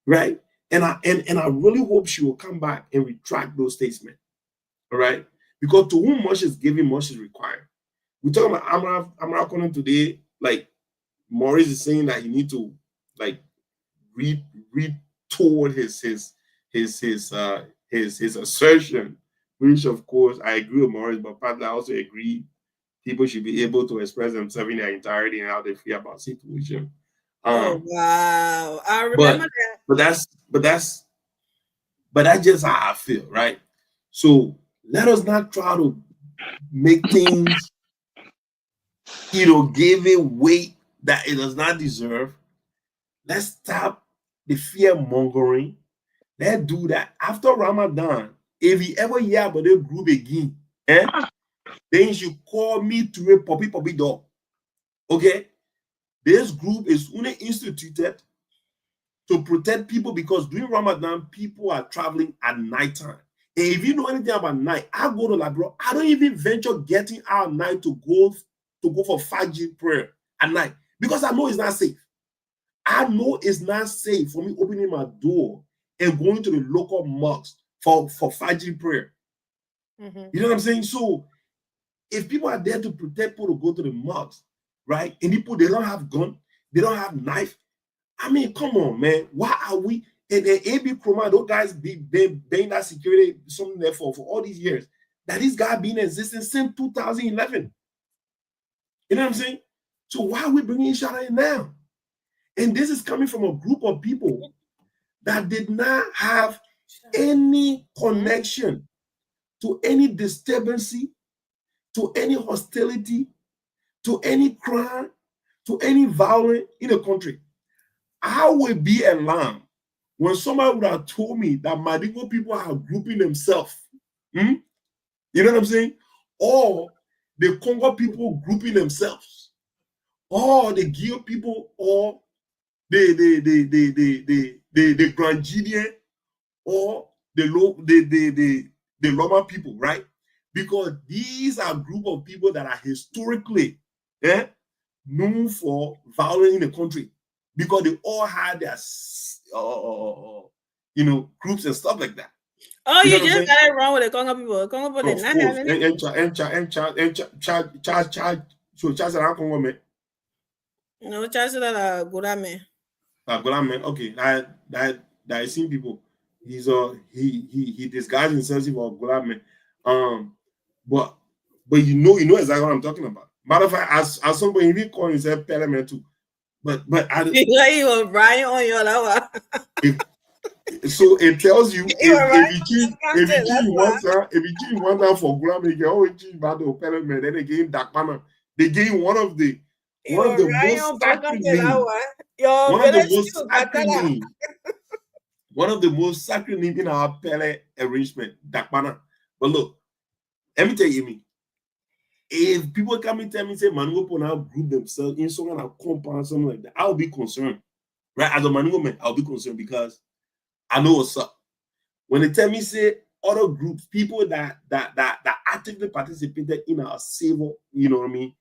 Right? And I really hope she will come back and retract those statements, all right? Because to whom much is given, much is required. We're talking about Amara Conan today, like Maurice is saying that he need to like retort his assertion, which of course I agree with Maurice, but partly I also agree people should be able to express themselves in their entirety and how they feel about situation. Oh wow! I remember that. But that's just how I feel, right? So let us not try to make things, give it weight that it does not deserve. Let's stop the fear mongering. Let's do that. After Ramadan, if you ever hear about the group again, then you should call me to a puppy dog. Okay? This group is only instituted to protect people because during Ramadan, people are traveling at nighttime. And if you know anything about night, I go to Labro. I don't even venture getting out at night to go for Fajr prayer at night because I know it's not safe. I know it's not safe for me opening my door and going to the local mosque for Fajr prayer. Mm-hmm. You know what I'm saying? So if people are there to protect people to go to the mosque, right? And people, they don't have gun, they don't have knife. I mean, come on, man. Why are we? And AB Kroma, those guys been that security something there for all these years. That this guy been existing since 2011. You know what I'm saying? So why are we bringing each other in now? And this is coming from a group of people that did not have any connection to any disturbance, to any hostility, to any crime, to any violence in the country. I would be alarmed when somebody would have told me that Madingo people are grouping themselves. You know what I'm saying? Or the Congo people grouping themselves. Or the Gio people, or the Grand Gideon, or the Loma people, right? Because these are a group of people that are historically known for violence in the country. Because they all had their, groups and stuff like that. Oh, you just got it wrong with the Congo people. The Congo people did not have any. No, Charles that Gurame. Gurame, okay. I seen people. He disguised himself for Gurame. But you know exactly what I'm talking about. Matter of fact, as somebody even call himself Parliament too. But I you were Brian on your lower. So it tells you if you choose one time for Grammy, you can always choose about the Parliament. Then again, Dakpana, they gave one of the most sacred names. One of the most sacred names in our Pele arrangement, Dakpana. But look, let me tell you, if people come and tell me, say, Manungo Pona group themselves in some kind of compound, something like that, I'll be concerned. Right? As a Manungo man, I'll be concerned because I know what's up. When they tell me, say, other groups, people that actively participated in our civil, you know what I mean,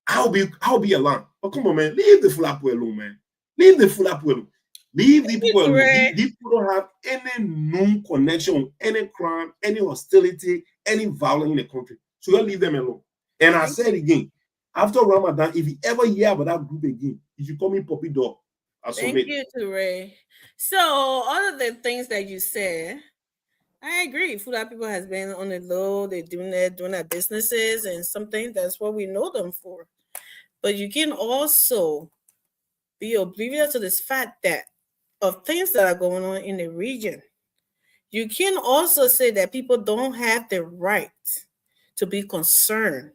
I'll be alarmed. But come on, man, leave the Fulapo alone, man. Leave the Fulapo alone. Leave the people alone. These people don't have any known connection, any crime, any hostility, any violence in the country. So you leave them alone. And I said again, after Ramadan, if you ever hear about that group again, you should call me Poppy Dog. Thank you, Ture. So all of the things that you said, I agree. Fula people has been on the low. They're doing their businesses and something. That's what we know them for. But you can also be oblivious to this fact that of things that are going on in the region. You can also say that people don't have the right to be concerned.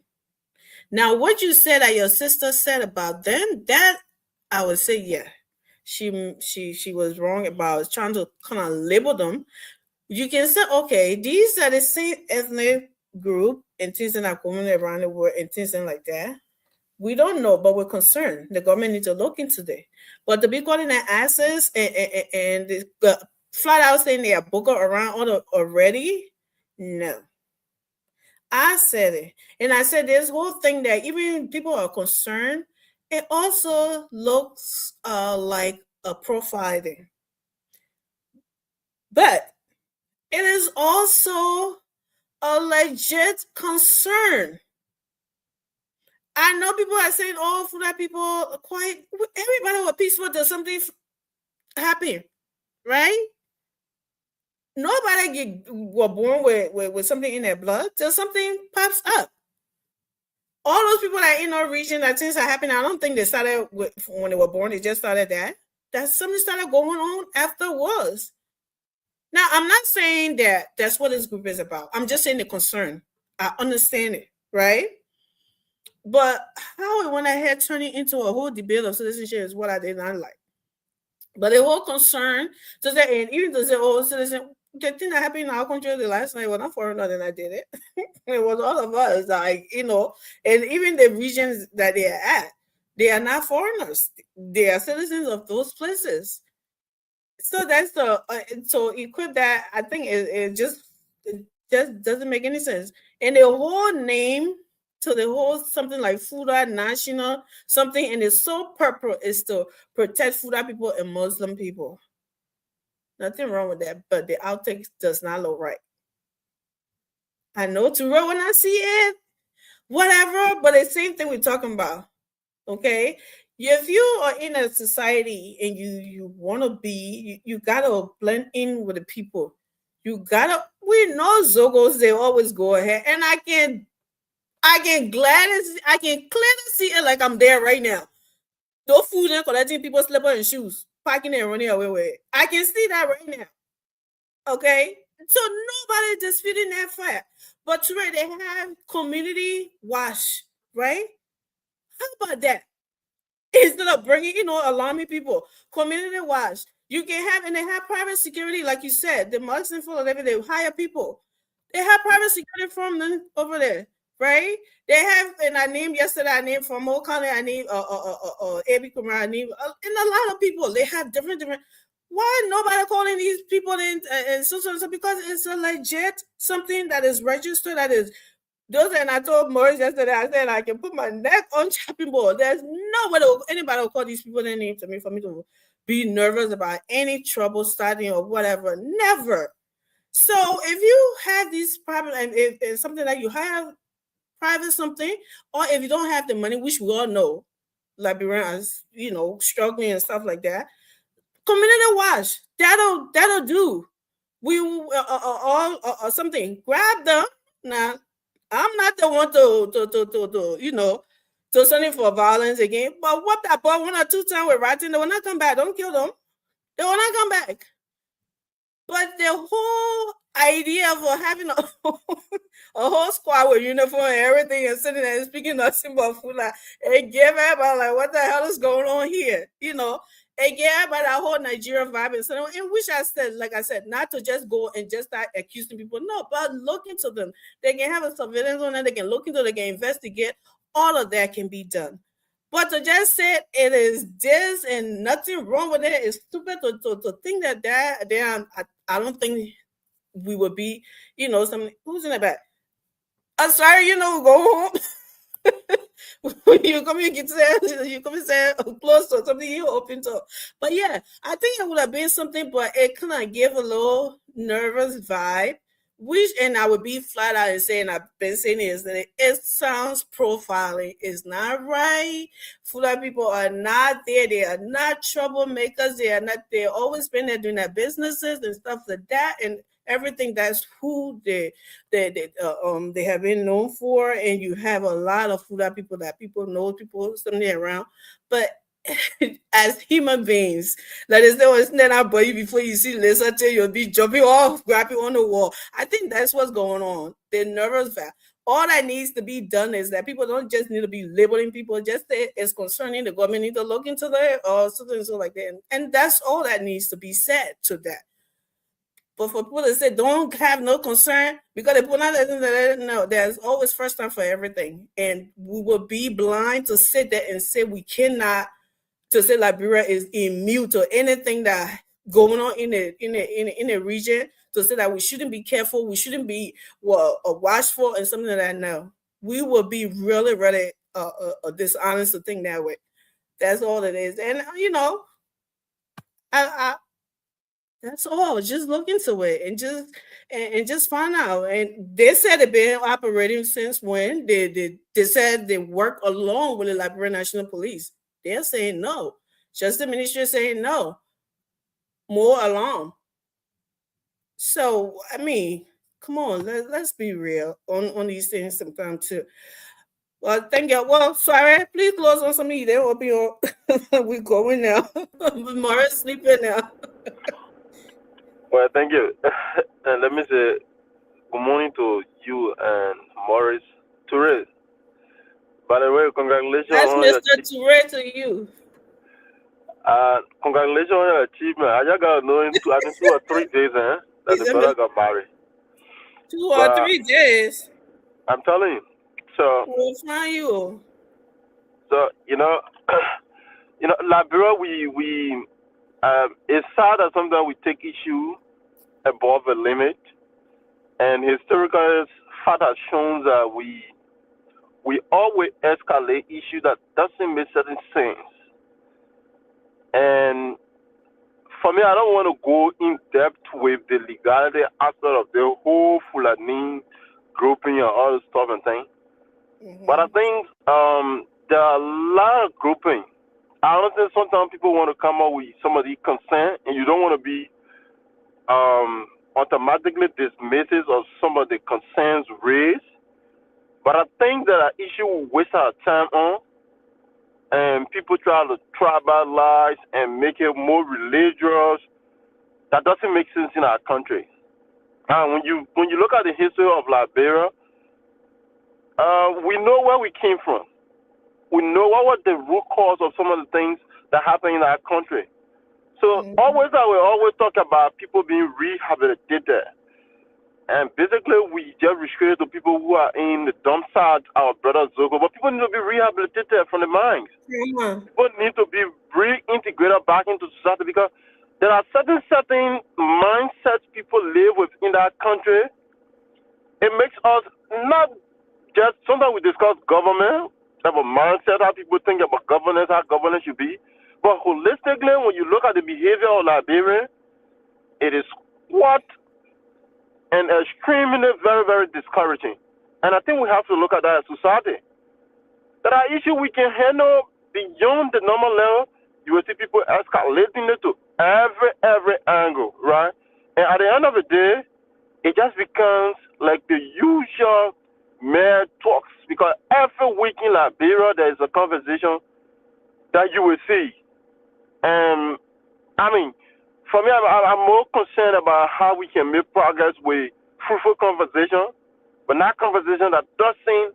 Now, what you said that your sister said about them, that I would say, yeah, she was wrong about trying to kind of label them. You can say, okay, these are the same ethnic group and things in our community around the world and things like that. We don't know, but we're concerned. The government needs to look into that. But to be calling their asses and flat out saying they are Boko around already, no. I said it. And I said this whole thing that even people are concerned, it also looks like a profiling. But it is also a legit concern. I know people are saying, oh, Fula people are quiet. Everybody was peaceful until something happened, right? Nobody were born with something in their blood till something pops up. All those people that are in our region that things are happening, I don't think they started when they were born. They just started that. That something started going on afterwards. Now, I'm not saying that that's what this group is about. I'm just saying the concern. I understand it, right? But how it went ahead turning into a whole debate of citizenship is what I did not like. But the whole concern to say, and even to say, oh, citizen, the thing that happened in our country the last night was not foreigner than I did it. It was all of us, like, and even the regions that they are at, they are not foreigners. They are citizens of those places. So that's so equip that. I think it just doesn't make any sense. And the whole name to the whole something like Fula National something, and its sole purpose is to protect Fula people and Muslim people. Nothing wrong with that, but the outtake does not look right. I know Ture when I see it, whatever, but the same thing we're talking about. Okay, if you are in a society and you want to be, you gotta blend in with the people. We know Zogos, they always go ahead, and I can clearly see it like I'm there right now. Those food and collecting people's slipper and shoes, packing and running away with it. I can see that right now. Okay, so nobody disputing that fact. But right, they have community wash, right? How about that? Instead of bringing, alarming people, community wash. You can have, and they have private security, like you said. The mugs and full of everything, they hire people. They have private security from them over there, right? They have, and I named from Mo County, I named Abi Kumar, I named, and a lot of people. They have different. Why nobody calling these people in and so because it's a legit something that is registered, that is. And I told Maurice yesterday, I said I can put my neck on chopping board. There's anybody will call these people their name to me for me to be nervous about any trouble starting or whatever. Never. So if you have these problems, and if it's something that you have private something, or if you don't have the money, which we all know, Liberians, struggling and stuff like that, community wash, that'll do. We all something. Grab them now. I'm not the one to sending for violence again. But what that boy 1 or 2 times with writing, they will not come back. Don't kill them. They will not come back. But the whole idea of having a whole squad with uniform and everything and sitting there and speaking nothing but Fula, it gave everybody like, what the hell is going on here? It gave everybody that whole Nigeria vibe. And so, in which I said, like I said, not to just go and just start accusing people. No, but look into them. They can have a surveillance on them. They can look into it. They can investigate. All of that can be done. But to just say it is this and nothing wrong with it is stupid to think that I don't think we would be, who's in the back? I'm sorry, go home. When you come here, you come and say close or something, you open to. But yeah, I think it would have been something, but it kind of gave a little nervous vibe. Which, and I would be flat out and saying, I've been saying is that it sounds profiling. It's not right. Fulani people are not there. They are not troublemakers. They are not. They've always been there doing their businesses and stuff like that, and everything. That's who they have been known for. And you have a lot of Fulani people that people know, people something around, but as human beings, like there's no stand up by you before you see Lisa till you'll be jumping off, grabbing on the wall. I think that's what's going on. The nervous fact. All that needs to be done is that people don't just need to be labeling people, just that it's concerning the government need to look into that or something so like that. And that's all that needs to be said to that. But for people to say don't have no concern because they put out no, there's always first time for everything. And we will be blind to sit there and say we cannot to say Liberia is immune to anything that going on in the region, to say that we shouldn't be careful, we shouldn't be watchful and something like that. No, we will be really, really dishonest to think that way. That's all it is. And I that's all. Just look into it and just find out. And they said they've been operating since when? They said they work along with the Liberian National Police. They're saying no. Just the ministry is saying no. More alarm. So, I mean, come on, let's be real on these things sometimes too. Well, thank you. Well, sorry, please close on some of you. They will be on. We're going now. Morris sleeping now. Well, thank you. And let me say good morning to you and Morris Touré. By the way, congratulations. That's Mr. Touré to you. Congratulations on your achievement. I just got to know in 2 or 3 days, that the brother got married. 2 or 3 days. I'm telling you. So we'll find you. So Liberia, we it's sad that sometimes we take issue above a limit, and historical fact has shown that we always escalate issues that doesn't make certain sense. And for me, I don't want to go in depth with the legality aspect of the whole Fulani grouping and all the stuff and things. Mm-hmm. But I think there are a lot of grouping. I don't think sometimes people want to come up with some of the consent, and you don't want to be automatically dismissive of some of the concerns raised. But I think that an issue we waste our time on, and people try to tribalize and make it more religious. That doesn't make sense in our country. And when you look at the history of Liberia, we know where we came from. We know what was the root cause of some of the things that happened in our country. So always I will always talk about people being rehabilitated. And basically we just restrict to people who are in the dump side, our brother Zogo. But people need to be rehabilitated from the minds. Mm-hmm. People need to be reintegrated back into society because there are certain mindsets people live within that country. It makes us not just, sometimes we discuss government, type of mindset, how people think about governance, how governance should be. But holistically, when you look at the behavior of Liberia, it is what and extremely very, very discouraging. And I think we have to look at that as society. There are issues we can handle beyond the normal level. You will see people escalating it to every angle, right? And at the end of the day, it just becomes like the usual mere talks, because every week in Liberia there is a conversation that you will see. And I mean, for me, I'm more concerned about how we can make progress with fruitful conversation, but not conversation that doesn't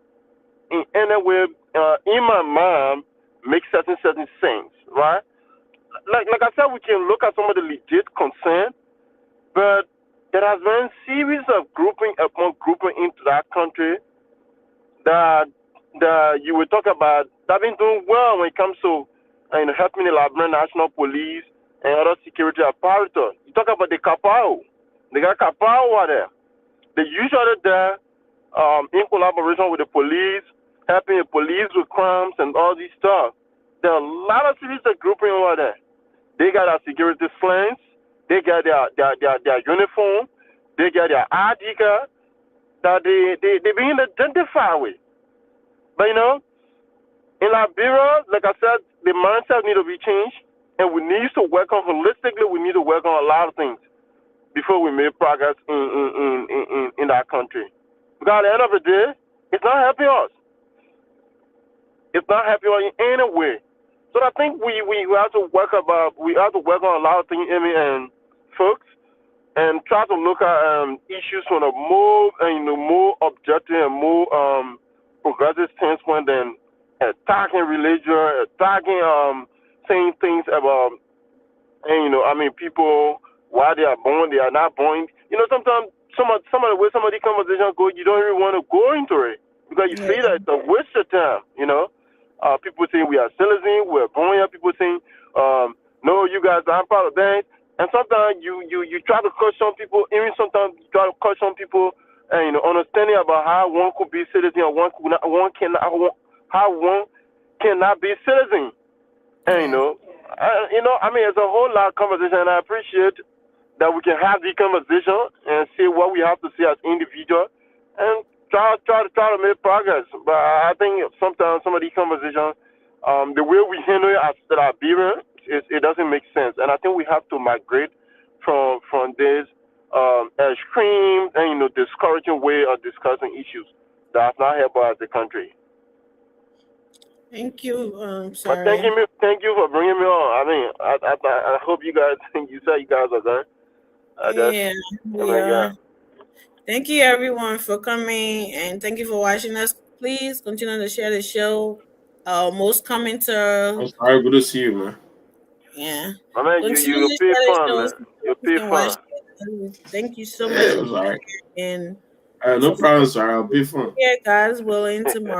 in any way, in my mind, make certain sense, right? Like I said, we can look at some of the legit concern, but there has been a series of grouping into that country that you will talk about that been doing well when it comes to helping the Liberian National Police and other security apparatus. You talk about the Kapao. They got Kapao over there. They usually there in collaboration with the police helping the police with crimes and all these stuff. There are a lot of cities that grouping over there. They got their security slants, they got their uniform, they got their ID card that they being identified with. But in Liberia, like I said, the mindset need to be changed, and we need to work on holistically. We need to work on a lot of things before we make progress in that country. Because at the end of the day, it's not helping us. It's not helping us in any way. So I think we have to work on a lot of things, Amy and folks, and try to look at issues from a more more objective and more progressive standpoint than attacking religion, attacking saying things about people why they are born, they are not born. Sometimes some of the way some of these conversations go, you don't even want to go into it because you feel that it's a waste of time. People saying we are citizens, we're born here. People saying, no, you guys aren't part of that. And sometimes you try to coach some people, even sometimes you try to coach some people, and understanding about how one could be citizen or how one cannot be citizen. And it's a whole lot of conversation, and I appreciate that we can have this conversation and see what we have to say as individuals and try to make progress. But I think sometimes some of these conversations, the way we handle it as Liberians, it doesn't make sense. And I think we have to migrate from this extreme and discouraging way of discussing issues that's not helpful as a country. Thank you. But thank you for bringing me on. I mean, I hope you guys. You said you guys are done. Yeah. Thank you, everyone, for coming, and thank you for watching us. Please continue to share the show. Most commenters. It's all right. Good to see you, man. Yeah. I mean, you pay fun, man. You pay fun. Thank you so much. Yeah, it was all right. And no problem, sir. I'll be fun. Yeah, God's willing tomorrow.